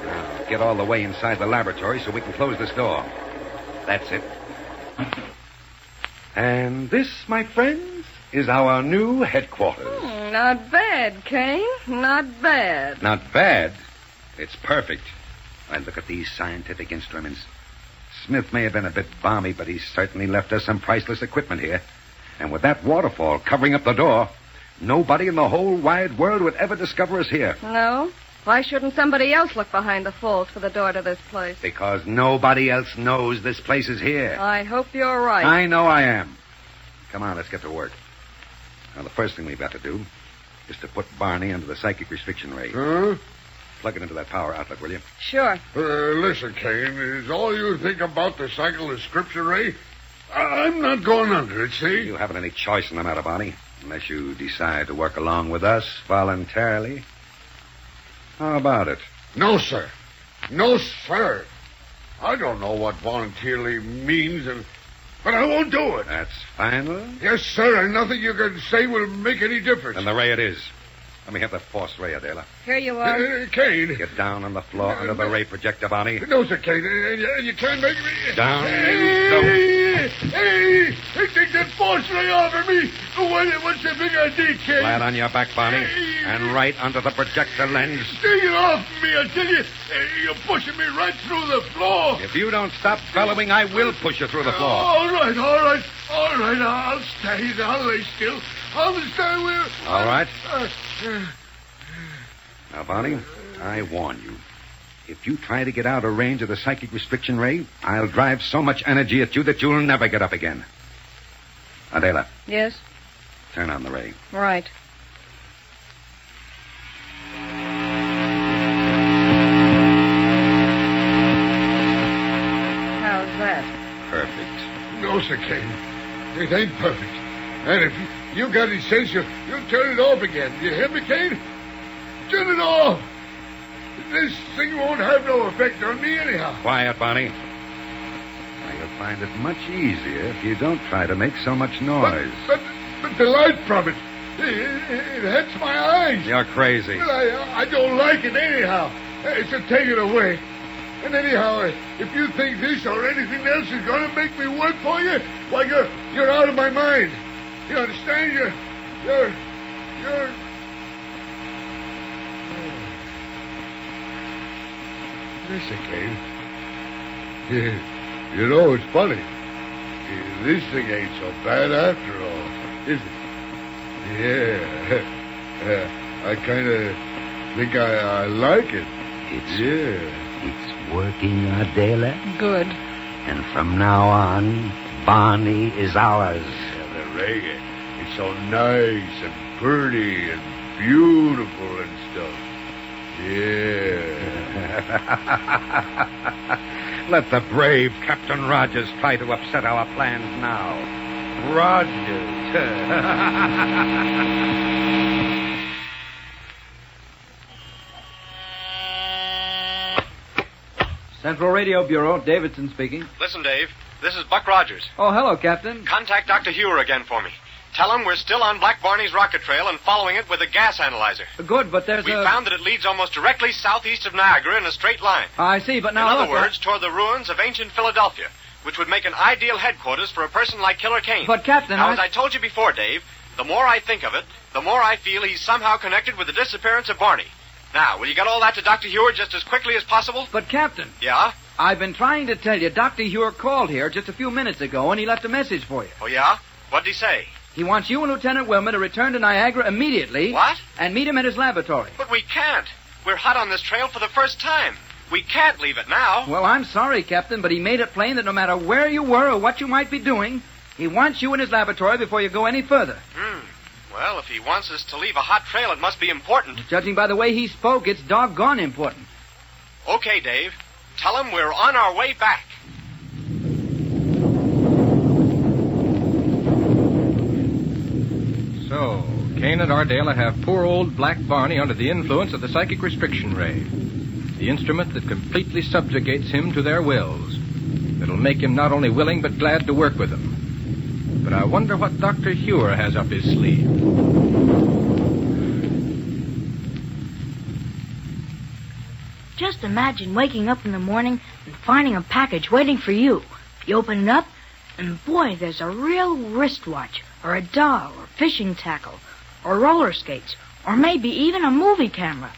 Speaker 11: Now, get all the way inside the laboratory so we can close this door. That's it. And this, my friends, is our new headquarters.
Speaker 14: Not bad, Kane. Not bad.
Speaker 11: Not bad? It's perfect. And look at these scientific instruments. Smith may have been a bit balmy, but he's certainly left us some priceless equipment here. And with that waterfall covering up the door, nobody in the whole wide world would ever discover us here.
Speaker 14: No? Why shouldn't somebody else look behind the falls for the door to this place?
Speaker 11: Because nobody else knows this place is here.
Speaker 14: I hope you're right.
Speaker 11: I know I am. Come on, let's get to work. Now, the first thing we've got to do is to put Barney under the psychic restriction ray.
Speaker 8: Huh?
Speaker 11: Plug it into that power outlet, will you?
Speaker 14: Sure.
Speaker 8: Listen, Kane, is all you think about the cycle description ray? I'm not going under it, see?
Speaker 11: You haven't any choice in the matter, Barney, unless you decide to work along with us voluntarily. How about it?
Speaker 8: No, sir. No, sir. I don't know what voluntarily means, but I won't do it.
Speaker 11: That's final?
Speaker 8: Yes, sir, and nothing you can say will make any difference.
Speaker 11: And the ray it is. Let me have the force ray, Adela.
Speaker 14: Here you are.
Speaker 8: Kane.
Speaker 11: Get down on the floor under the ray projector, Bonnie.
Speaker 8: No, sir, Kane. You can't make me...
Speaker 11: Down.
Speaker 8: Hey, take that force ray off of me. What's the big idea, Kane?
Speaker 11: Flat on your back, Bonnie. And right under the projector lens.
Speaker 8: Take it off me, I tell you. You're pushing me right through the floor.
Speaker 11: If you don't stop bellowing, I will push you through the floor.
Speaker 8: All right. I'll stay. I'll lay still. I'll stay where...
Speaker 11: All right. Now, Bonnie, I warn you. If you try to get out of range of the psychic restriction ray, I'll drive so much energy at you that you'll never get up again. Adela,
Speaker 14: Yes?
Speaker 11: turn on the ray.
Speaker 14: Right. How's that?
Speaker 11: Perfect.
Speaker 8: No, sir, Kane. It ain't perfect. And if you got any sense, you'll turn it off again. You hear me, Kane? Turn it off. This thing won't have no effect on me anyhow.
Speaker 11: Quiet, Bonnie. Now, you'll find it much easier if you don't try to make so much noise.
Speaker 8: But the light from it hurts my eyes.
Speaker 11: You're crazy.
Speaker 8: Well, I don't like it anyhow. So take it away. And anyhow, if you think this or anything else is going to make me work for you, why, you're out of my mind. You understand? You're... Listen, Kane. You know, it's funny. This thing ain't so bad after all, is it? Yeah. I kind of think I like it.
Speaker 11: It's working, Adela.
Speaker 14: Good.
Speaker 11: And from now on, Bonnie is ours.
Speaker 8: Yeah, the ray, it's so nice and pretty and beautiful and stuff. Yeah.
Speaker 11: Let the brave Captain Rogers try to upset our plans now. Rogers.
Speaker 13: Central Radio Bureau, Davidson speaking.
Speaker 7: Listen, Dave. This is Buck Rogers.
Speaker 13: Oh, hello, Captain.
Speaker 7: Contact Dr. Hewer again for me. Tell him we're still on Black Barney's rocket trail and following it with a gas analyzer.
Speaker 13: Good, but there's
Speaker 7: We found that it leads almost directly southeast of Niagara in a straight line.
Speaker 13: I see, but now...
Speaker 7: In other words, toward the ruins of ancient Philadelphia, which would make an ideal headquarters for a person like Killer Kane.
Speaker 13: But, Captain,
Speaker 7: Now, as I told you before, Dave, the more I think of it, the more I feel he's somehow connected with the disappearance of Barney. Now, will you get all that to Dr. Hewer just as quickly as possible?
Speaker 13: But, Captain...
Speaker 7: Yeah?
Speaker 13: I've been trying to tell you, Dr. Hewer called here just a few minutes ago, and he left a message for you.
Speaker 7: Oh, yeah? What'd he say?
Speaker 13: He wants you and Lieutenant Wilmer to return to Niagara immediately.
Speaker 7: What?
Speaker 13: And meet him at his laboratory.
Speaker 7: But we can't. We're hot on this trail for the first time. We can't leave it now.
Speaker 13: Well, I'm sorry, Captain, but he made it plain that no matter where you were or what you might be doing, he wants you in his laboratory before you go any further.
Speaker 7: Well, if he wants us to leave a hot trail, it must be important.
Speaker 13: Judging by the way he spoke, it's doggone important.
Speaker 7: Okay, Dave. Tell him we're on our way back.
Speaker 2: So, Kane and Ardela have poor old Black Barney under the influence of the psychic restriction ray. The instrument that completely subjugates him to their wills. It'll make him not only willing, but glad to work with them. But I wonder what Dr. Hewer has up his sleeve.
Speaker 3: Just imagine waking up in the morning and finding a package waiting for you. You open it up, and boy, there's a real wristwatch, or a doll, or fishing tackle, or roller skates, or maybe even a movie camera.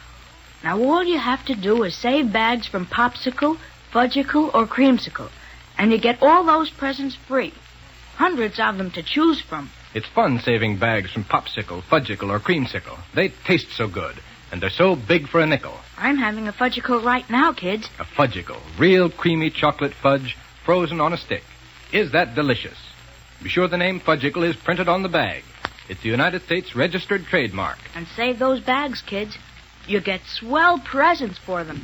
Speaker 3: Now all you have to do is save bags from Popsicle, Fudgicle, or Creamsicle, and you get all those presents free. Hundreds of them to choose from.
Speaker 2: It's fun saving bags from Popsicle, Fudgicle, or Creamsicle. They taste so good, and they're so big for a nickel.
Speaker 3: I'm having a Fudgicle right now, kids.
Speaker 2: A Fudgicle, real creamy chocolate fudge, frozen on a stick. Is that delicious? Be sure the name Fudgicle is printed on the bag. It's the United States registered trademark.
Speaker 3: And save those bags, kids. You get swell presents for them.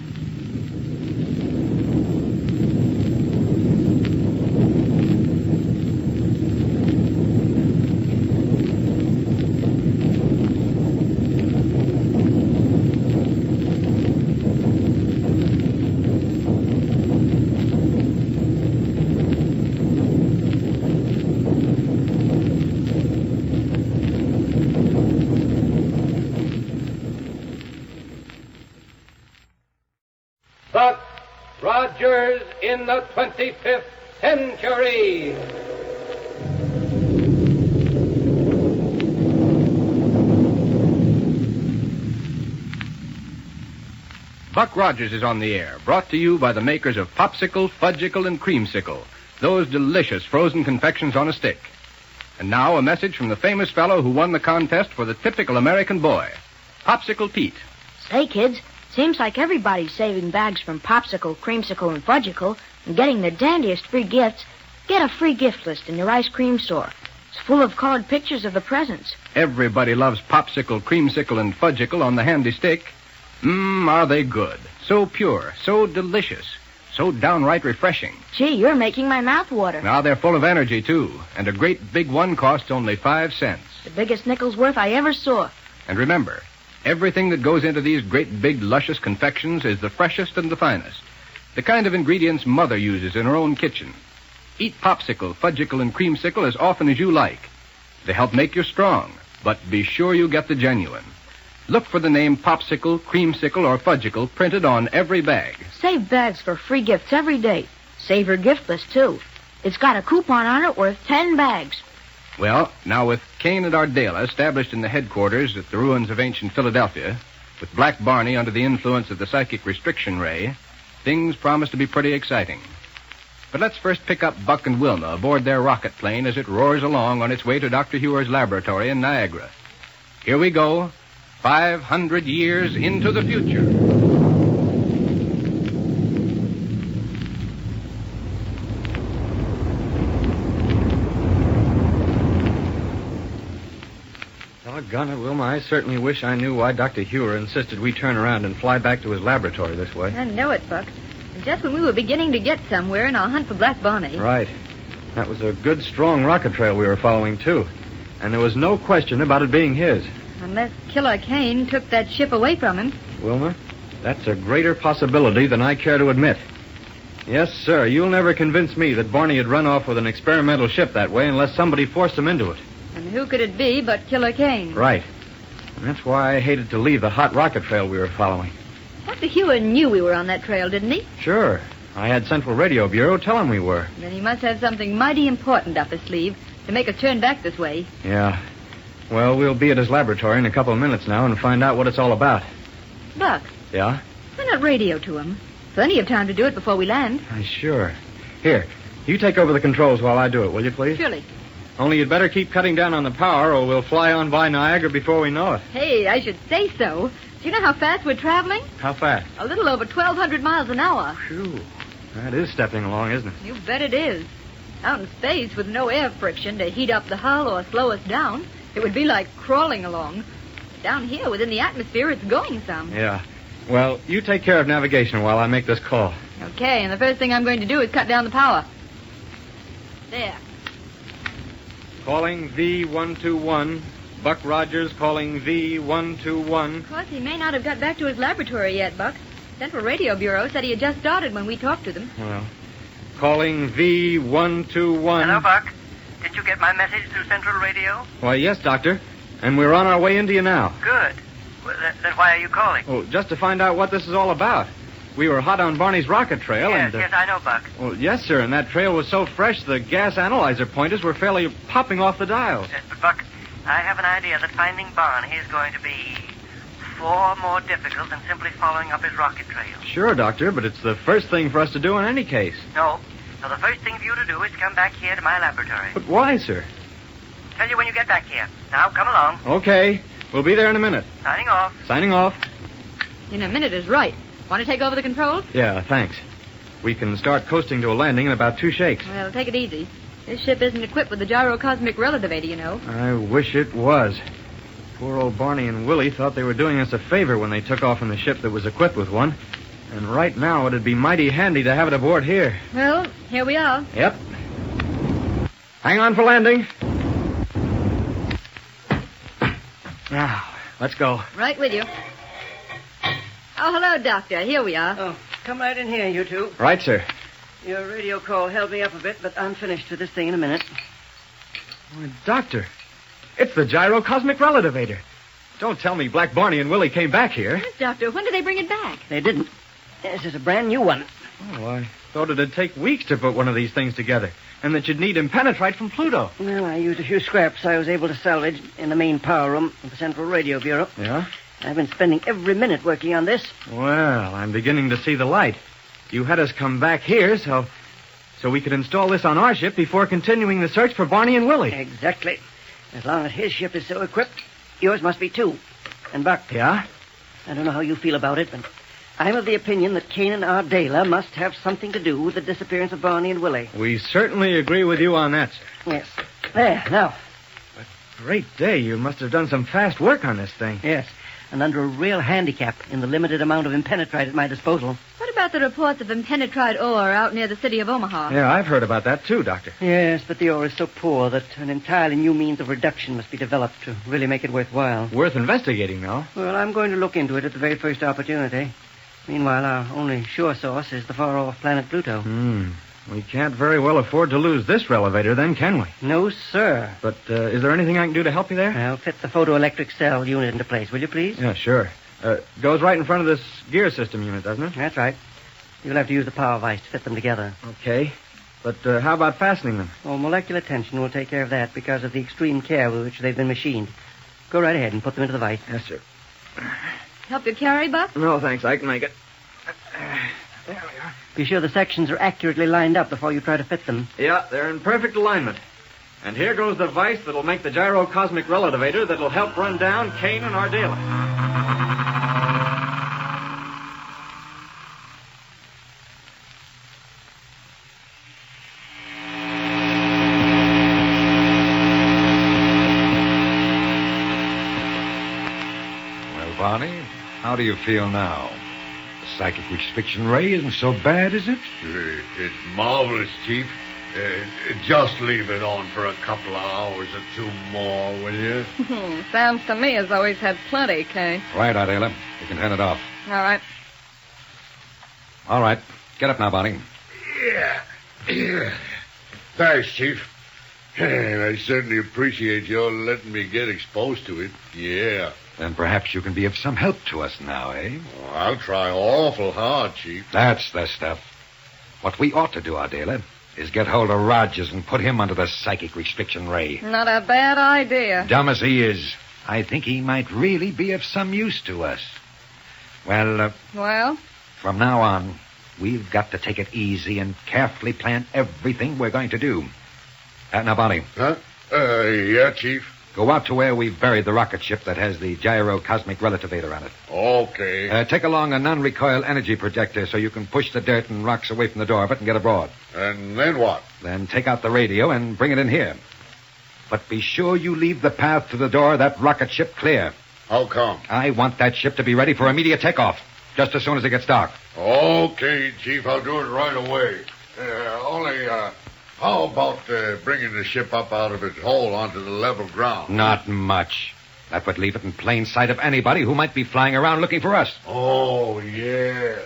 Speaker 1: Rogers in the 25th century.
Speaker 2: Buck Rogers is on the air, brought to you by the makers of Popsicle, Fudgicle, and Creamsicle, those delicious frozen confections on a stick. And now a message from the famous fellow who won the contest for the typical American boy, Popsicle Pete.
Speaker 15: Say, kids, seems like everybody's saving bags from Popsicle, Creamsicle, and Fudgicle and getting the dandiest free gifts. Get a free gift list in your ice cream store. It's full of colored pictures of the presents.
Speaker 2: Everybody loves Popsicle, Creamsicle, and Fudgicle on the handy stick. Are they good? So pure, so delicious, so downright refreshing.
Speaker 15: Gee, you're making my mouth water.
Speaker 2: Now they're full of energy, too, and a great big one costs only 5 cents.
Speaker 15: The biggest nickel's worth I ever saw.
Speaker 2: And remember, everything that goes into these great big luscious confections is the freshest and the finest. The kind of ingredients Mother uses in her own kitchen. Eat Popsicle, Fudgicle, and Creamsicle as often as you like. They help make you strong, but be sure you get the genuine. Look for the name Popsicle, Creamsicle, or Fudgicle printed on every bag.
Speaker 15: Save bags for free gifts every day. Save your gift list, too. It's got a coupon on it worth 10 bags.
Speaker 2: Well, now with Kane and Ardela established in the headquarters at the ruins of ancient Philadelphia, with Black Barney under the influence of the psychic restriction ray, things promise to be pretty exciting. But let's first pick up Buck and Wilma aboard their rocket plane as it roars along on its way to Dr. Hewer's laboratory in Niagara. Here we go. 500 years into the future.
Speaker 12: Doggone it, Wilma. I certainly wish I knew why Dr. Hewer insisted we turn around and fly back to his laboratory this way.
Speaker 5: I know it, Buck. And just when we were beginning to get somewhere in our hunt for Black Barney.
Speaker 12: Right. That was a good, strong rocket trail we were following, too. And there was no question about it being his.
Speaker 5: Unless Killer Kane took that ship away from him.
Speaker 12: Wilma, that's a greater possibility than I care to admit. Yes, sir, you'll never convince me that Barney had run off with an experimental ship that way unless somebody forced him into it.
Speaker 5: And who could it be but Killer Kane?
Speaker 12: Right. And that's why I hated to leave the hot rocket trail we were following.
Speaker 5: Dr. Hewer knew we were on that trail, didn't he?
Speaker 12: Sure. I had Central Radio Bureau tell him we were.
Speaker 5: Then he must have something mighty important up his sleeve to make us turn back this way.
Speaker 12: Yeah. Well, we'll be at his laboratory in a couple of minutes now and find out what it's all about.
Speaker 5: Buck.
Speaker 12: Yeah?
Speaker 5: Why not radio to him? Plenty of time to do it before we land.
Speaker 12: Sure. Here, you take over the controls while I do it, will you, please?
Speaker 5: Surely.
Speaker 12: Only you'd better keep cutting down on the power or we'll fly on by Niagara before we know it.
Speaker 5: Hey, I should say so. Do you know how fast we're traveling?
Speaker 12: How fast?
Speaker 5: A little over 1,200 miles an hour.
Speaker 12: Phew. That is stepping along, isn't it?
Speaker 5: You bet it is. Out in space with no air friction to heat up the hull or slow us down, it would be like crawling along. Down here, within the atmosphere, it's going some.
Speaker 12: Yeah. Well, you take care of navigation while I make this call.
Speaker 5: Okay, and the first thing I'm going to do is cut down the power. There.
Speaker 12: Calling V121. Buck Rogers calling V121.
Speaker 5: Of course, he may not have got back to his laboratory yet, Buck. Central Radio Bureau said he had just started when we talked to them.
Speaker 12: Well, calling V121.
Speaker 10: Hello, Buck. Did you get my message through Central Radio?
Speaker 12: Why, yes, Doctor. And we're on our way into you now.
Speaker 10: Good. Well, then why are you calling?
Speaker 12: Oh, just to find out what this is all about. We were hot on Barney's rocket trail
Speaker 10: Yes,
Speaker 12: and...
Speaker 10: yes, I know, Buck.
Speaker 12: Well, yes, sir, and that trail was so fresh the gas analyzer pointers were fairly popping off the dials.
Speaker 10: Yes, but, Buck, I have an idea that finding Barney is going to be far more difficult than simply following up his rocket trail.
Speaker 12: Sure, Doctor, but it's the first thing for us to do in any case.
Speaker 10: No, the first thing for you to do is come back here to my laboratory.
Speaker 12: But why, sir?
Speaker 10: Tell you when you get back here. Now, come along.
Speaker 12: Okay. We'll be there in a minute.
Speaker 10: Signing off.
Speaker 12: Signing off.
Speaker 5: In a minute is right. Want to take over the controls?
Speaker 12: Yeah, thanks. We can start coasting to a landing in about 2 shakes.
Speaker 5: Well, take it easy. This ship isn't equipped with the gyrocosmic relativator, you know.
Speaker 12: I wish it was. Poor old Barney and Willie thought they were doing us a favor when they took off in the ship that was equipped with one. And right now it'd be mighty handy to have it aboard here.
Speaker 5: Well, here we are.
Speaker 12: Yep. Hang on for landing. Now, let's go.
Speaker 5: Right with you. Oh, hello, Doctor. Here we are.
Speaker 4: Oh, come right in here, you two.
Speaker 12: Right, sir.
Speaker 4: Your radio call held me up a bit, but I'm finished with this thing in a minute.
Speaker 12: Why, Doctor, it's the gyrocosmic relativator. Don't tell me Black Barney and Willie came back here.
Speaker 5: Yes, Doctor. When did they bring it back?
Speaker 4: They didn't. This is a brand new one.
Speaker 7: Oh, I thought it'd take weeks to put one of these things together, and that you'd need impenetrite from Pluto.
Speaker 4: Well, I used a few scraps I was able to salvage in the main power room of the Central Radio Bureau.
Speaker 7: Yeah?
Speaker 4: I've been spending every minute working on this.
Speaker 7: Well, I'm beginning to see the light. You had us come back here so we could install this on our ship before continuing the search for Barney and Willie.
Speaker 4: Exactly. As long as his ship is so equipped, yours must be too. And Buck.
Speaker 7: Yeah?
Speaker 4: I don't know how you feel about it, but I'm of the opinion that Kane and Ardela must have something to do with the disappearance of Barney and Willie.
Speaker 7: We certainly agree with you on that, sir.
Speaker 4: Yes. There, now.
Speaker 7: Great day. You must have done some fast work on this thing.
Speaker 4: Yes, and under a real handicap in the limited amount of impenetrite at my disposal.
Speaker 5: What about the reports of impenetrite ore out near the city of Omaha?
Speaker 7: Yeah, I've heard about that too, Doctor.
Speaker 4: Yes, but the ore is so poor that an entirely new means of reduction must be developed to really make it worthwhile.
Speaker 7: Worth investigating, though.
Speaker 4: Well, I'm going to look into it at the very first opportunity. Meanwhile, our only sure source is the far-off planet Pluto.
Speaker 7: We can't very well afford to lose this relevator, then, can we?
Speaker 4: No, sir.
Speaker 7: But is there anything I can do to help you there?
Speaker 4: I'll fit the photoelectric cell unit into place, will you, please?
Speaker 7: Yeah, sure. Goes right in front of this gear system unit, doesn't it?
Speaker 4: That's right. You'll have to use the power vise to fit them together.
Speaker 7: Okay. But how about fastening them?
Speaker 4: Oh, molecular tension will take care of that because of the extreme care with which they've been machined. Go right ahead and put them into the vise.
Speaker 7: Yes, sir.
Speaker 5: Help you carry, Buck?
Speaker 7: No, thanks. I can make it. There we are.
Speaker 4: Be sure the sections are accurately lined up before you try to fit them.
Speaker 7: Yeah, they're in perfect alignment. And here goes the vise that'll make the gyrocosmic relativator that'll help run down Kane and Ardela.
Speaker 8: Well, Barney, how do you feel now? The psychic restriction ray isn't so bad, is it?
Speaker 16: It's marvelous, Chief. Just leave it on for a couple of hours or two more, will you?
Speaker 14: Sounds to me as though he's had plenty, Kane.
Speaker 8: Right, Ardela. You can turn it off.
Speaker 14: All right.
Speaker 8: All right. Get up now, Barney.
Speaker 16: Yeah. Thanks, Chief. I certainly appreciate your letting me get exposed to it. Yeah.
Speaker 8: Then perhaps you can be of some help to us now, eh?
Speaker 16: Oh, I'll try awful hard, Chief.
Speaker 8: That's the stuff. What we ought to do, Ardela, is get hold of Rogers and put him under the psychic restriction ray.
Speaker 14: Not a bad idea.
Speaker 8: Dumb as he is, I think he might really be of some use to us. Well, from now on, we've got to take it easy and carefully plan everything we're going to do. Now, Barney.
Speaker 16: Huh? Yeah, Chief.
Speaker 8: Go out to where we've buried the rocket ship that has the gyrocosmic relativator on it.
Speaker 16: Okay.
Speaker 8: Take along a non-recoil energy projector so you can push the dirt and rocks away from the door of it and get abroad.
Speaker 16: And then what?
Speaker 8: Then take out the radio and bring it in here. But be sure you leave the path to the door of that rocket ship clear.
Speaker 16: How come?
Speaker 8: I want that ship to be ready for immediate takeoff, just as soon as it gets dark.
Speaker 16: Okay, Chief, I'll do it right away. How about bringing the ship up out of its hole onto the level ground?
Speaker 8: Not much. That would leave it in plain sight of anybody who might be flying around looking for us.
Speaker 16: Oh, yeah.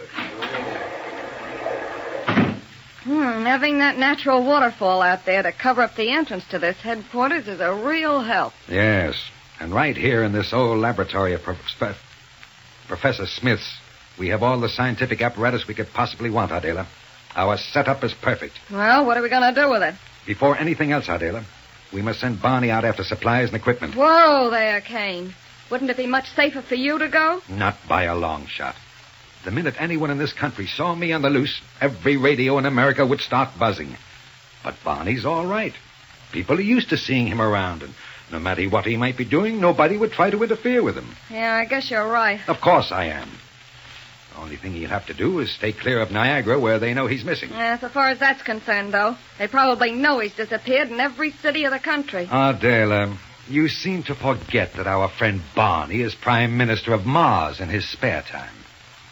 Speaker 14: Having that natural waterfall out there to cover up the entrance to this headquarters is a real help.
Speaker 8: Yes. And right here in this old laboratory of Professor Smith's, we have all the scientific apparatus we could possibly want, Ardela. Our setup is perfect.
Speaker 14: Well, what are we going to do with it?
Speaker 8: Before anything else, Ardela, we must send Barney out after supplies and equipment.
Speaker 14: Whoa there, Kane. Wouldn't it be much safer for you to go?
Speaker 8: Not by a long shot. The minute anyone in this country saw me on the loose, every radio in America would start buzzing. But Barney's all right. People are used to seeing him around, and no matter what he might be doing, nobody would try to interfere with him.
Speaker 14: Yeah, I guess you're right.
Speaker 8: Of course I am. The only thing he'll have to do is stay clear of Niagara, where they know he's missing.
Speaker 14: So far as that's concerned, though, they probably know he's disappeared in every city of the country.
Speaker 8: Ardela, you seem to forget that our friend Barney is Prime Minister of Mars in his spare time.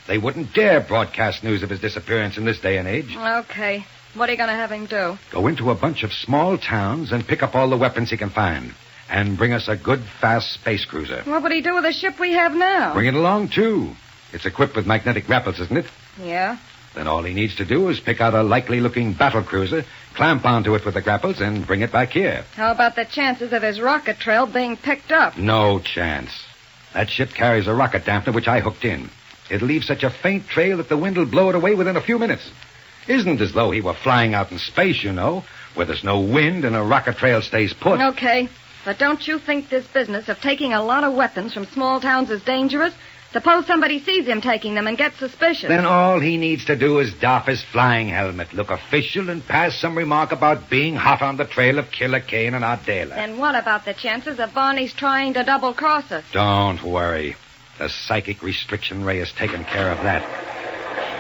Speaker 8: They wouldn't dare broadcast news of his disappearance in this day and age.
Speaker 14: Okay. What are you going to have him do?
Speaker 8: Go into a bunch of small towns and pick up all the weapons he can find. And bring us a good, fast space cruiser.
Speaker 14: What would he do with the ship we have now?
Speaker 8: Bring it along, too. It's equipped with magnetic grapples, isn't it?
Speaker 14: Yeah.
Speaker 8: Then all he needs to do is pick out a likely-looking battle cruiser, clamp onto it with the grapples, and bring it back here.
Speaker 14: How about the chances of his rocket trail being picked up?
Speaker 8: No chance. That ship carries a rocket dampener, which I hooked in. It'll leave such a faint trail that the wind will blow it away within a few minutes.
Speaker 11: Isn't as though he were flying out in space, you know, where there's no wind and a rocket trail stays put.
Speaker 14: Okay, but don't you think this business of taking a lot of weapons from small towns is dangerous? Suppose somebody sees him taking them and gets suspicious.
Speaker 11: Then all he needs to do is doff his flying helmet, look official, and pass some remark about being hot on the trail of Killer Kane and Ardela.
Speaker 14: And what about the chances of Barney's trying to double-cross us?
Speaker 11: Don't worry. The psychic restriction ray has taken care of that.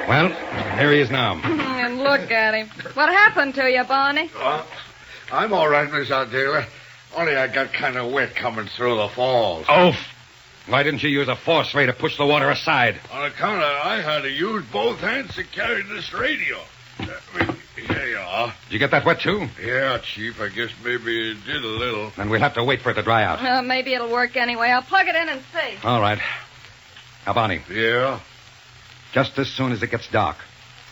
Speaker 11: Well, here he is now.
Speaker 14: And look at him. What happened to you, Barney?
Speaker 16: I'm all right, Miss Ardela. Only I got kind of wet coming through the falls.
Speaker 11: Oh, why didn't you use a force ray to push the water aside?
Speaker 16: On account of I had to use both hands to carry this radio. Here you are.
Speaker 11: Did you get that wet, too?
Speaker 16: Yeah, Chief. I guess maybe it did a little.
Speaker 11: Then we'll have to wait for it to dry out.
Speaker 14: Maybe it'll work anyway. I'll plug it in and see.
Speaker 11: All right. Now, Barney.
Speaker 16: Yeah?
Speaker 11: Just as soon as it gets dark,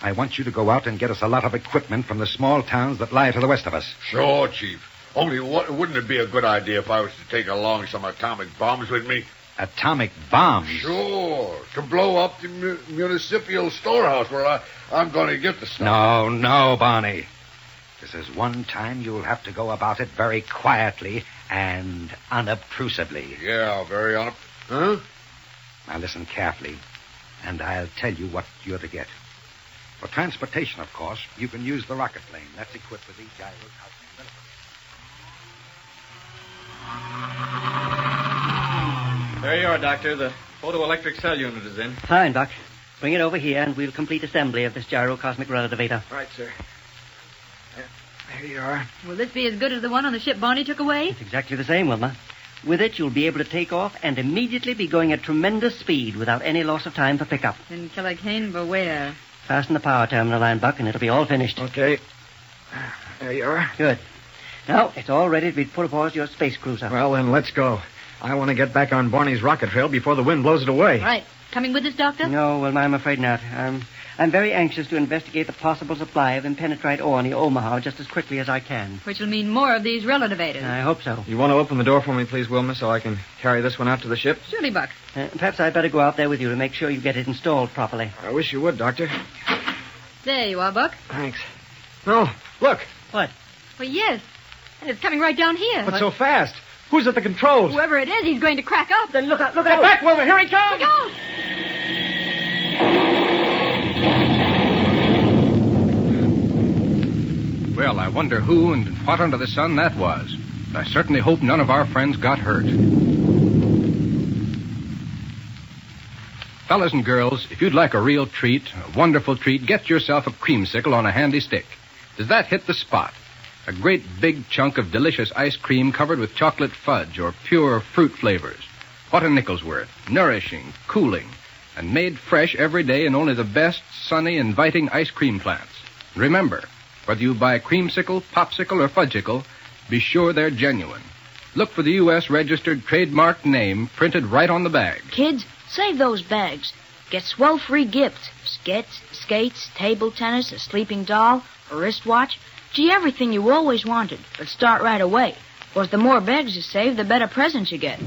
Speaker 11: I want you to go out and get us a lot of equipment from the small towns that lie to the west of us.
Speaker 16: Sure, Chief. Only wouldn't it be a good idea if I was to take along some atomic bombs with me?
Speaker 11: Atomic bombs?
Speaker 16: Sure. To blow up the municipal storehouse where I'm going to get the stuff.
Speaker 11: No, Barney. This is one time you'll have to go about it very quietly and unobtrusively.
Speaker 16: Yeah, very Huh?
Speaker 11: Now listen carefully, and I'll tell you what you're to get. For transportation, of course, you can use the rocket plane. That's equipped with these gyros.
Speaker 7: There you are, Doctor. The photoelectric cell unit is in.
Speaker 4: Fine, Doc. Bring it over here, and we'll complete assembly of this gyrocosmic relativator.
Speaker 13: Right, sir. There you are.
Speaker 5: Will this be as good as the one on the ship Barney took away?
Speaker 4: It's exactly the same, Wilma. With it, you'll be able to take off and immediately be going at tremendous speed without any loss of time for pickup.
Speaker 5: Then Killer Kane, beware.
Speaker 4: Fasten the power terminal line, Buck, and it'll be all finished.
Speaker 13: Okay. There you are.
Speaker 4: Good. Now, it's all ready to be put aboard your space cruiser.
Speaker 13: Well, then, let's go. I want to get back on Barney's rocket trail before the wind blows it away.
Speaker 5: Right. Coming with us, Doctor?
Speaker 4: No, Wilma, I'm afraid not. I'm very anxious to investigate the possible supply of impenetrite ore near Omaha just as quickly as I can.
Speaker 5: Which will mean more of these relativators.
Speaker 4: I hope so.
Speaker 12: You want to open the door for me, please, Wilma, so I can carry this one out to the ship?
Speaker 5: Surely, Buck.
Speaker 4: Perhaps I'd better go out there with you to make sure you get it installed properly.
Speaker 12: I wish you would, Doctor.
Speaker 5: There you are, Buck.
Speaker 12: Thanks. No, look.
Speaker 4: What?
Speaker 5: Well, yes. And it's coming right down here.
Speaker 12: But so fast. Who's at the controls?
Speaker 5: Whoever it is, he's going to crack up.
Speaker 4: Then look out.
Speaker 12: Get back, Wilma. Here he comes.
Speaker 5: Look out!
Speaker 2: Well, I wonder who and what under the sun that was. I certainly hope none of our friends got hurt. Fellas and girls, if you'd like a real treat, a wonderful treat, get yourself a creamsicle on a handy stick. Does that hit the spot? A great big chunk of delicious ice cream covered with chocolate fudge or pure fruit flavors. What a nickel's worth. Nourishing, cooling, and made fresh every day in only the best, sunny, inviting ice cream plants. And remember, whether you buy creamsicle, popsicle, or fudgicle, be sure they're genuine. Look for the U.S. registered trademark name printed right on the bag.
Speaker 15: Kids, save those bags. Get swell free gifts. Skates, table tennis, a sleeping doll, a wristwatch. Gee, everything you always wanted. But start right away. Because the more bags you save, the better presents you get.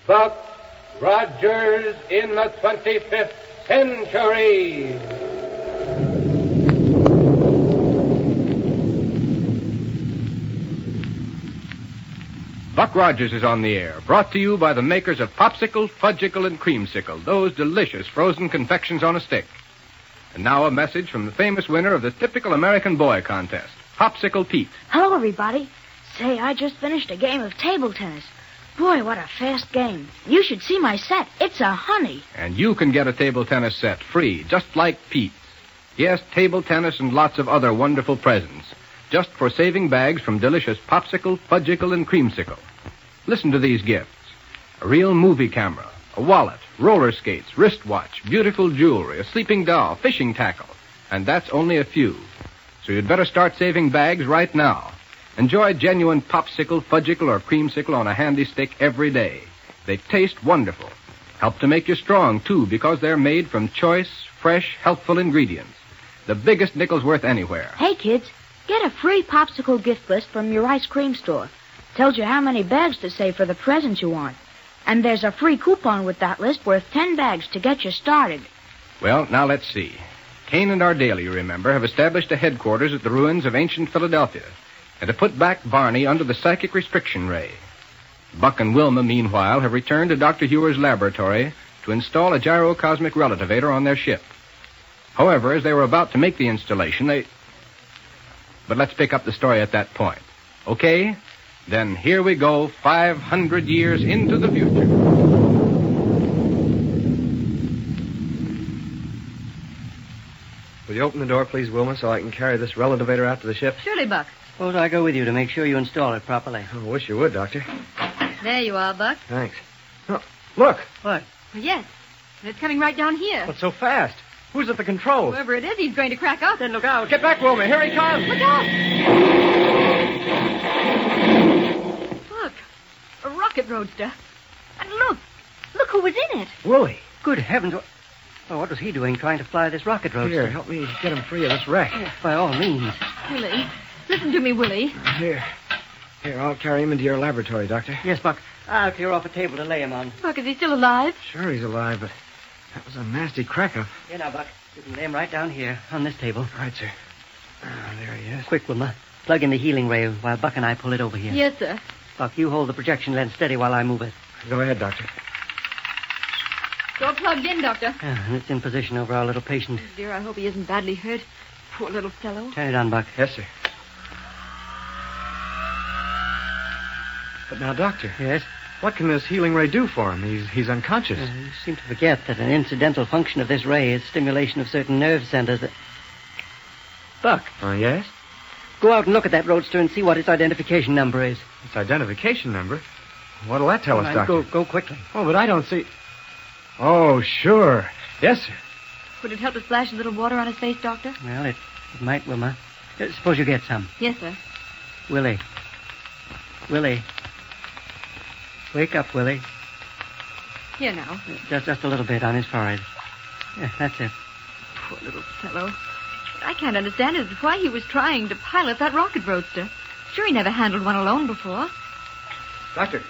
Speaker 1: Buck Rogers in the 25th century.
Speaker 2: Buck Rogers is on the air, brought to you by the makers of Popsicle, Fudgicle, and Creamsicle, those delicious frozen confections on a stick. And now a message from the famous winner of the typical American boy contest, Popsicle Pete.
Speaker 3: Hello, everybody. Say, I just finished a game of table tennis. Boy, what a fast game. You should see my set. It's a honey.
Speaker 2: And you can get a table tennis set free, just like Pete's. Yes, table tennis and lots of other wonderful presents, just for saving bags from delicious Popsicle, Fudgicle, and Creamsicle. Listen to these gifts. A real movie camera, a wallet, roller skates, wristwatch, beautiful jewelry, a sleeping doll, fishing tackle, And that's only a few. So you'd better start saving bags right now. Enjoy genuine popsicle, fudgicle, or creamsicle on a handy stick every day. They taste wonderful. Help to make you strong, too, because they're made from choice, fresh, healthful ingredients. The biggest nickel's worth anywhere.
Speaker 15: Hey, kids, get a free popsicle gift list from your ice cream store. Tells you how many bags to save for the presents you want. And there's a free coupon with that list worth 10 bags to get you started.
Speaker 2: Well, now let's see. Kane and Ardalia, you remember, have established a headquarters at the ruins of ancient Philadelphia and to put back Barney under the psychic restriction ray. Buck and Wilma, meanwhile, have returned to Dr. Hewer's laboratory to install a gyrocosmic relativator on their ship. However, as they were about to make the installation, But let's pick up the story at that point. Okay? Then here we go, 500 years into the future.
Speaker 12: Will you open the door, please, Wilma, so I can carry this relativator out to the ship?
Speaker 5: Surely, Buck.
Speaker 4: Suppose I go with you to make sure you install it properly.
Speaker 12: I wish you would, Doctor.
Speaker 5: There you are, Buck.
Speaker 12: Thanks. Oh, look.
Speaker 4: What?
Speaker 5: Well, yes. And it's coming right down here.
Speaker 12: What's so fast? Who's at the controls?
Speaker 5: Whoever it is, he's going to crack up.
Speaker 4: Then look out.
Speaker 12: Get back, Wilma. Here he comes.
Speaker 5: Look out! Look. A rocket roadster. And look. Look who was in it.
Speaker 12: Willie.
Speaker 4: Good heavens. What was he doing trying to fly this rocket roadster?
Speaker 12: Here, help me get him free of this wreck.
Speaker 4: Yes, by all means.
Speaker 5: Willie. Listen to me, Willie.
Speaker 12: Here, I'll carry him into your laboratory, Doctor.
Speaker 4: Yes, Buck. I'll clear off a table to lay him on.
Speaker 5: Buck, is he still alive?
Speaker 12: Sure he's alive, but that was a nasty crack-up.
Speaker 4: Here now, Buck. You can lay him right down here on this table.
Speaker 12: Right, sir. There he is.
Speaker 4: Quick, Wilma. Plug in the healing ray while Buck and I pull it over here.
Speaker 5: Yes, sir.
Speaker 4: Buck, you hold the projection lens steady while I move it.
Speaker 12: Go ahead, Doctor.
Speaker 5: It's all plugged in, Doctor.
Speaker 4: And it's in position over our little patient.
Speaker 5: Dear, I hope he isn't badly hurt. Poor little fellow.
Speaker 4: Turn it on, Buck.
Speaker 12: Yes, sir. But now, Doctor.
Speaker 4: Yes?
Speaker 12: What can this healing ray do for him? He's unconscious.
Speaker 4: You seem to forget that an incidental function of this ray is stimulation of certain nerve centers that... Buck.
Speaker 12: Yes?
Speaker 4: Go out and look at that roadster and see what its identification number is.
Speaker 12: Its identification number? What'll that tell us, Doctor?
Speaker 4: Go quickly.
Speaker 12: Oh, but I don't see... Oh, sure. Yes, sir.
Speaker 5: Would it help to splash a little water on his face, Doctor?
Speaker 4: Well, it might, Wilma. Suppose you get some.
Speaker 5: Yes, sir.
Speaker 4: Willie. Wake up, Willie.
Speaker 5: Here now.
Speaker 4: Just a little bit on his forehead. Yeah, that's it.
Speaker 5: Poor little fellow. What I can't understand is why he was trying to pilot that rocket roadster. Sure, he never handled one alone before.
Speaker 12: Dr.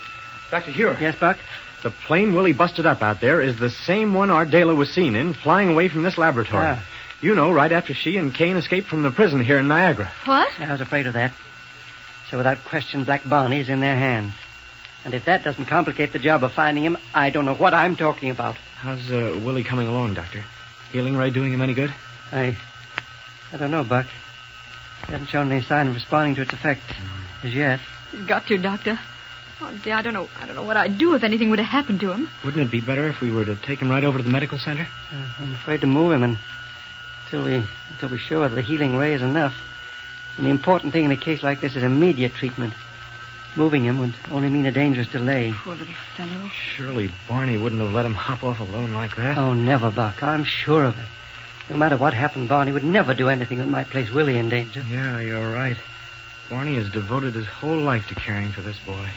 Speaker 12: Hewer.
Speaker 4: Yes, Buck?
Speaker 12: The plane Willie busted up out there is the same one Ardela was seen in, flying away from this laboratory.
Speaker 4: Ah.
Speaker 12: You know, right after she and Kane escaped from the prison here in Niagara.
Speaker 5: What?
Speaker 4: I was afraid of that. So without question, Black Barney's in their hands. And if that doesn't complicate the job of finding him, I don't know what I'm talking about.
Speaker 12: How's Willie coming along, Doctor? Healing ray doing him any good?
Speaker 4: I don't know, Buck. He hasn't shown any sign of responding to its effect as yet.
Speaker 5: He's got to, Doctor. Oh, dear, I don't know what I'd do if anything were to happen to him.
Speaker 12: Wouldn't it be better if we were to take him right over to the medical center?
Speaker 4: I'm afraid to move him until we're sure the healing ray is enough. And the important thing in a case like this is immediate treatment. Moving him would only mean a dangerous delay.
Speaker 5: Poor little fellow.
Speaker 12: Surely Barney wouldn't have let him hop off alone like that.
Speaker 4: Oh, never, Buck. I'm sure of it. No matter what happened, Barney would never do anything that might place Willie in danger.
Speaker 12: Yeah, you're right. Barney has devoted his whole life to caring for this boy.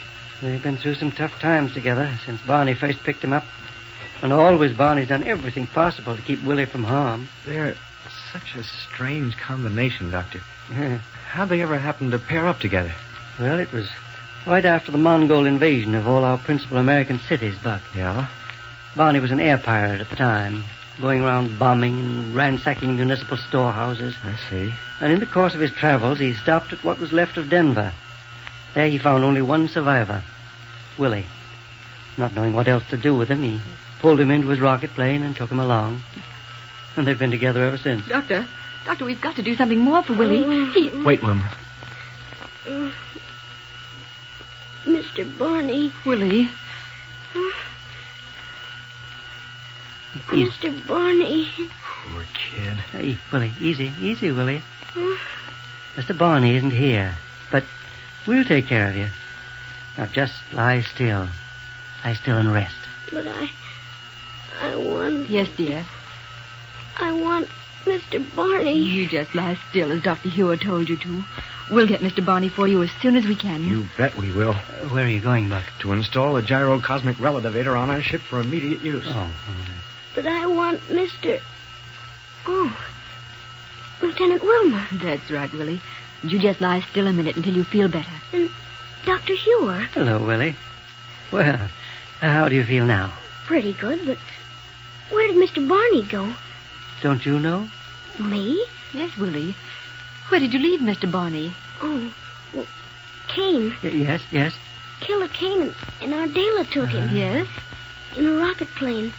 Speaker 4: They've been through some tough times together since Barney first picked him up. And always Barney's done everything possible to keep Willie from harm.
Speaker 12: They're such a strange combination, Doctor.
Speaker 4: Yeah.
Speaker 12: How'd they ever happen to pair up together?
Speaker 4: Well, it was right after the Mongol invasion of all our principal American cities, Buck.
Speaker 12: Yeah?
Speaker 4: Barney was an air pirate at the time, going around bombing and ransacking municipal storehouses.
Speaker 12: I see.
Speaker 4: And in the course of his travels, he stopped at what was left of Denver. There he found only one survivor, Willie. Not knowing what else to do with him, he pulled him into his rocket plane and took him along. And they've been together ever since.
Speaker 5: Doctor, we've got to do something more for Willie.
Speaker 12: Wait, Wilma.
Speaker 9: Mr. Barney.
Speaker 5: Willie.
Speaker 9: Mr. Barney.
Speaker 12: Poor kid.
Speaker 4: Hey, Willie, easy, Willie. Mr. Barney isn't here, but we'll take care of you. Now just lie still. Lie still and rest.
Speaker 9: But I want...
Speaker 5: Yes, dear.
Speaker 9: I want Mr. Barney.
Speaker 5: You just lie still, as Dr. Hewer told you to. We'll get Mr. Barney for you as soon as we can.
Speaker 12: You bet we will.
Speaker 4: Where are you going, Buck?
Speaker 12: To install a gyrocosmic relativator on our ship for immediate use.
Speaker 4: Oh.
Speaker 9: But I want Mr. Oh, Lieutenant Wilmer.
Speaker 5: That's right, Willie. You just lie still a minute until you feel better.
Speaker 9: And Dr. Hewer.
Speaker 4: Hello, Willie. Well, how do you feel now?
Speaker 9: Pretty good, but where did Mr. Barney go?
Speaker 4: Don't you know?
Speaker 9: Me?
Speaker 5: Yes, Willie. Where did you leave Mr. Barney?
Speaker 9: Oh, well, Kane.
Speaker 4: Yes.
Speaker 9: Killer Kane and Ardela took him.
Speaker 5: Yes?
Speaker 9: In a rocket plane.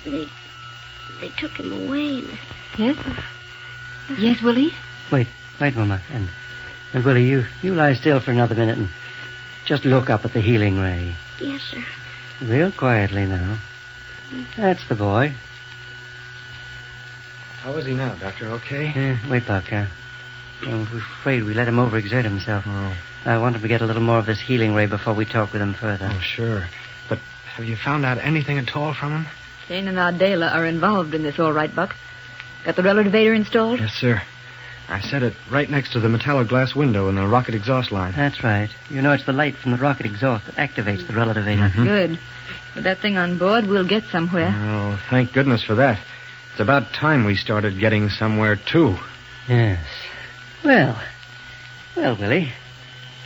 Speaker 9: They took him away.
Speaker 5: Yes? Yes, Willie?
Speaker 4: Wait, Wilma. And Willie, you lie still for another minute and just look up at the healing ray.
Speaker 9: Yes, sir.
Speaker 4: Real quietly now. That's the boy.
Speaker 12: How is he now, Doctor? Okay?
Speaker 4: Wait, Buck. I'm afraid we let him overexert himself.
Speaker 12: Oh.
Speaker 4: I want him to get a little more of this healing ray before we talk with him further.
Speaker 12: Oh, sure. But have you found out anything at all from him?
Speaker 5: Kane and Ardela are involved in this, all right, Buck. Got the relativator installed?
Speaker 12: Yes, sir. I set it right next to the metallic glass window in the rocket exhaust line.
Speaker 4: That's right. You know, it's the light from the rocket exhaust that activates the relativator.
Speaker 12: Mm-hmm.
Speaker 5: Good. With that thing on board, we'll get somewhere.
Speaker 12: Oh, thank goodness for that. It's about time we started getting somewhere, too.
Speaker 4: Yes. Well, Willie.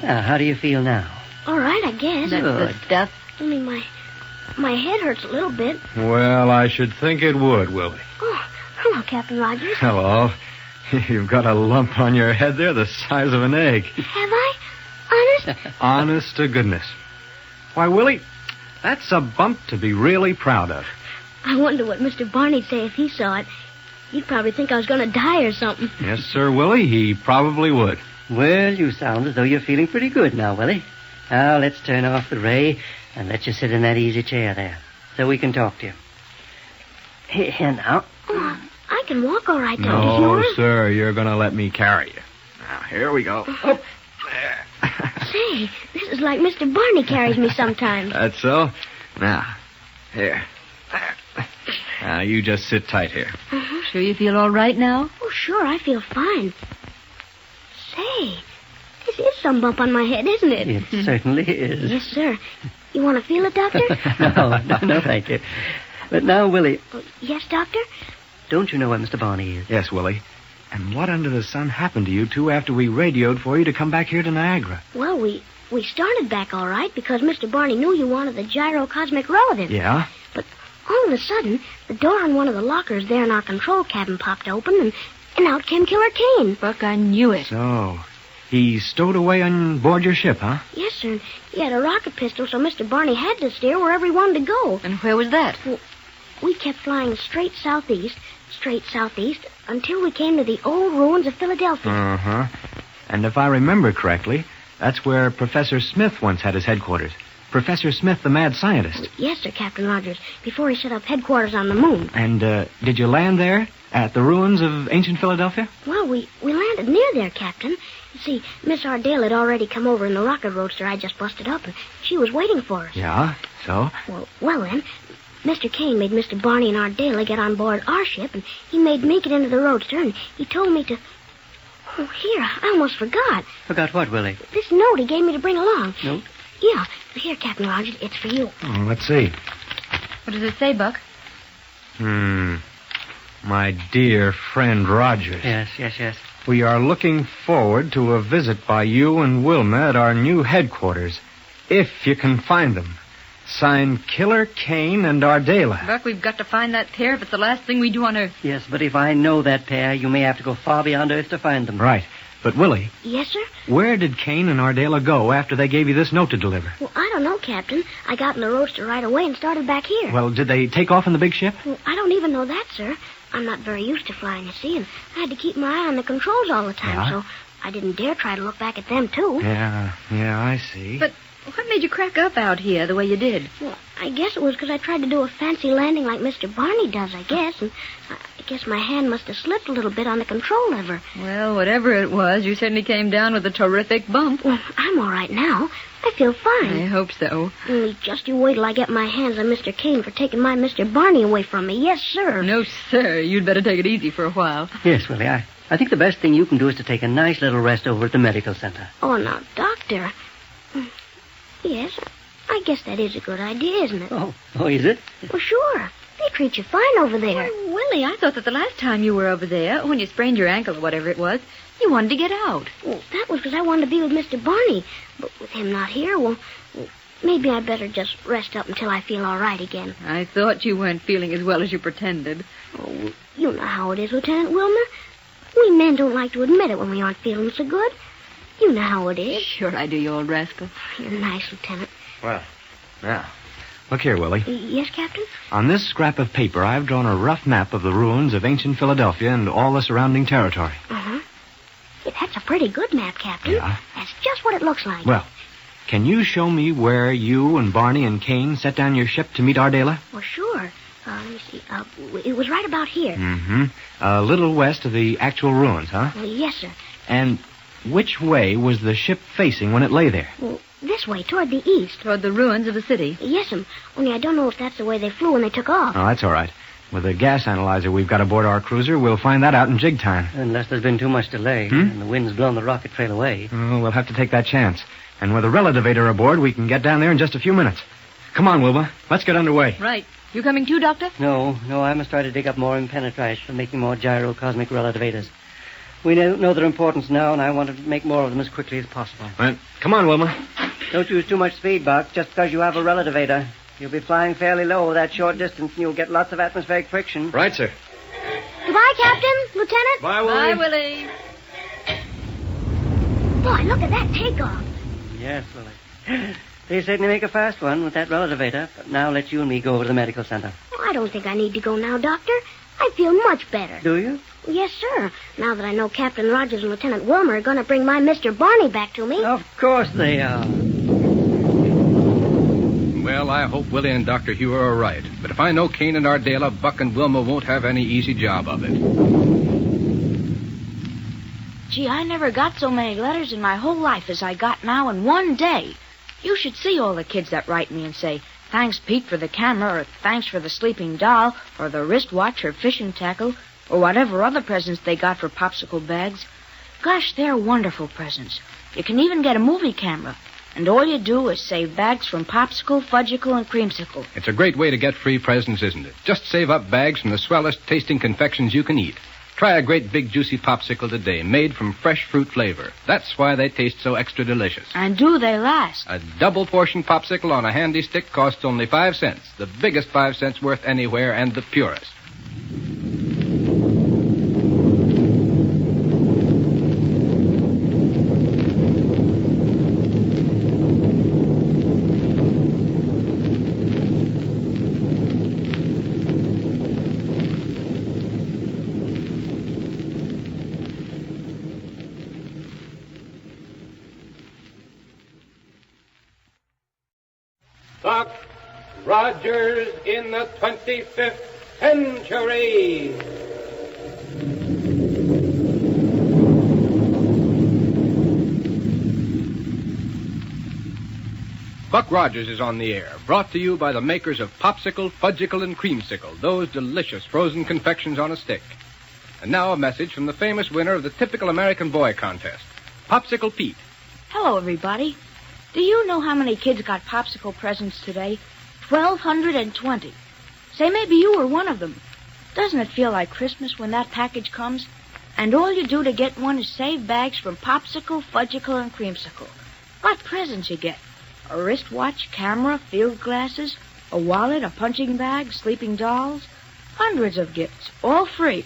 Speaker 4: Now, how do you feel now?
Speaker 9: All right, I guess.
Speaker 5: That's the stuff.
Speaker 9: Only my head hurts a little bit.
Speaker 12: Well, I should think it would, Willie.
Speaker 9: Oh, hello, Captain Rogers.
Speaker 12: Hello. You've got a lump on your head there the size of an egg.
Speaker 9: Have I? Honest?
Speaker 12: Honest to goodness. Why, Willie, that's a bump to be really proud of.
Speaker 9: I wonder what Mr. Barney'd say if he saw it. He'd probably think I was going to die or something.
Speaker 12: Yes, sir, Willie, he probably would.
Speaker 4: Well, you sound as though you're feeling pretty good now, Willie. Now, let's turn off the ray and let you sit in that easy chair there so we can talk to you. Here now.
Speaker 9: Oh, I can walk all right, Dr.
Speaker 12: No,
Speaker 9: Hewer.
Speaker 12: sir, you're going to let me carry you. Now, here we go. Oh.
Speaker 9: Say, this is like Mr. Barney carries me sometimes.
Speaker 12: That's so? Now, here. Now, you just sit tight here.
Speaker 9: Uh-huh.
Speaker 5: Sure you feel all right now?
Speaker 9: Oh, sure, I feel fine. Say, this is some bump on my head, isn't it?
Speaker 4: It certainly is.
Speaker 9: Yes, sir. You want to feel it, Doctor?
Speaker 4: No, thank you. But now, Willie.
Speaker 9: Yes, Doctor?
Speaker 4: Don't you know where Mr. Barney is?
Speaker 12: Yes, Willie. And what under the sun happened to you two after we radioed for you to come back here to Niagara?
Speaker 9: Well, we started back all right because Mr. Barney knew you wanted the gyrocosmic relative.
Speaker 12: Yeah?
Speaker 9: But all of a sudden, the door on one of the lockers there in our control cabin popped open, and out came Killer Kane.
Speaker 5: Buck, I knew it.
Speaker 12: So, he stowed away on board your ship, huh?
Speaker 9: Yes, sir. And he had a rocket pistol, so Mr. Barney had to steer wherever he wanted to go.
Speaker 5: And where was that?
Speaker 9: Well, we kept flying straight southeast, until we came to the old ruins of Philadelphia.
Speaker 12: Uh-huh. And if I remember correctly, that's where Professor Smith once had his headquarters. Professor Smith, the mad scientist.
Speaker 9: Yes, sir, Captain Rogers, before he set up headquarters on the moon.
Speaker 12: And, did you land there, at the ruins of ancient Philadelphia?
Speaker 9: Well, we landed near there, Captain. You see, Miss Ardale had already come over in the rocket roadster I just busted up, and she was waiting for us.
Speaker 12: Yeah, so?
Speaker 9: Well then, Mr. Kane made Mr. Barney and Ardale get on board our ship, and he made me get into the roadster, and he told me to... Oh, here, I almost forgot.
Speaker 4: Forgot what, Willie?
Speaker 9: This note he gave me to bring along.
Speaker 4: Note?
Speaker 9: Yeah. Here, Captain Rogers, it's for you.
Speaker 12: Oh, let's see.
Speaker 5: What does it say, Buck?
Speaker 12: My dear friend Rogers.
Speaker 4: Yes.
Speaker 12: We are looking forward to a visit by you and Wilma at our new headquarters, if you can find them. Signed Killer Kane and Ardela.
Speaker 5: Buck, we've got to find that pair if it's the last thing we do on Earth.
Speaker 4: Yes, but if I know that pair, you may have to go far beyond Earth to find them.
Speaker 12: Right. But, Willie...
Speaker 9: Yes, sir?
Speaker 12: Where did Kane and Ardela go after they gave you this note to deliver?
Speaker 9: Well, I don't know, Captain. I got in the roadster right away and started back here.
Speaker 12: Well, did they take off in the big ship?
Speaker 9: Well, I don't even know that, sir. I'm not very used to flying, you see, and I had to keep my eye on the controls all the time, so I didn't dare try to look back at them, too.
Speaker 12: Yeah, I see.
Speaker 5: But what made you crack up out here the way you did?
Speaker 9: Well, I guess it was because I tried to do a fancy landing like Mr. Barney does, I guess, and I guess my hand must have slipped a little bit on the control lever.
Speaker 5: Well, whatever it was, you certainly came down with a terrific bump.
Speaker 9: Well, I'm all right now. I feel fine.
Speaker 5: I hope so.
Speaker 9: Only just you wait till I get my hands on Mr. Kane for taking my Mr. Barney away from me. Yes, sir.
Speaker 5: No, sir. You'd better take it easy for a while.
Speaker 4: Yes, Willie, I think the best thing you can do is to take a nice little rest over at the medical center.
Speaker 9: Oh, now, Doctor. Yes, I guess that is a good idea, isn't it?
Speaker 4: Oh, is it?
Speaker 9: Well, sure. They treat you fine over there.
Speaker 5: Well, Willie, I thought that the last time you were over there, when you sprained your ankle or whatever it was, you wanted to get out.
Speaker 9: Well, that was because I wanted to be with Mr. Barney. But with him not here, well, maybe I'd better just rest up until I feel all right again.
Speaker 5: I thought you weren't feeling as well as you pretended.
Speaker 9: Oh, you know how it is, Lieutenant Wilmer. We men don't like to admit it when we aren't feeling so good. You know how it is.
Speaker 5: Sure I do, you old rascal.
Speaker 9: You're nice, Lieutenant.
Speaker 7: Well, now, look here, Willie.
Speaker 9: Yes, Captain?
Speaker 7: On this scrap of paper, I've drawn a rough map of the ruins of ancient Philadelphia and all the surrounding territory.
Speaker 9: Uh-huh. Yeah, that's a pretty good map, Captain.
Speaker 7: Yeah?
Speaker 9: That's just what it looks like.
Speaker 7: Well, can you show me where you and Barney and Kane set down your ship to meet Ardela?
Speaker 9: Well, sure. Let me see. It was right about here.
Speaker 7: Mm-hmm. A little west of the actual ruins, huh?
Speaker 9: Yes, sir.
Speaker 7: And which way was the ship facing when it lay there?
Speaker 9: Well, this way, toward the east.
Speaker 5: Toward the ruins of the city?
Speaker 9: Yes, sir. Only I don't know if that's the way they flew when they took off.
Speaker 7: Oh, that's all right. With the gas analyzer we've got aboard our cruiser, we'll find that out in jig time.
Speaker 4: Unless there's been too much delay and the wind's blown the rocket trail away.
Speaker 7: Oh, we'll have to take that chance. And with a relativator aboard, we can get down there in just a few minutes. Come on, Wilbur. Let's get underway.
Speaker 5: Right. You coming too, Doctor?
Speaker 4: No, I must try to dig up more impenetrites for making more gyrocosmic relativators. We know their importance now, and I want to make more of them as quickly as possible.
Speaker 7: Well, come on, Wilma.
Speaker 4: Don't use too much speed, Buck, just because you have a relativator. You'll be flying fairly low that short distance, and you'll get lots of atmospheric friction.
Speaker 7: Right, sir.
Speaker 9: Goodbye, Captain, Lieutenant.
Speaker 7: Bye, Willie.
Speaker 5: Bye, Willie.
Speaker 9: Boy, look at that takeoff.
Speaker 4: Yes, Willie. They certainly make a fast one with that relativator, but now let you and me go over to the medical center.
Speaker 9: Oh, I don't think I need to go now, Doctor. I feel much better.
Speaker 4: Do you?
Speaker 9: Yes, sir. Now that I know Captain Rogers and Lieutenant Wilmer are going to bring my Mr. Barney back to me.
Speaker 4: Of course they are.
Speaker 2: Well, I hope Willie and Dr. Hugh are right. But if I know Kane and Ardela, Buck and Wilma won't have any easy job of it.
Speaker 3: Gee, I never got so many letters in my whole life as I got now in one day. You should see all the kids that write me and say, thanks, Pete, for the camera, or thanks for the sleeping doll, or the wristwatch, or fishing tackle, or whatever other presents they got for popsicle bags. Gosh, they're wonderful presents. You can even get a movie camera. And all you do is save bags from Popsicle, Fudgicle, and Creamsicle.
Speaker 2: It's a great way to get free presents, isn't it? Just save up bags from the swellest tasting confections you can eat. Try a great big juicy popsicle today, made from fresh fruit flavor. That's why they taste so extra delicious.
Speaker 3: And do they last?
Speaker 2: A double portion popsicle on a handy stick costs only 5 cents. The biggest 5 cents worth anywhere and the purest.
Speaker 1: Buck Rogers in the 25th century.
Speaker 2: Buck Rogers is on the air, brought to you by the makers of Popsicle, Fudgicle, and Creamsicle, those delicious frozen confections on a stick. And now a message from the famous winner of the typical American boy contest, Popsicle Pete.
Speaker 3: Hello, everybody. Do you know how many kids got popsicle presents today? 1,220. Say, maybe you were one of them. Doesn't it feel like Christmas when that package comes? And all you do to get one is save bags from Popsicle, Fudgicle, and Creamsicle. What presents you get? A wristwatch, camera, field glasses, a wallet, a punching bag, sleeping dolls. Hundreds of gifts, all free.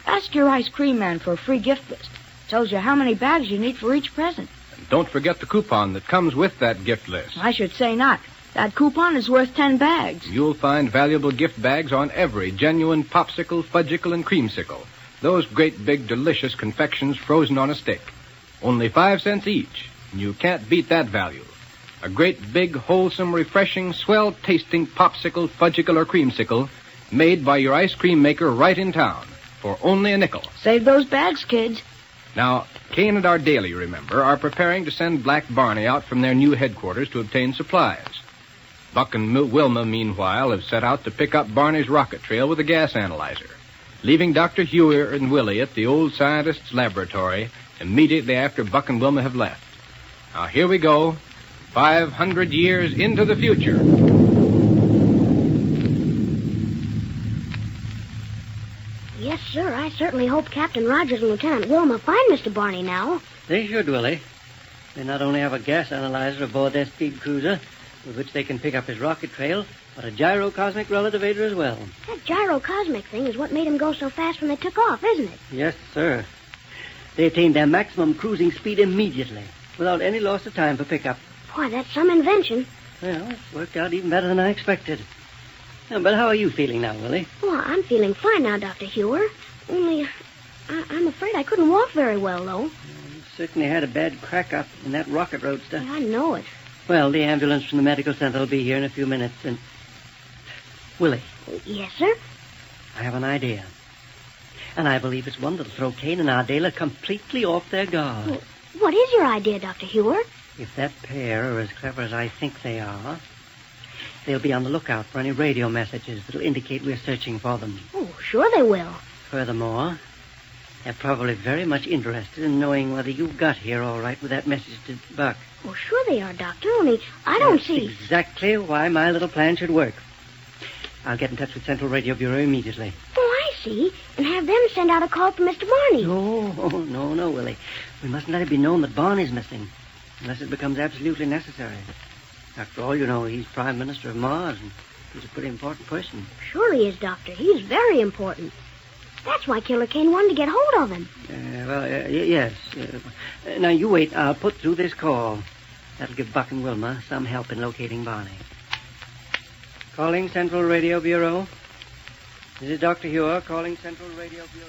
Speaker 3: Ask your ice cream man for a free gift list. Tells you how many bags you need for each present.
Speaker 2: Don't forget the coupon that comes with that gift list.
Speaker 3: I should say not. That coupon is worth 10 bags.
Speaker 2: You'll find valuable gift bags on every genuine Popsicle, Fudgicle, and Creamsicle. Those great big delicious confections frozen on a stick. Only 5 cents each. And you can't beat that value. A great big, wholesome, refreshing, swell-tasting Popsicle, Fudgicle, or Creamsicle made by your ice cream maker right in town. for only a nickel.
Speaker 15: Save those bags, kids.
Speaker 2: Now, Kane and Ardale, you remember, are preparing to send Black Barney out from their new headquarters to obtain supplies. Buck and Wilma, meanwhile, have set out to pick up Barney's rocket trail with a gas analyzer, leaving Dr. Hewer and Willie at the old scientist's laboratory immediately after Buck and Wilma have left. Now, here we go, 500 years into the future.
Speaker 9: Yes, sir. I certainly hope Captain Rogers and Lieutenant Wilma find Mr. Barney now.
Speaker 4: They should, Willie. They not only have a gas analyzer aboard their speed cruiser, with which they can pick up his rocket trail, but a gyrocosmic relativator as well.
Speaker 9: That gyrocosmic thing is what made him go so fast when they took off, isn't it?
Speaker 4: Yes, sir. They attained their maximum cruising speed immediately, without any loss of time for pickup.
Speaker 9: Boy, that's some invention.
Speaker 4: Well, it's worked out even better than I expected. But how are you feeling now, Willie?
Speaker 9: Well, I'm feeling fine now, Dr. Hewer. Only, I'm afraid I couldn't walk very well, though.
Speaker 4: You certainly had a bad crack up in that rocket roadster.
Speaker 9: Yeah, I know it.
Speaker 4: Well, the ambulance from the medical center will be here in a few minutes, and... Willie.
Speaker 9: Yes, sir?
Speaker 4: I have an idea. And I believe it's one that'll throw Kane and Ardale completely off their guard.
Speaker 9: Well, what is your idea, Dr. Hewer?
Speaker 4: If that pair are as clever as I think they are, they'll be on the lookout for any radio messages that'll indicate we're searching for them.
Speaker 9: Oh, sure they will.
Speaker 4: Furthermore, they're probably very much interested in knowing whether you got here all right with that message to Buck.
Speaker 9: Oh, sure they are, Doctor. Only I don't
Speaker 4: That's
Speaker 9: see...
Speaker 4: exactly why my little plan should work. I'll get in touch with Central Radio Bureau immediately.
Speaker 9: Oh, I see. And have them send out a call for Mr. Barney.
Speaker 4: No, Willie. We mustn't let it be known that Barney's missing, unless it becomes absolutely necessary. After all, you know, he's Prime Minister of Mars, and he's a pretty important person.
Speaker 9: Sure he is, Doctor. He's very important. That's why Killer Kane wanted to get hold of him.
Speaker 4: Yes. Now, you wait. I'll put through this call. That'll give Buck and Wilma some help in locating Barney. Calling Central Radio Bureau. This is Dr. Hewer calling Central Radio Bureau.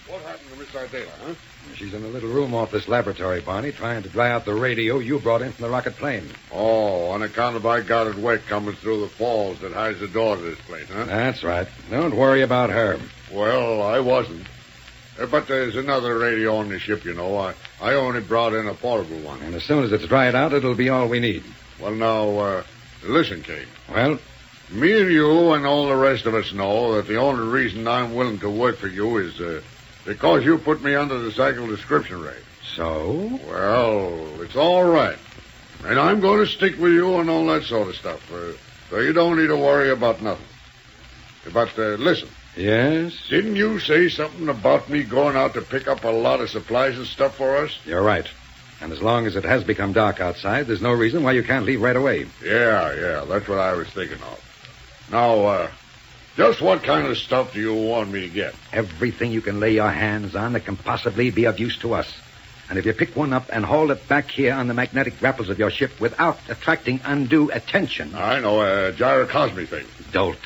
Speaker 16: What happened to Miss Ardale, huh?
Speaker 11: She's in a little room off this laboratory, Barney, trying to dry out the radio you brought in from the rocket plane.
Speaker 16: Oh, on account of I got it wet coming through the falls that hides the door to this place, huh?
Speaker 11: That's right. Don't worry about her.
Speaker 16: Well, I wasn't. But there's another radio on the ship, you know. I only brought in a portable one.
Speaker 11: And as soon as it's dried out, it'll be all we need.
Speaker 16: Well, now, listen, Kate.
Speaker 11: Well?
Speaker 16: Me and you and all the rest of us know that the only reason I'm willing to work for you is because you put me under the cycle description rate.
Speaker 11: So?
Speaker 16: Well, it's all right. And I'm going to stick with you and all that sort of stuff. So you don't need to worry about nothing. But listen.
Speaker 11: Yes?
Speaker 16: Didn't you say something about me going out to pick up a lot of supplies and stuff for us?
Speaker 11: You're right. And as long as it has become dark outside, there's no reason why you can't leave right away.
Speaker 16: Yeah, that's what I was thinking of. Now, just what kind of stuff do you want me to get?
Speaker 11: Everything you can lay your hands on that can possibly be of use to us. And if you pick one up and haul it back here on the magnetic grapples of your ship without attracting undue attention...
Speaker 16: I know, a gyrocosmic thing.
Speaker 11: Dolt.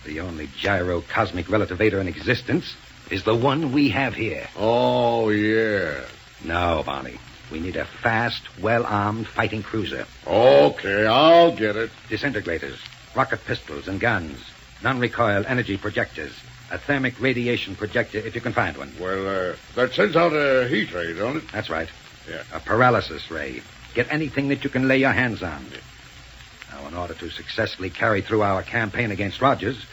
Speaker 11: The only gyrocosmic relativator in existence is the one we have here.
Speaker 16: Oh, yeah.
Speaker 11: No, Barney. We need a fast, well-armed fighting cruiser.
Speaker 16: Okay, I'll get it.
Speaker 11: Disintegrators, rocket pistols and guns, non-recoil energy projectors, a thermic radiation projector if you can find one.
Speaker 16: Well, that sends out a heat ray, don't it?
Speaker 11: That's right.
Speaker 16: Yeah.
Speaker 11: A paralysis ray. Get anything that you can lay your hands on. Now, in order to successfully carry through our campaign against Rogers,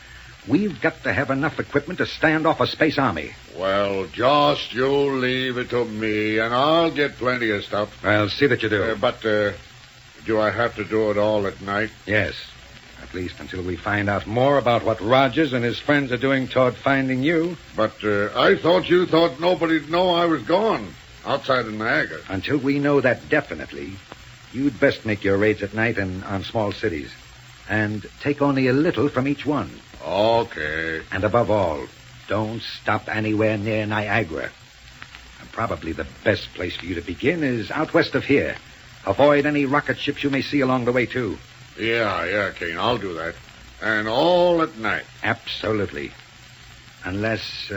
Speaker 11: we've got to have enough equipment to stand off a space army.
Speaker 16: Well, just you leave it to me, and I'll get plenty of stuff.
Speaker 11: Well, see that you do.
Speaker 16: But do I have to do it all at night?
Speaker 11: Yes. At least until we find out more about what Rogers and his friends are doing toward finding you.
Speaker 16: But I thought you thought nobody'd know I was gone outside of Niagara.
Speaker 11: Until we know that definitely, you'd best make your raids at night and on small cities. And take only a little from each one.
Speaker 16: Okay.
Speaker 11: And above all, don't stop anywhere near Niagara. And probably the best place for you to begin is out west of here. Avoid any rocket ships you may see along the way, too.
Speaker 16: Yeah, Kane, I'll do that. And all at night.
Speaker 11: Absolutely. Unless,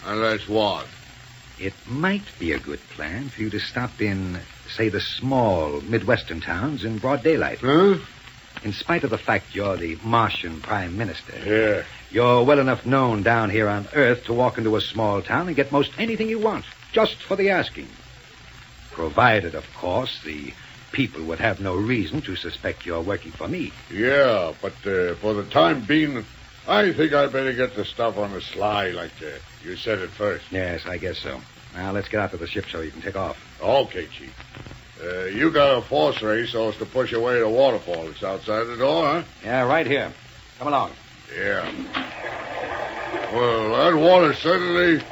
Speaker 16: Unless what?
Speaker 11: It might be a good plan for you to stop in, say, the small Midwestern towns in broad daylight.
Speaker 16: Huh?
Speaker 11: In spite of the fact you're the Martian Prime Minister,
Speaker 16: Yeah.
Speaker 11: you're well enough known down here on Earth to walk into a small town and get most anything you want, just for the asking. Provided, of course, the people would have no reason to suspect you're working for me.
Speaker 16: Yeah, but for the time being, I think I better get the stuff on the sly like you said it first.
Speaker 11: Yes, I guess so. Now, let's get out to the ship so you can take off.
Speaker 16: Okay, Chief. You got a force ray so as to push away the waterfall that's outside the door, huh?
Speaker 11: Yeah, right here. Come along.
Speaker 16: Yeah. Well, that water suddenly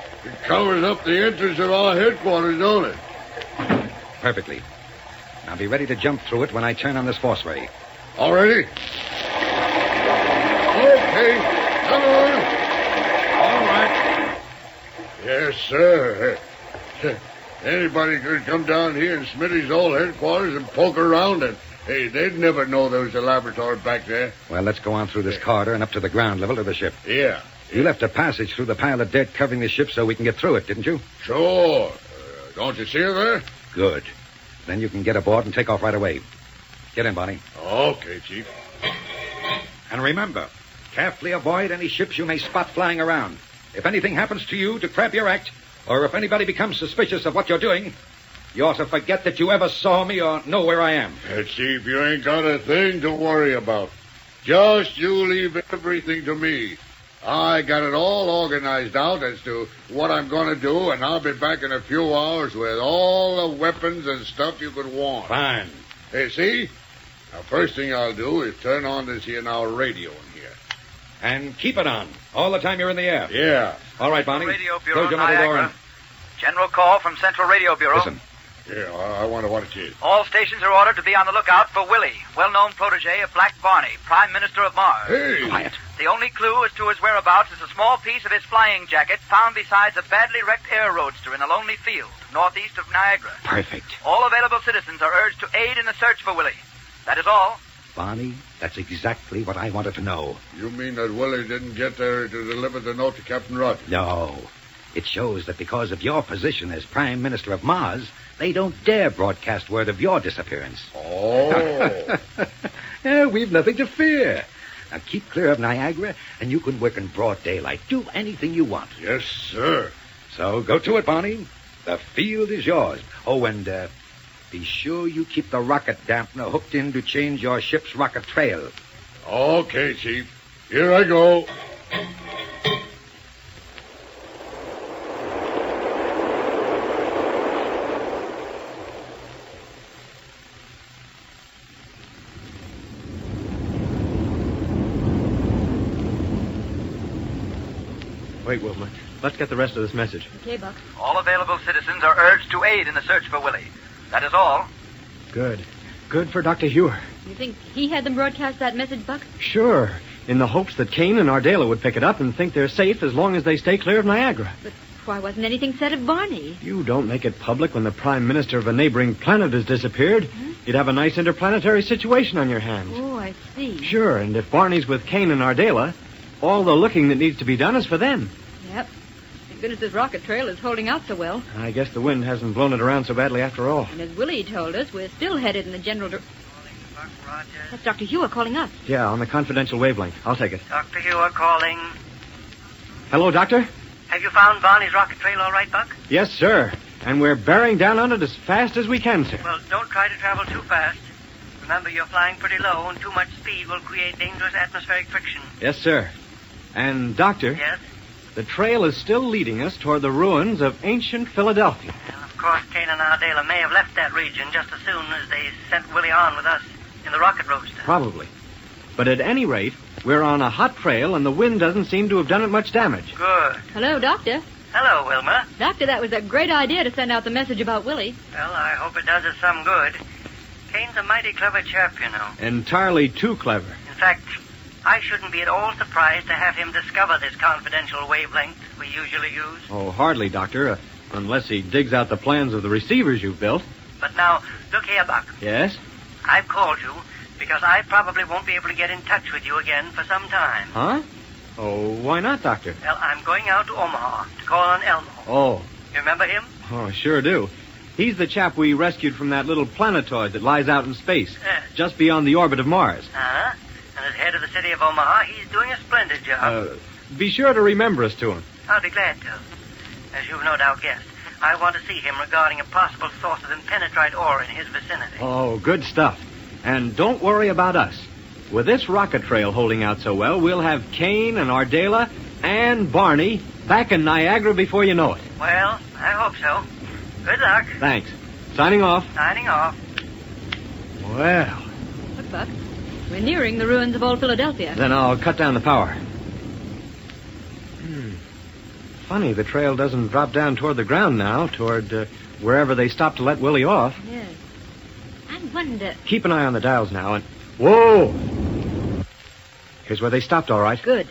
Speaker 16: covers up the entrance of our headquarters, don't it?
Speaker 11: Perfectly. Now be ready to jump through it when I turn on this force ray.
Speaker 16: All ready? Okay. Come on. All right. Yes, sir. Anybody could come down here in Smitty's old headquarters and poke around, and hey, they'd never know there was a laboratory back there.
Speaker 11: Well, let's go on through this corridor and up to the ground level of the ship.
Speaker 16: Yeah.
Speaker 11: You left a passage through the pile of dirt covering the ship so we can get through it, didn't you?
Speaker 16: Sure. Don't you see her there?
Speaker 11: Good. Then you can get aboard and take off right away. Get in, Bonnie.
Speaker 16: Okay, Chief.
Speaker 11: And remember, carefully avoid any ships you may spot flying around. If anything happens to you to crab your act, or if anybody becomes suspicious of what you're doing, you ought to forget that you ever saw me or know where I am.
Speaker 16: Chief, you ain't got a thing to worry about. Just you leave everything to me. I got it all organized out as to what I'm going to do, and I'll be back in a few hours with all the weapons and stuff you could want.
Speaker 11: Fine.
Speaker 16: Hey, see? Now, first thing I'll do is turn on this here now radio in here.
Speaker 11: And keep it on all the time you're in the air.
Speaker 16: Yeah.
Speaker 11: All right, Bonnie.
Speaker 10: Radio Bureau,
Speaker 11: Close your metal door and...
Speaker 10: General call from Central Radio Bureau.
Speaker 11: Listen.
Speaker 16: Yeah, I wonder what it is.
Speaker 10: All stations are ordered to be on the lookout for Willie, well-known protege of Black Barney, Prime Minister of Mars.
Speaker 16: Hey!
Speaker 11: Quiet.
Speaker 10: The only clue as to his whereabouts is a small piece of his flying jacket found beside a badly wrecked air roadster in a lonely field, northeast of Niagara.
Speaker 11: Perfect.
Speaker 10: All available citizens are urged to aid in the search for Willie. That is all.
Speaker 11: Bonnie, that's exactly what I wanted to know.
Speaker 16: You mean that Willie didn't get there to deliver the note to Captain Rogers?
Speaker 11: No. It shows that because of your position as Prime Minister of Mars, they don't dare broadcast word of your disappearance.
Speaker 16: Oh.
Speaker 11: Yeah, we've nothing to fear. Now keep clear of Niagara, and you can work in broad daylight. Do anything you want.
Speaker 16: Yes, sir.
Speaker 11: So go to it, Bonnie. The field is yours. Oh, and be sure you keep the rocket dampener hooked in to change your ship's rocket trail.
Speaker 16: Okay, Chief. Here I go.
Speaker 12: Wait, Wilma. Let's get the rest of this message.
Speaker 3: Okay, Buck.
Speaker 10: All available citizens are urged to aid in the search for Willie. That is all.
Speaker 12: Good. Good for Dr. Hewer.
Speaker 5: You think he had them broadcast that message, Buck?
Speaker 12: Sure. In the hopes that Kane and Ardela would pick it up and think they're safe as long as they stay clear of Niagara.
Speaker 5: But why wasn't anything said of Barney?
Speaker 12: You don't make it public when the Prime Minister of a neighboring planet has disappeared.
Speaker 5: Huh?
Speaker 12: You'd have a nice interplanetary situation on your hands.
Speaker 5: Oh, I see.
Speaker 12: Sure, and if Barney's with Kane and Ardela, all the looking that needs to be done is for them.
Speaker 5: Yep. Thank goodness this rocket trail is holding out so well.
Speaker 12: I guess the wind hasn't blown it around so badly after all.
Speaker 5: And as Willie told us, we're still headed in the general That's Dr. Hewer calling us.
Speaker 12: Yeah, on the confidential wavelength. I'll take it.
Speaker 10: Dr. Hewer calling.
Speaker 12: Hello, Doctor?
Speaker 10: Have you found Barney's rocket trail all right, Buck?
Speaker 12: Yes, sir. And we're bearing down on it as fast as we can, sir.
Speaker 10: Well, don't try to travel too fast. Remember, you're flying pretty low, and too much speed will create dangerous atmospheric friction.
Speaker 12: Yes, sir. And, Doctor...
Speaker 10: Yes?
Speaker 12: The trail is still leading us toward the ruins of ancient Philadelphia.
Speaker 10: And, of course, Kane and Ardela may have left that region just as soon as they sent Willie on with us in the rocket roadster.
Speaker 12: Probably. But at any rate, we're on a hot trail, and the wind doesn't seem to have done it much damage.
Speaker 10: Good.
Speaker 5: Hello, Doctor.
Speaker 10: Hello, Wilma.
Speaker 5: Doctor, that was a great idea to send out the message about Willie.
Speaker 10: Well, I hope it does us some good. Kane's a mighty clever chap, you know.
Speaker 12: Entirely too clever.
Speaker 10: In fact, I shouldn't be at all surprised to have him discover this confidential wavelength we usually use.
Speaker 12: Oh, hardly, Doctor, unless he digs out the plans of the receivers you've built.
Speaker 10: But now, look here, Buck.
Speaker 12: Yes?
Speaker 10: I've called you because I probably won't be able to get in touch with you again for some time.
Speaker 12: Huh? Oh, why not, Doctor?
Speaker 10: Well, I'm going out to Omaha to call on Elmo.
Speaker 12: Oh.
Speaker 10: You remember him?
Speaker 12: Oh, I sure do.
Speaker 7: He's the chap we rescued from that little planetoid that lies out in space, just beyond the orbit of Mars.
Speaker 10: Uh-huh. And as head of the city of Omaha, he's doing a splendid job.
Speaker 7: Be sure to remember us to him.
Speaker 10: I'll be glad to. As you've no doubt guessed, I want to see him regarding a possible source of impenetrite ore in his vicinity.
Speaker 7: Oh, good stuff. And don't worry about us. With this rocket trail holding out so well, we'll have Kane and Ardela and Barney back in Niagara before you know it.
Speaker 10: Well, I hope so. Good luck.
Speaker 7: Thanks. Signing off.
Speaker 10: Signing off.
Speaker 7: Well,
Speaker 5: Look, Buck. We're nearing the ruins of old Philadelphia.
Speaker 7: then I'll cut down the power. Funny, the trail doesn't drop down toward the ground now, toward wherever they stopped to let Willie off.
Speaker 5: Yes. I wonder...
Speaker 7: Keep an eye on the dials now, and... Whoa! Here's where they stopped, all right.
Speaker 5: Good.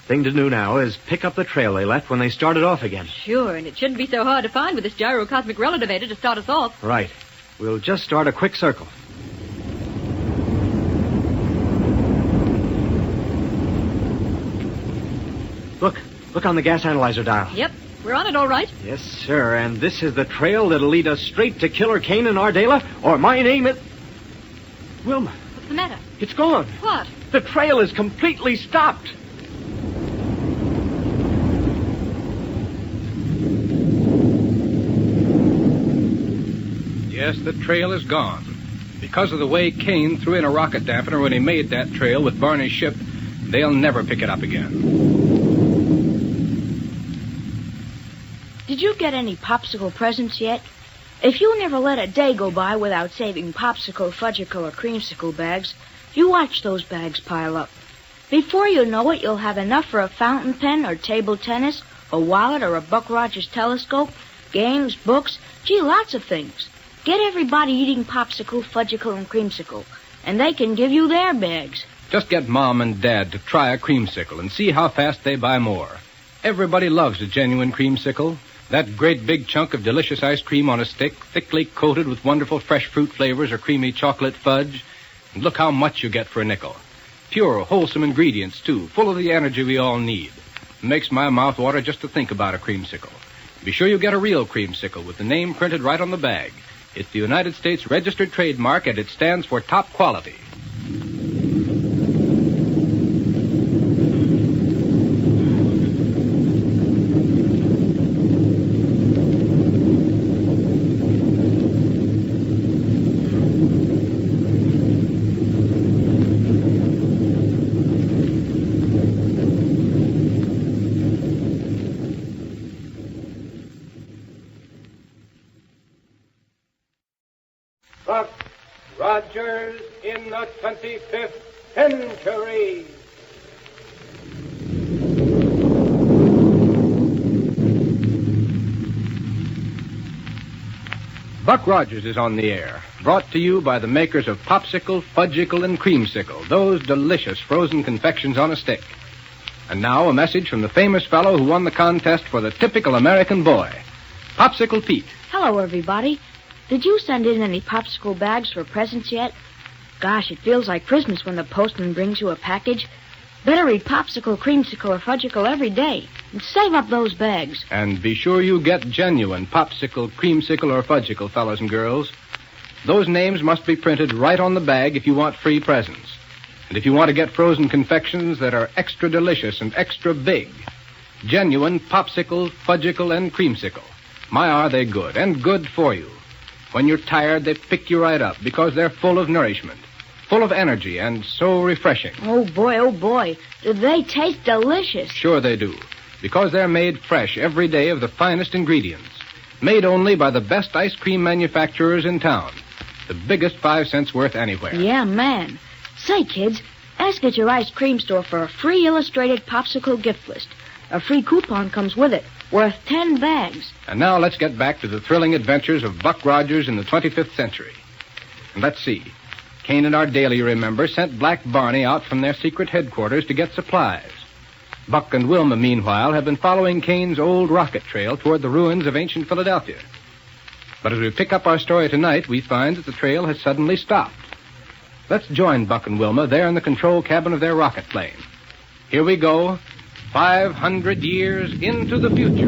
Speaker 7: Thing to do now is pick up the trail they left when they started off again.
Speaker 5: Sure, and it shouldn't be so hard to find with this gyrocosmic relativator to start us off.
Speaker 7: Right. We'll just start a quick circle. Look on the gas analyzer dial.
Speaker 5: Yep, we're on it all right.
Speaker 7: Yes, sir, and this is the trail that'll lead us straight to Killer Kane and Ardela, or my name is... Wilma,
Speaker 5: What's the matter?
Speaker 7: it's gone.
Speaker 5: What?
Speaker 7: The trail is completely stopped.
Speaker 2: Yes, the trail is gone. Because of the way Kane threw in a rocket dampener when he made that trail with Barney's ship, they'll never pick it up again.
Speaker 15: Did you get any popsicle presents yet? If you never let a day go by without saving popsicle, fudgicle, or creamsicle bags, you watch those bags pile up. Before you know it, you'll have enough for a fountain pen or table tennis, a wallet or a Buck Rogers telescope, games, books, lots of things. Get everybody eating popsicle, fudgicle, and creamsicle, and they can give you their bags.
Speaker 2: Just get Mom and Dad to try a creamsicle and see how fast they buy more. Everybody loves a genuine creamsicle. That great big chunk of delicious ice cream on a stick, thickly coated with wonderful fresh fruit flavors or creamy chocolate fudge. And look how much you get for a nickel. Pure, wholesome ingredients, too, full of the energy we all need. It makes my mouth water just to think about a creamsicle. Be sure you get a real creamsicle with the name printed right on the bag. It's the United States registered trademark, and it stands for top quality.
Speaker 1: Buck Rogers in the 25th century.
Speaker 2: Buck Rogers is on the air, brought to you by the makers of Popsicle, Fudgicle, and Creamsicle, those delicious frozen confections on a stick. And now a message from the famous fellow who won the contest for the typical American boy, Popsicle Pete.
Speaker 15: Hello, everybody. Did you send in any popsicle bags for presents yet? Gosh, it feels like Christmas when the postman brings you a package. Better eat popsicle, creamsicle, or fudgicle every day. And save up those bags.
Speaker 2: And be sure you get genuine Popsicle, Creamsicle, or Fudgicle, fellas and girls. Those names must be printed right on the bag if you want free presents. And if you want to get frozen confections that are extra delicious and extra big, genuine Popsicle, Fudgicle, and Creamsicle. My, are they good, and good for you. When you're tired, they pick you right up because they're full of nourishment, full of energy, and so refreshing.
Speaker 15: Oh, boy. Do they taste delicious?
Speaker 2: Sure they do, because they're made fresh every day of the finest ingredients, made only by the best ice cream manufacturers in town, the biggest 5 cents worth anywhere.
Speaker 15: Yeah, man. Say, kids, ask at your ice cream store for a free illustrated popsicle gift list. A free coupon comes with it, worth 10 bags.
Speaker 2: And now let's get back to the thrilling adventures of Buck Rogers in the 25th century. And let's see. Kane and Ardela, you remember, sent Black Barney out from their secret headquarters to get supplies. Buck and Wilma, meanwhile, have been following Kane's old rocket trail toward the ruins of ancient Philadelphia. But as we pick up our story tonight, we find that the trail has suddenly stopped. Let's join Buck and Wilma there in the control cabin of their rocket plane. Here we go, 500 years into the future.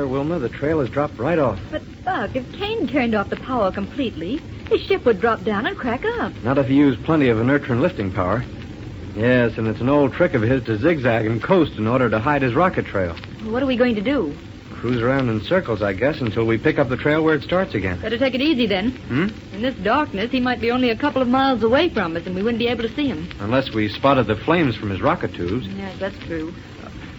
Speaker 12: swear, Wilma, the trail has dropped right off.
Speaker 5: But, Buck, if Kane turned off the power completely, his ship would drop down and crack up.
Speaker 12: Not if he used plenty of inertron lifting power. Yes, and it's an old trick of his to zigzag and coast in order to hide his rocket trail.
Speaker 5: What are we going to do?
Speaker 12: Cruise around in circles, I guess, until we pick up the trail where it starts again.
Speaker 5: Better take it easy, then. In this darkness, he might be only a couple of miles away from us, and we wouldn't be able to see him.
Speaker 12: Unless we spotted the flames from his rocket tubes.
Speaker 5: Yes, that's true.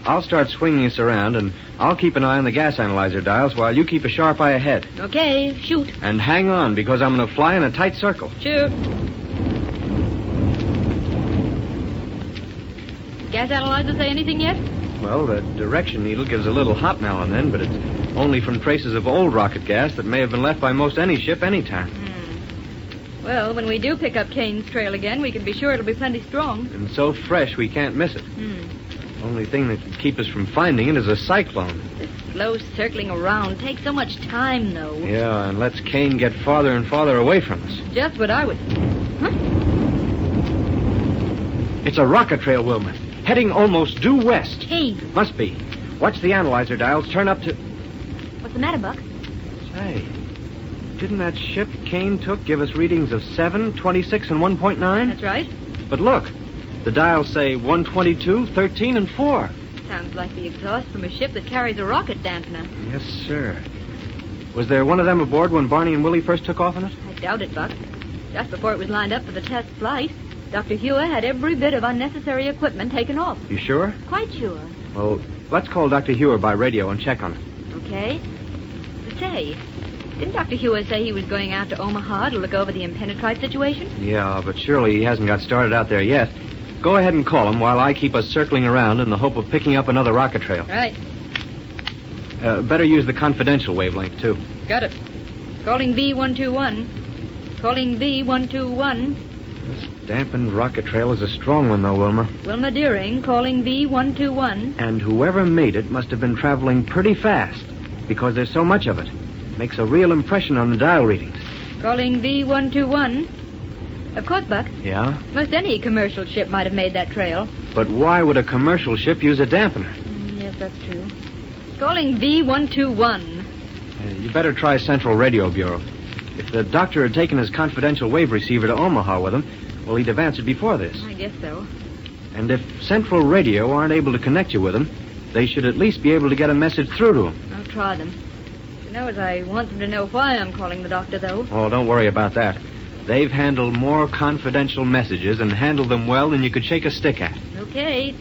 Speaker 12: I'll start swinging us around, and I'll keep an eye on the gas analyzer dials while you keep a sharp eye ahead.
Speaker 5: Okay, shoot.
Speaker 12: And hang on, because I'm going to fly in a tight circle.
Speaker 5: Sure. Gas analyzer say anything yet?
Speaker 12: Well, the direction needle gives a little hop now and then, but it's only from traces of old rocket gas that may have been left by most any ship anytime.
Speaker 5: Well, when we do pick up Kane's trail again, we can be sure it'll be plenty strong.
Speaker 12: And so fresh we can't miss it. Only thing that could keep us from finding it is a cyclone.
Speaker 5: This slow circling around takes so much time, though.
Speaker 12: Yeah, and lets Kane get farther and farther away from us.
Speaker 5: Just what I would... Huh?
Speaker 12: It's a rocket trail, Wilma. Heading almost due west.
Speaker 5: Kane.
Speaker 12: Must be. Watch the analyzer dials turn up to...
Speaker 5: What's the matter, Buck?
Speaker 12: Say, didn't that ship Kane took give us readings of 7, 26, and 1.9?
Speaker 5: That's right.
Speaker 12: But look, the dials say 122, 13, and 4.
Speaker 5: Sounds like the exhaust from a ship that carries a rocket dampener.
Speaker 12: Yes, sir. Was there one of them aboard when Barney and Willie first took off in it?
Speaker 5: I doubt it, Buck. Just before it was lined up for the test flight, Dr. Hewer had every bit of unnecessary equipment taken off.
Speaker 12: You sure?
Speaker 5: Quite sure.
Speaker 12: Well, let's call Dr. Hewer by radio and check on it.
Speaker 5: Okay. Say, didn't Dr. Hewer say he was going out to Omaha to look over the impenetrite situation?
Speaker 12: Yeah, but surely he hasn't got started out there yet. Go ahead and call him while I keep us circling around in the hope of picking up another rocket trail.
Speaker 5: Right.
Speaker 12: Better use the confidential wavelength, too.
Speaker 5: Got it. Calling B121. Calling B121.
Speaker 12: This dampened rocket trail is a strong one, though, Wilma.
Speaker 5: Wilma Deering, calling B121.
Speaker 12: And whoever made it must have been traveling pretty fast, because there's so much of it. Makes a real impression on the dial readings.
Speaker 5: Calling B121. Of course, Buck.
Speaker 12: Yeah?
Speaker 5: Most any commercial ship might have made that trail.
Speaker 12: But why would a commercial ship use a dampener?
Speaker 5: Yes, that's true. Calling B121.
Speaker 12: You better try Central Radio Bureau. If the doctor had taken his confidential wave receiver to Omaha with him, well, he'd have answered before this.
Speaker 5: I guess so.
Speaker 12: And if Central Radio aren't able to connect you with him, they should at least be able to get a message through to him.
Speaker 5: I'll try them. You know, as I want them to know why I'm calling the doctor, though.
Speaker 12: Oh, don't worry about that. They've handled more confidential messages and handled them well than you could shake a stick at.
Speaker 5: Okay.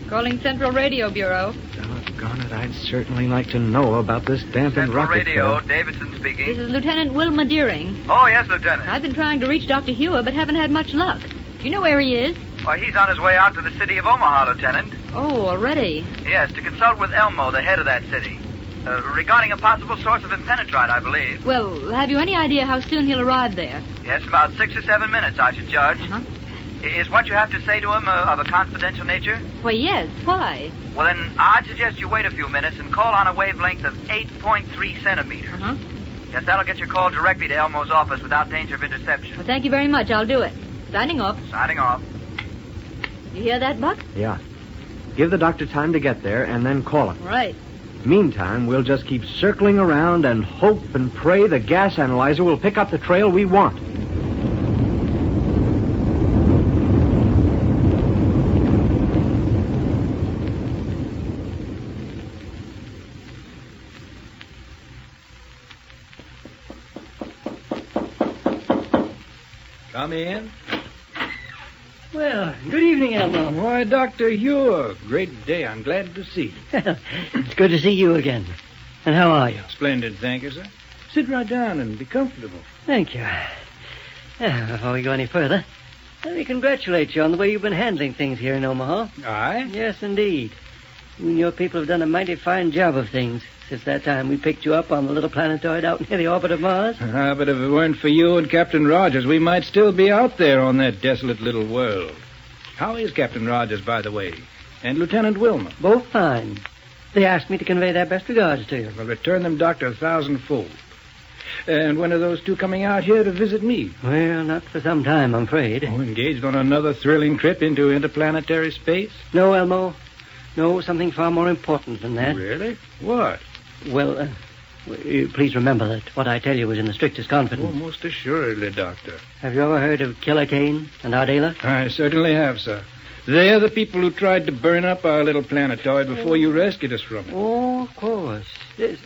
Speaker 5: Calling Central Radio Bureau.
Speaker 12: Doggone it, I'd certainly like to know about this dampened
Speaker 17: Central
Speaker 12: rocket
Speaker 17: Radio,
Speaker 12: trail.
Speaker 17: Davidson speaking.
Speaker 5: This is Lieutenant Wilma Deering.
Speaker 17: Oh, yes, Lieutenant.
Speaker 5: I've been trying to reach Dr. Hewer, but haven't had much luck. Do you know where he is?
Speaker 17: Why, he's on his way out to the city of Omaha, Lieutenant.
Speaker 5: Oh, already?
Speaker 17: Yes, to consult with Elmo, the head of that city. Regarding a possible source of impenetrite, I believe.
Speaker 5: Well, have you any idea how soon he'll arrive there?
Speaker 17: Yes, about 6 or 7 minutes, I should judge.
Speaker 5: Uh-huh.
Speaker 17: Is what you have to say to him of a confidential nature?
Speaker 5: Why, yes. Why?
Speaker 17: Well, then, I'd suggest you wait a few minutes and call on a wavelength of 8.3 centimeters.
Speaker 5: Uh-huh.
Speaker 17: Yes, that'll get your call directly to Elmo's office without danger of interception.
Speaker 5: Well, thank you very much. I'll do it. Signing off.
Speaker 17: Signing off.
Speaker 5: You hear that, Buck?
Speaker 12: Yeah. Give the doctor time to get there and then call him.
Speaker 5: Right.
Speaker 12: Meantime, we'll just keep circling around and hope and pray the gas analyzer will pick up the trail we want.
Speaker 18: Come in.
Speaker 4: Well, good evening, Elmo.
Speaker 18: Why, Dr. Hewer. Great day. I'm glad to see you.
Speaker 4: It's good to see you again. And how are you?
Speaker 18: Splendid, thank you, sir. Sit right down and be comfortable.
Speaker 4: Thank you. Before we go any further, let me congratulate you on the way you've been handling things here in Omaha.
Speaker 18: Aye?
Speaker 4: Yes, indeed. You and your people have done a mighty fine job of things since that time we picked you up on the little planetoid out near the orbit of Mars.
Speaker 18: But if it weren't for you and Captain Rogers, we might still be out there on that desolate little world. How is Captain Rogers, by the way? And Lieutenant Wilma?
Speaker 4: Both fine. They asked me to convey their best regards to you.
Speaker 18: Well, return them, Doctor, 1,000-fold. And when are those two coming out here to visit me?
Speaker 4: Well, not for some time, I'm afraid.
Speaker 18: Oh, engaged on another thrilling trip into interplanetary space?
Speaker 4: No, Elmo. No, something far more important than that.
Speaker 18: Really? What?
Speaker 4: Well, please remember that what I tell you is in the strictest confidence.
Speaker 18: Oh, most assuredly, Doctor.
Speaker 4: Have you ever heard of Killer Kane and Ardela?
Speaker 18: I certainly have, sir. They're the people who tried to burn up our little planetoid before you rescued us from it.
Speaker 4: Oh, of course. Yes.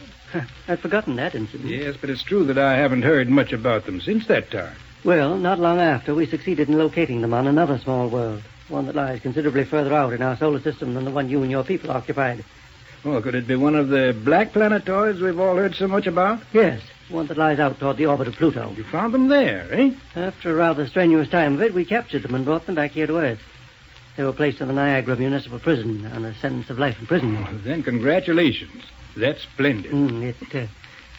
Speaker 4: I'd forgotten that incident.
Speaker 18: Yes, but it's true that I haven't heard much about them since that time.
Speaker 4: Well, not long after, we succeeded in locating them on another small world, one that lies considerably further out in our solar system than the one you and your people occupied.
Speaker 18: Oh, could it be one of the black planetoids we've all heard so much about?
Speaker 4: Yes, one that lies out toward the orbit of Pluto.
Speaker 18: You found them there, eh?
Speaker 4: After a rather strenuous time of it, we captured them and brought them back here to Earth. They were placed in the Niagara Municipal Prison on a sentence of life imprisonment.
Speaker 18: Oh, then congratulations. That's splendid.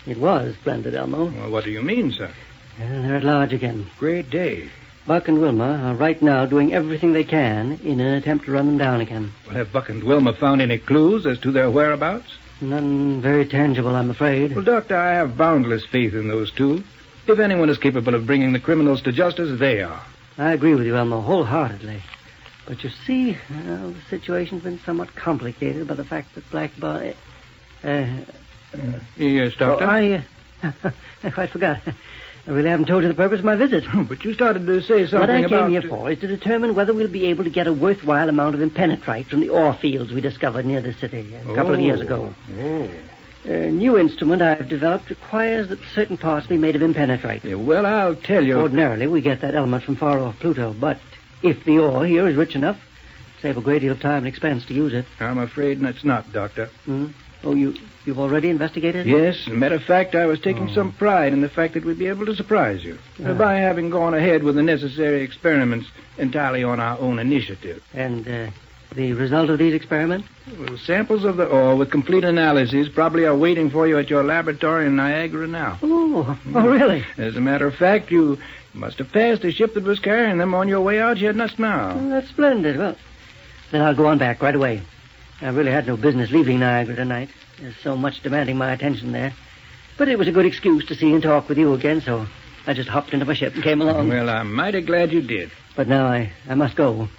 Speaker 4: It was splendid, Elmo.
Speaker 18: Well, what do you mean, sir?
Speaker 4: They're at large again.
Speaker 18: Great day.
Speaker 4: Buck and Wilma are right now doing everything they can in an attempt to run them down again.
Speaker 18: Well, have Buck and Wilma found any clues as to their whereabouts?
Speaker 4: None very tangible, I'm afraid.
Speaker 18: Well, Doctor, I have boundless faith in those two. If anyone is capable of bringing the criminals to justice, they are.
Speaker 4: I agree with you, Elmo, wholeheartedly. But you see, the situation's been somewhat complicated by the fact that Black Bar...
Speaker 18: Yes, Doctor?
Speaker 4: I quite forgot. I really haven't told you the purpose of my visit.
Speaker 18: But you started to say something about...
Speaker 4: What I came here for is to determine whether we'll be able to get a worthwhile amount of impenetrite from the ore fields we discovered near the city a couple of years ago. A new instrument I've developed requires that certain parts be made of impenetrite.
Speaker 18: Yeah, well, I'll tell you...
Speaker 4: Ordinarily, we get that element from far off Pluto, but if the ore here is rich enough, save a great deal of time and expense to use it.
Speaker 18: I'm afraid it's not, Doctor.
Speaker 4: Oh, you've already investigated?
Speaker 18: Yes. As a matter of fact, I was taking some pride in the fact that we'd be able to surprise you by having gone ahead with the necessary experiments entirely on our own initiative.
Speaker 4: And the result of these experiments?
Speaker 18: Well, samples of the ore with complete analyses probably are waiting for you at your laboratory in Niagara now.
Speaker 4: Oh, really?
Speaker 18: As a matter of fact, you must have passed the ship that was carrying them on your way out here just now.
Speaker 4: Oh, that's splendid. Well, then I'll go on back right away. I really had no business leaving Niagara tonight. There's so much demanding my attention there. But it was a good excuse to see and talk with you again, so I just hopped into my ship and came along.
Speaker 18: Well, I'm mighty glad you did.
Speaker 4: But now I must go.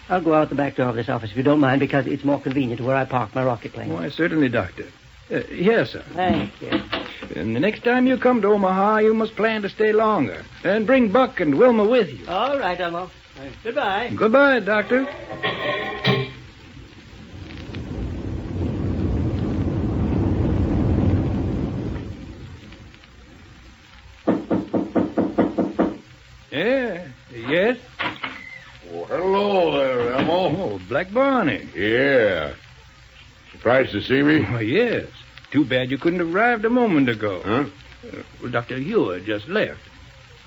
Speaker 4: I'll go out the back door of this office if you don't mind, because it's more convenient to where I park my rocket plane.
Speaker 18: Why, certainly, Doctor. Yes, sir.
Speaker 4: Thank you.
Speaker 18: And the next time you come to Omaha, you must plan to stay longer. And bring Buck and Wilma with you.
Speaker 4: All right, Elmo. Goodbye.
Speaker 18: Goodbye, Doctor. Yes?
Speaker 16: Oh, hello there, Elmo.
Speaker 18: Oh, Black Barney.
Speaker 16: Yeah. Surprised to see me?
Speaker 18: Oh, yes. Too bad you couldn't have arrived a moment ago.
Speaker 16: Huh?
Speaker 18: Well, Dr. Hewitt just left.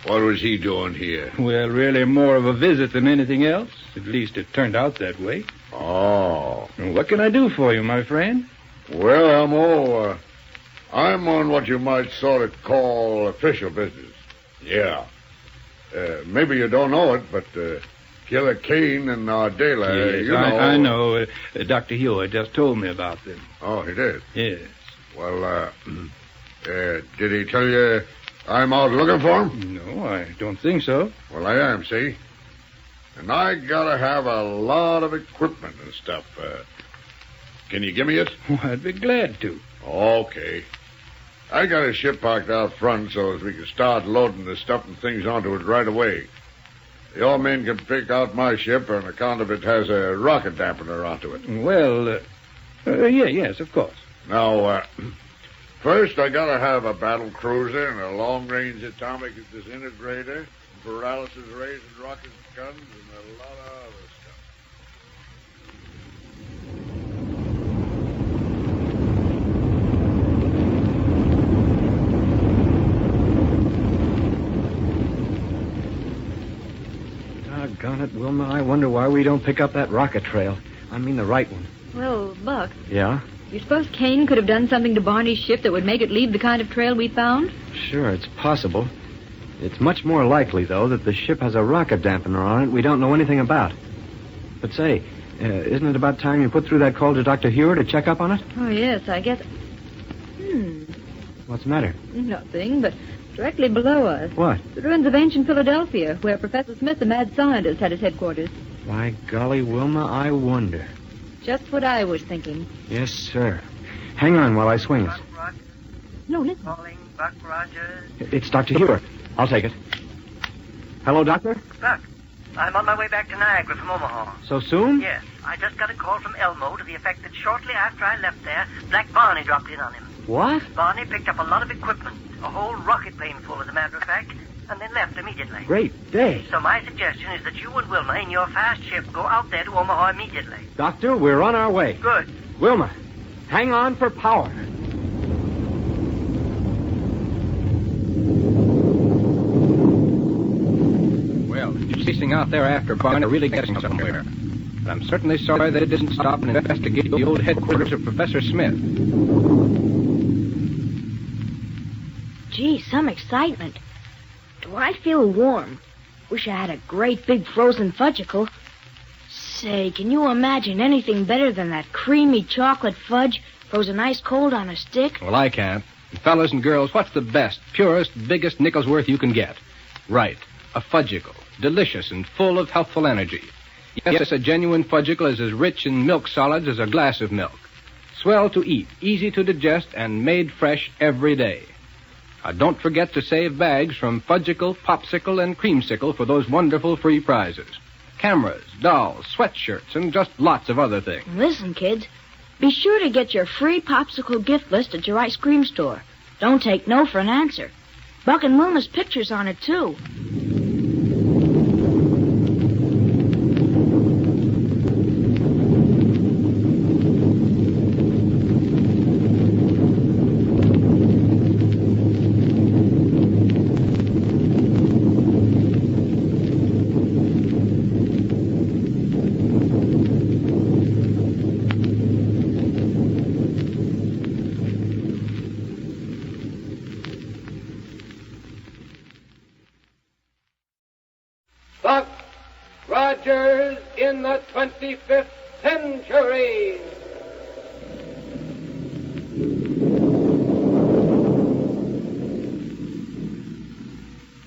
Speaker 16: What was he doing here?
Speaker 18: Well, really more of a visit than anything else. At least it turned out that way.
Speaker 16: Oh.
Speaker 18: What can I do for you, my friend?
Speaker 16: Well, Elmo, I'm on what you might sort of call official business. Yeah. Maybe you don't know it, but Killer Kane and Ardela,
Speaker 18: yes,
Speaker 16: you know...
Speaker 18: I know. Dr. Hewitt just told me about them.
Speaker 16: Oh, he did?
Speaker 18: Yes.
Speaker 16: Well, did he tell you I'm out looking for him?
Speaker 18: No, I don't think so.
Speaker 16: Well, I am, see? And I gotta have a lot of equipment and stuff. Can you give me it?
Speaker 18: Well, I'd be glad to.
Speaker 16: Okay. I got a ship parked out front so as we can start loading the stuff and things onto it right away. Your men can pick out my ship on account of it has a rocket dampener onto it.
Speaker 18: Well, yes, of course.
Speaker 16: Now, first I gotta have a battle cruiser and a long-range atomic disintegrator, paralysis rays and rocket guns, and a lot of other stuff.
Speaker 12: Doggone it, Wilma, I wonder why we don't pick up that rocket trail. I mean the right one.
Speaker 5: Well, Buck,
Speaker 12: Yeah?
Speaker 5: you suppose Kane could have done something to Barney's ship that would make it leave the kind of trail we found?
Speaker 12: Sure, it's possible. It's much more likely, though, that the ship has a rocket dampener on it we don't know anything about. But say, isn't it about time you put through that call to Dr. Hewer to check up on it?
Speaker 5: Oh, yes, I guess...
Speaker 12: What's the matter?
Speaker 5: Nothing, but directly below us.
Speaker 12: What?
Speaker 5: The ruins of ancient Philadelphia, where Professor Smith, the mad scientist, had his headquarters.
Speaker 12: By golly, Wilma, I wonder.
Speaker 5: Just what I was thinking.
Speaker 12: Yes, sir. Hang on while I swing it.
Speaker 5: No, listen.
Speaker 10: Calling Buck Rogers.
Speaker 12: It's Dr. Hewer. I'll take it. Hello, Doctor?
Speaker 10: Buck, I'm on my way back to Niagara from Omaha.
Speaker 12: So soon?
Speaker 10: Yes. I just got a call from Elmo to the effect that shortly after I left there, Black Barney dropped in on him.
Speaker 12: What?
Speaker 10: Barney picked up a lot of equipment, a whole rocket plane full, as a matter of fact, and then left immediately.
Speaker 12: Great day.
Speaker 10: So my suggestion is that you and Wilma, in your fast ship, go out there to Omaha immediately.
Speaker 12: Doctor, we're on our way.
Speaker 10: Good.
Speaker 12: Wilma, hang on for power.
Speaker 2: Well, chasing out there after Barney really getting somewhere. But I'm certainly sorry that it didn't stop and investigate the old headquarters of Professor Smith.
Speaker 15: Gee, some excitement. Do I feel warm? Wish I had a great big frozen fudgicle. Say, can you imagine anything better than that creamy chocolate fudge frozen ice cold on a stick?
Speaker 2: Well, I can't. And fellas and girls, what's the best, purest, biggest nickel's worth you can get? Right, a fudgicle. Delicious and full of healthful energy. Yes, a genuine fudgicle is as rich in milk solids as a glass of milk. Swell to eat, easy to digest, and made fresh every day. Don't forget to save bags from Fudgicle, Popsicle, and Creamsicle for those wonderful free prizes. Cameras, dolls, sweatshirts, and just lots of other things.
Speaker 15: Listen, kids. Be sure to get your free Popsicle gift list at your ice cream store. Don't take no for an answer. Buck and Wilma's picture's on it, too.
Speaker 1: Buck Rogers in the 25th century.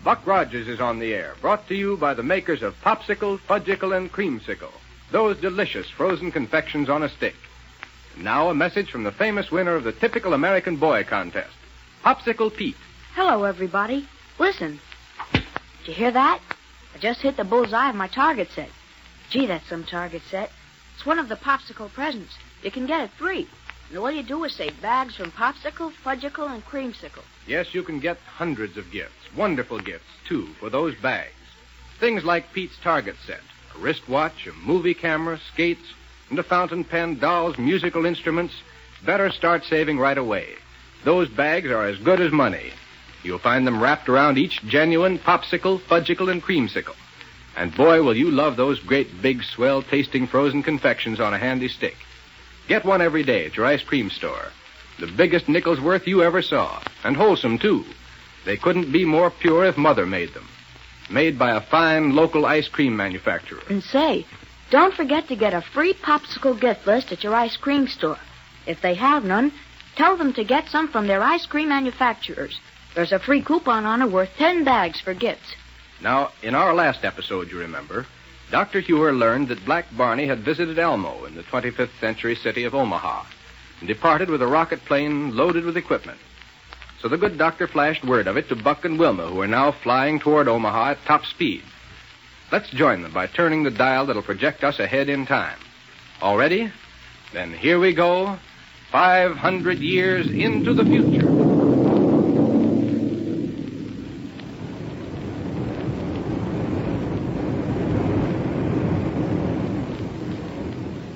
Speaker 2: Buck Rogers is on the air, brought to you by the makers of Popsicle, Fudgicle, and Creamsicle, those delicious frozen confections on a stick. And now a message from the famous winner of the typical American boy contest, Popsicle Pete.
Speaker 15: Hello, everybody. Listen. Did you hear that? I just hit the bullseye of my target set. Gee, that's some target set. It's one of the Popsicle presents. You can get it free. And all you do is say bags from Popsicle, Fudgicle, and Creamsicle.
Speaker 2: Yes, you can get hundreds of gifts, wonderful gifts, too, for those bags. Things like Pete's target set, a wristwatch, a movie camera, skates, and a fountain pen, dolls, musical instruments. Better start saving right away. Those bags are as good as money. You'll find them wrapped around each genuine Popsicle, Fudgicle, and Creamsicle. And boy, will you love those great, big, swell-tasting frozen confections on a handy stick. Get one every day at your ice cream store. The biggest nickel's worth you ever saw. And wholesome, too. They couldn't be more pure if Mother made them. Made by a fine local ice cream manufacturer.
Speaker 15: And say, don't forget to get a free Popsicle gift list at your ice cream store. If they have none, tell them to get some from their ice cream manufacturers. There's a free coupon on it worth 10 bags for gifts.
Speaker 2: Now, in our last episode, you remember, Dr. Hewer learned that Black Barney had visited Elmo in the 25th century city of Omaha and departed with a rocket plane loaded with equipment. So the good doctor flashed word of it to Buck and Wilma, who are now flying toward Omaha at top speed. Let's join them by turning the dial that'll project us ahead in time. All ready? Then here we go, 500 years into the future.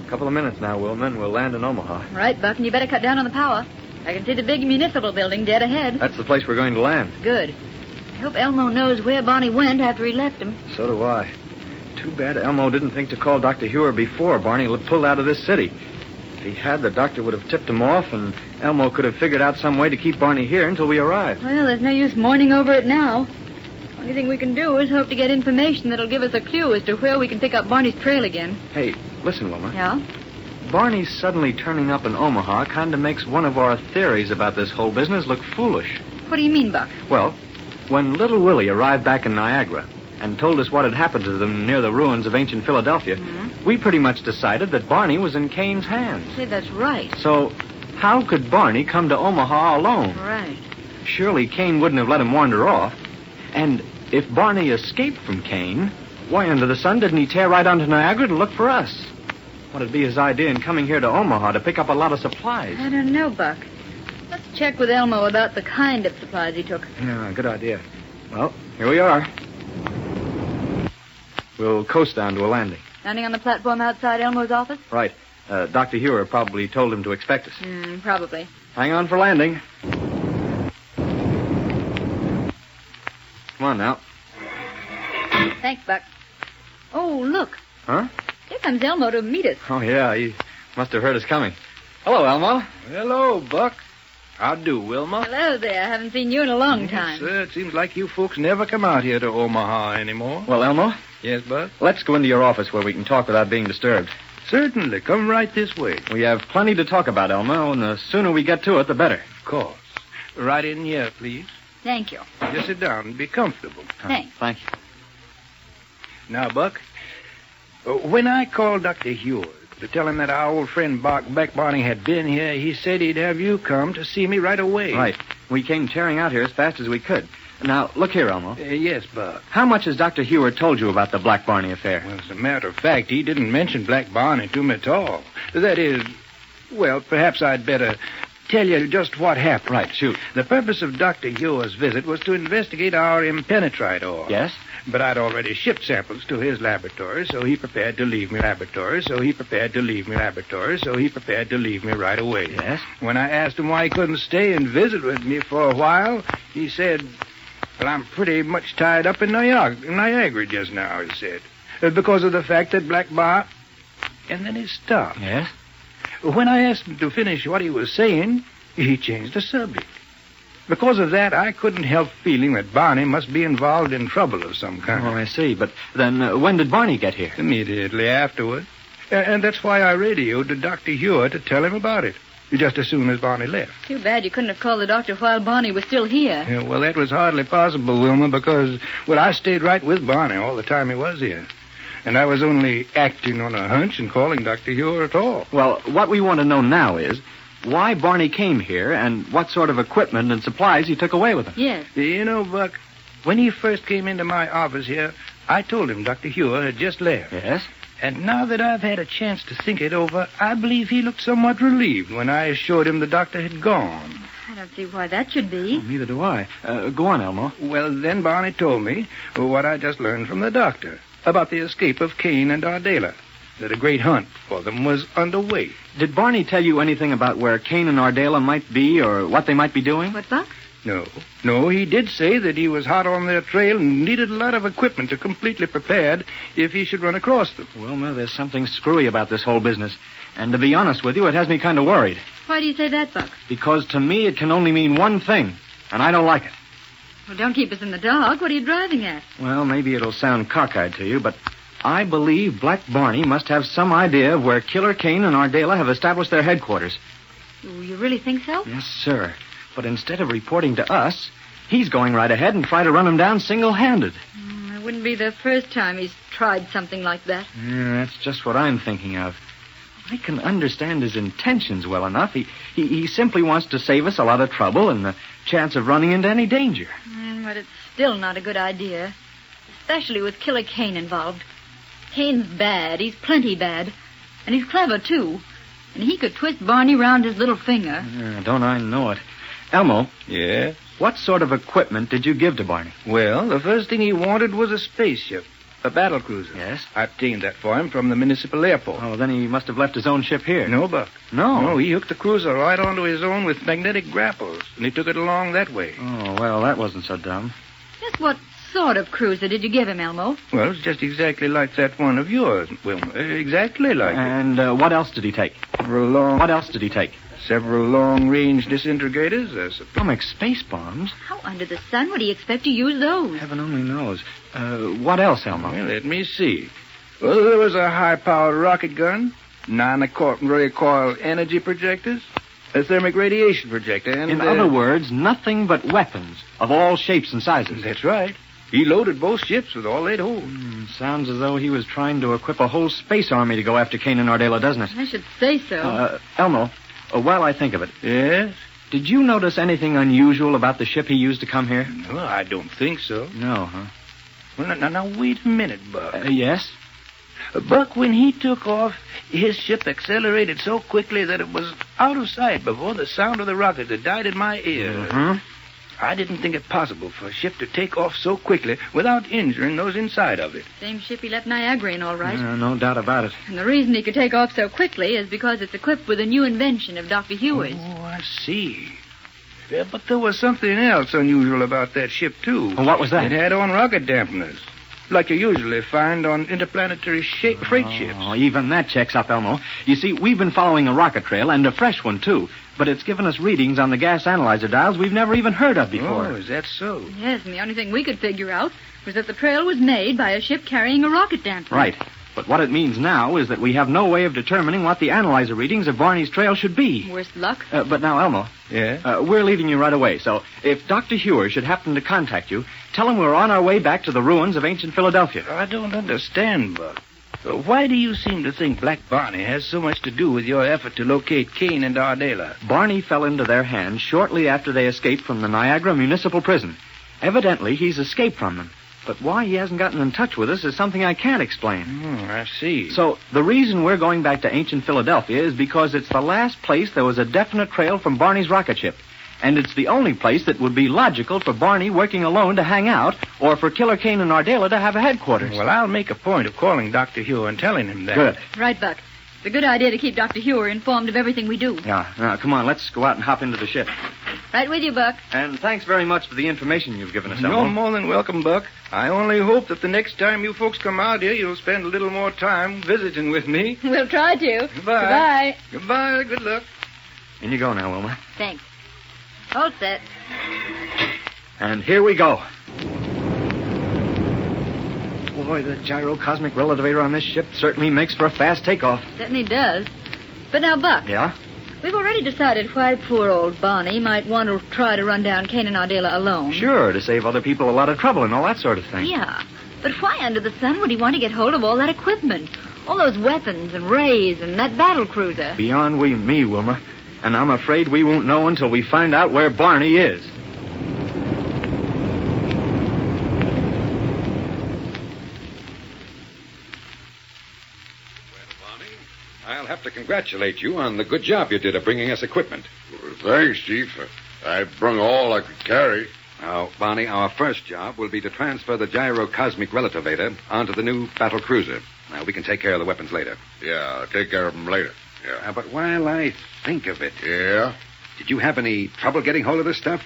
Speaker 12: Couple of minutes now, Wilma, and we'll land in Omaha.
Speaker 5: Right, Buck, and you better cut down on the power. I can see the big municipal building dead ahead.
Speaker 12: That's the place we're going to land.
Speaker 5: Good. I hope Elmo knows where Barney went after he left him.
Speaker 12: So do I. Too bad Elmo didn't think to call Dr. Hewer before Barney pulled out of this city. If he had, the doctor would have tipped him off, and Elmo could have figured out some way to keep Barney here until we arrive.
Speaker 5: Well, there's no use mourning over it now. Only thing we can do is hope to get information that'll give us a clue as to where we can pick up Barney's trail again.
Speaker 12: Hey, listen, Wilma.
Speaker 5: Yeah?
Speaker 12: Barney suddenly turning up in Omaha kind of makes one of our theories about this whole business look foolish.
Speaker 5: What do you mean, Buck?
Speaker 12: Well, when little Willie arrived back in Niagara and told us what had happened to them near the ruins of ancient Philadelphia,
Speaker 7: we pretty much decided that Barney was in Kane's hands.
Speaker 5: Say, that's right.
Speaker 7: So, how could Barney come to Omaha alone?
Speaker 5: Right.
Speaker 7: Surely Kane wouldn't have let him wander off. And if Barney escaped from Kane, why under the sun didn't he tear right onto Niagara to look for us? What'd be his idea in coming here to Omaha to pick up a lot of supplies?
Speaker 5: I don't know, Buck. Let's check with Elmo about the kind of supplies he took.
Speaker 7: Yeah, good idea. Well, here we are. We'll coast down to a landing.
Speaker 5: Landing on the platform outside Elmo's office?
Speaker 7: Right. Dr. Hewer probably told him to expect us.
Speaker 5: Probably.
Speaker 7: Hang on for landing. Come on now.
Speaker 5: Thanks, Buck. Oh, look.
Speaker 7: Huh?
Speaker 5: Here comes Elmo to meet us.
Speaker 7: Oh, yeah, he must have heard us coming. Hello, Elmo.
Speaker 18: Hello, Buck. How do, Wilma?
Speaker 5: Hello there. I haven't seen you in a long time.
Speaker 18: Sir, it seems like you folks never come out here to Omaha anymore.
Speaker 7: Well, Elmo?
Speaker 18: Yes, Buck?
Speaker 7: Let's go into your office where we can talk without being disturbed.
Speaker 18: Certainly. Come right this way.
Speaker 7: We have plenty to talk about, Elmo, and the sooner we get to it, the better.
Speaker 18: Of course. Right in here, please.
Speaker 5: Thank you.
Speaker 18: Just sit down and be comfortable.
Speaker 5: Thanks.
Speaker 7: Thank you.
Speaker 18: Now, Buck, when I called Dr. Hewer to tell him that our old friend Black Barney had been here, he said he'd have you come to see me right away.
Speaker 7: Right. We came tearing out here as fast as we could. Now, look here, Elmo.
Speaker 18: Yes, Buck.
Speaker 7: How much has Dr. Hewer told you about the Black Barney affair?
Speaker 18: Well, as a matter of fact, he didn't mention Black Barney to me at all. That is, well, perhaps I'd better tell you just what happened.
Speaker 7: Right, shoot.
Speaker 18: The purpose of Dr. Hewer's visit was to investigate our impenetrite ore.
Speaker 7: Yes?
Speaker 18: But I'd already shipped samples to his laboratory, so he prepared to leave me right away.
Speaker 7: Yes?
Speaker 18: When I asked him why he couldn't stay and visit with me for a while, he said, well, I'm pretty much tied up in Niagara just now, he said, because of the fact that Black Bar... And then he stopped.
Speaker 7: Yes?
Speaker 18: When I asked him to finish what he was saying, he changed the subject. Because of that, I couldn't help feeling that Barney must be involved in trouble of some kind.
Speaker 7: Oh, I see. But then when did Barney get here?
Speaker 18: Immediately afterward. And that's why I radioed to Dr. Hewer to tell him about it, just as soon as Barney left.
Speaker 5: Too bad you couldn't have called the doctor while Barney was still here.
Speaker 18: Yeah, well, that was hardly possible, Wilma, because, well, I stayed right with Barney all the time he was here. And I was only acting on a hunch and calling Dr. Hewer at all.
Speaker 7: Well, what we want to know now is why Barney came here and what sort of equipment and supplies he took away with him.
Speaker 5: Yes.
Speaker 18: You know, Buck, when he first came into my office here, I told him Dr. Hewer had just left.
Speaker 7: Yes?
Speaker 18: And now that I've had a chance to think it over, I believe he looked somewhat relieved when I assured him the doctor had gone.
Speaker 5: I don't see why that should be.
Speaker 7: Well, neither do I. Go on, Elmo.
Speaker 18: Well, then Barney told me what I just learned from the doctor about the escape of Kane and Ardela, that a great hunt for them was underway.
Speaker 7: Did Barney tell you anything about where Kane and Ardela might be or what they might be doing?
Speaker 5: What, Buck?
Speaker 18: No, he did say that he was hot on their trail and needed a lot of equipment to completely prepared if he should run across them.
Speaker 7: Well, there's something screwy about this whole business. And to be honest with you, it has me kind of worried.
Speaker 5: Why do you say that, Buck?
Speaker 7: Because to me it can only mean one thing, and I don't like it.
Speaker 5: Well, don't keep us in the dark. What are you driving at?
Speaker 7: Well, maybe it'll sound cockeyed to you, but I believe Black Barney must have some idea of where Killer Kane and Ardela have established their headquarters.
Speaker 5: You really think so?
Speaker 7: Yes, sir. But instead of reporting to us, he's going right ahead and try to run them down single-handed.
Speaker 5: It wouldn't be the first time he's tried something like that.
Speaker 7: Yeah, that's just what I'm thinking of. I can understand his intentions well enough. He simply wants to save us a lot of trouble and the chance of running into any danger.
Speaker 5: But it's still not a good idea, especially with Killer Kane involved. Kane's bad. He's plenty bad. And he's clever, too. And he could twist Barney round his little finger.
Speaker 7: Don't I know it. Elmo.
Speaker 18: Yeah?
Speaker 7: What sort of equipment did you give to Barney?
Speaker 18: Well, the first thing he wanted was a spaceship. A battle cruiser.
Speaker 7: Yes?
Speaker 18: I obtained that for him from the municipal airport.
Speaker 7: Oh, then he must have left his own ship here.
Speaker 18: No, Buck.
Speaker 7: No?
Speaker 18: No, he hooked the cruiser right onto his own with magnetic grapples, and he took it along that way.
Speaker 7: Oh, well, that wasn't so dumb.
Speaker 5: Just what sort of cruiser did you give him, Elmo?
Speaker 18: Well, it's just exactly like that one of yours, Wilma. Exactly like it.
Speaker 7: And what else did he take? What else did he take?
Speaker 18: Several long-range disintegrators,
Speaker 7: Atomic space bombs?
Speaker 5: How under the sun would he expect to use those?
Speaker 7: Heaven only knows. What else, Elmo?
Speaker 18: Well, let me see. Well, there was a high-powered rocket gun, non-recoil energy projectors, a thermic radiation projector, and...
Speaker 7: In other words, nothing but weapons of all shapes and sizes.
Speaker 18: That's right. He loaded both ships with all they'd hold.
Speaker 7: Sounds as though he was trying to equip a whole space army to go after Kane and Ardela, doesn't it?
Speaker 5: I should say so.
Speaker 7: Elmo, while I think of it.
Speaker 18: Yes?
Speaker 7: Did you notice anything unusual about the ship he used to come here?
Speaker 18: No, I don't think so.
Speaker 7: No, huh?
Speaker 18: Well, now wait a minute, Buck.
Speaker 7: Yes?
Speaker 18: Buck, when he took off, his ship accelerated so quickly that it was out of sight before the sound of the rocket had died in my ear.
Speaker 7: Mm-hmm.
Speaker 18: I didn't think it possible for a ship to take off so quickly without injuring those inside of it.
Speaker 5: Same ship he left Niagara in, all right.
Speaker 7: No doubt about it.
Speaker 5: And the reason he could take off so quickly is because it's equipped with a new invention of Dr. Hewer's.
Speaker 18: Oh, I see. Yeah, but there was something else unusual about that ship, too.
Speaker 7: Well, what was that?
Speaker 18: It had on rocket dampeners, like you usually find on interplanetary freight ships.
Speaker 7: Oh, even that checks up, Elmo. You see, we've been following a rocket trail, and a fresh one, too. But it's given us readings on the gas analyzer dials we've never even heard of before.
Speaker 18: Oh, is that so?
Speaker 5: Yes, and the only thing we could figure out was that the trail was made by a ship carrying a rocket dampener.
Speaker 7: Right. But what it means now is that we have no way of determining what the analyzer readings of Barney's trail should be.
Speaker 5: Worse luck.
Speaker 7: But now, Elmo.
Speaker 18: Yeah?
Speaker 7: We're leaving you right away, so if Dr. Hewer should happen to contact you, tell him we're on our way back to the ruins of ancient Philadelphia.
Speaker 18: I don't understand, Buck. Why do you seem to think Black Barney has so much to do with your effort to locate Kane and Ardela?
Speaker 7: Barney fell into their hands shortly after they escaped from the Niagara Municipal Prison. Evidently, he's escaped from them. But why he hasn't gotten in touch with us is something I can't explain.
Speaker 18: Oh, I see.
Speaker 7: So, the reason we're going back to ancient Philadelphia is because it's the last place there was a definite trail from Barney's rocket ship. And it's the only place that would be logical for Barney working alone to hang out, or for Killer Kane and Ardela to have a headquarters.
Speaker 18: Well, I'll make a point of calling Dr. Hewer and telling him that.
Speaker 7: Good.
Speaker 5: Right, Buck. It's a good idea to keep Dr. Hewer informed of everything we do.
Speaker 7: Yeah. Now, come on, let's go out and hop into the ship.
Speaker 5: Right with you, Buck.
Speaker 7: And thanks very much for the information you've given us, Elmo.
Speaker 18: You're more than welcome, Buck. I only hope that the next time you folks come out here, you'll spend a little more time visiting with me.
Speaker 5: We'll try to.
Speaker 18: Goodbye.
Speaker 5: Goodbye.
Speaker 18: Goodbye. Good luck.
Speaker 7: In you go now, Wilma.
Speaker 5: Thanks. All set.
Speaker 7: And here we go. Boy, the gyrocosmic relativator on this ship certainly makes for a fast takeoff.
Speaker 5: Certainly does. But now, Buck.
Speaker 7: Yeah?
Speaker 5: We've already decided why poor old Barney might want to try to run down Kane and Ardela alone.
Speaker 7: Sure, to save other people a lot of trouble and all that sort of thing.
Speaker 5: Yeah. But why under the sun would he want to get hold of all that equipment? All those weapons and rays and that battle cruiser?
Speaker 7: Beyond me, Wilma. And I'm afraid we won't know until we find out where Barney is.
Speaker 11: I'll have to congratulate you on the good job you did of bringing us equipment.
Speaker 16: Well, thanks, Chief. I brung all I could carry.
Speaker 11: Now, Barney, our first job will be to transfer the gyrocosmic relativator onto the new battle cruiser. Now, we can take care of the weapons later.
Speaker 16: Yeah, I'll take care of them later. Yeah.
Speaker 11: But while I think of it...
Speaker 16: Yeah?
Speaker 11: Did you have any trouble getting hold of this stuff?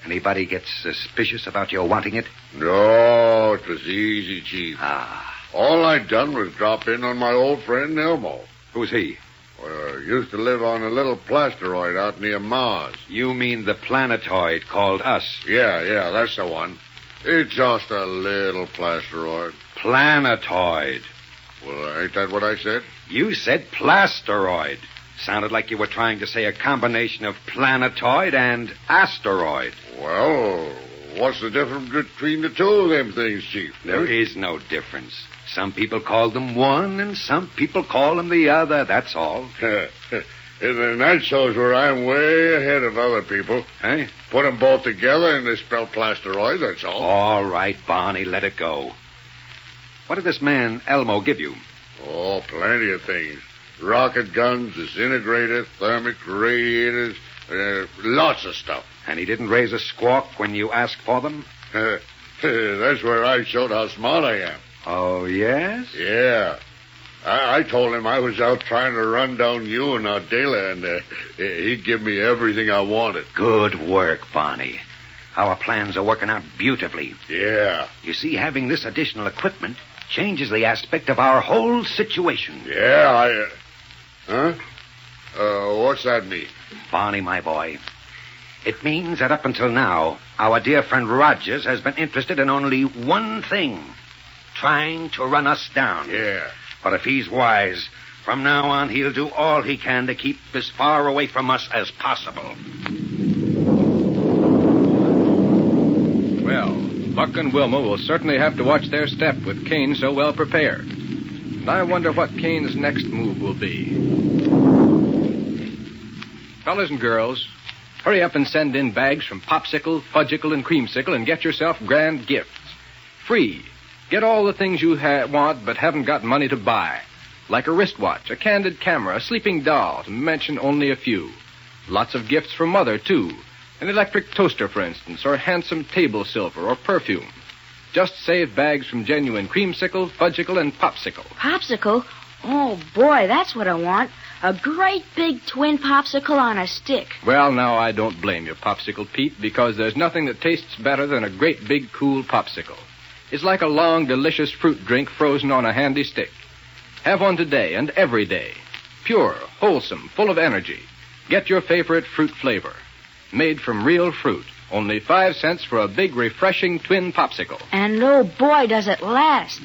Speaker 11: Anybody get suspicious about your wanting it?
Speaker 16: No, it was easy, Chief.
Speaker 11: Ah.
Speaker 16: All I'd done was drop in on my old friend Elmo.
Speaker 11: Who's he?
Speaker 16: Well, used to live on a little plasteroid out near Mars.
Speaker 11: You mean the planetoid called us?
Speaker 16: Yeah, that's the one. It's just a little plasteroid.
Speaker 11: Planetoid.
Speaker 16: Well, ain't that what I said?
Speaker 11: You said plasteroid. Sounded like you were trying to say a combination of planetoid and asteroid.
Speaker 16: Well, what's the difference between the two of them things, Chief?
Speaker 11: There is no difference. Some people call them one, and some people call them the other, that's all.
Speaker 16: And then that shows where I'm way ahead of other people.
Speaker 11: Hey?
Speaker 16: Put them both together and they spell plasteroid, that's all.
Speaker 11: All right, Barney, let it go. What did this man Elmo give you?
Speaker 16: Oh, plenty of things. Rocket guns, disintegrators, thermic radiators, lots of stuff.
Speaker 11: And he didn't raise a squawk when you asked for them?
Speaker 16: That's where I showed how smart I am.
Speaker 11: Oh, yes?
Speaker 16: Yeah. I told him I was out trying to run down you and Ardela, and he'd give me everything I wanted.
Speaker 11: Good work, Barney. Our plans are working out beautifully.
Speaker 16: Yeah.
Speaker 11: You see, having this additional equipment changes the aspect of our whole situation.
Speaker 16: Yeah, Huh? What's that mean?
Speaker 11: Barney, my boy, it means that up until now, our dear friend Rogers has been interested in only one thing. Trying to run us down.
Speaker 16: Yeah.
Speaker 11: But if he's wise, from now on he'll do all he can to keep as far away from us as possible.
Speaker 7: Well,
Speaker 2: Buck and Wilma will certainly have to watch their step with Kane so well prepared. And I wonder what Kane's next move will be. Fellas and girls, hurry up and send in bags from Popsicle, Fudgicle, and Creamsicle and get yourself grand gifts. Free. Get all the things you want but haven't got money to buy. Like a wristwatch, a candid camera, a sleeping doll, to mention only a few. Lots of gifts for Mother, too. An electric toaster, for instance, or handsome table silver or perfume. Just save bags from genuine Creamsicle, Fudgicle, and Popsicle.
Speaker 15: Popsicle? Oh, boy, that's what I want. A great big twin popsicle on a stick.
Speaker 2: Well, now, I don't blame you, Popsicle Pete, because there's nothing that tastes better than a great big cool popsicle. It's like a long, delicious fruit drink frozen on a handy stick. Have one today and every day. Pure, wholesome, full of energy. Get your favorite fruit flavor. Made from real fruit. Only 5 cents for a big, refreshing twin popsicle.
Speaker 15: And oh boy, does it last.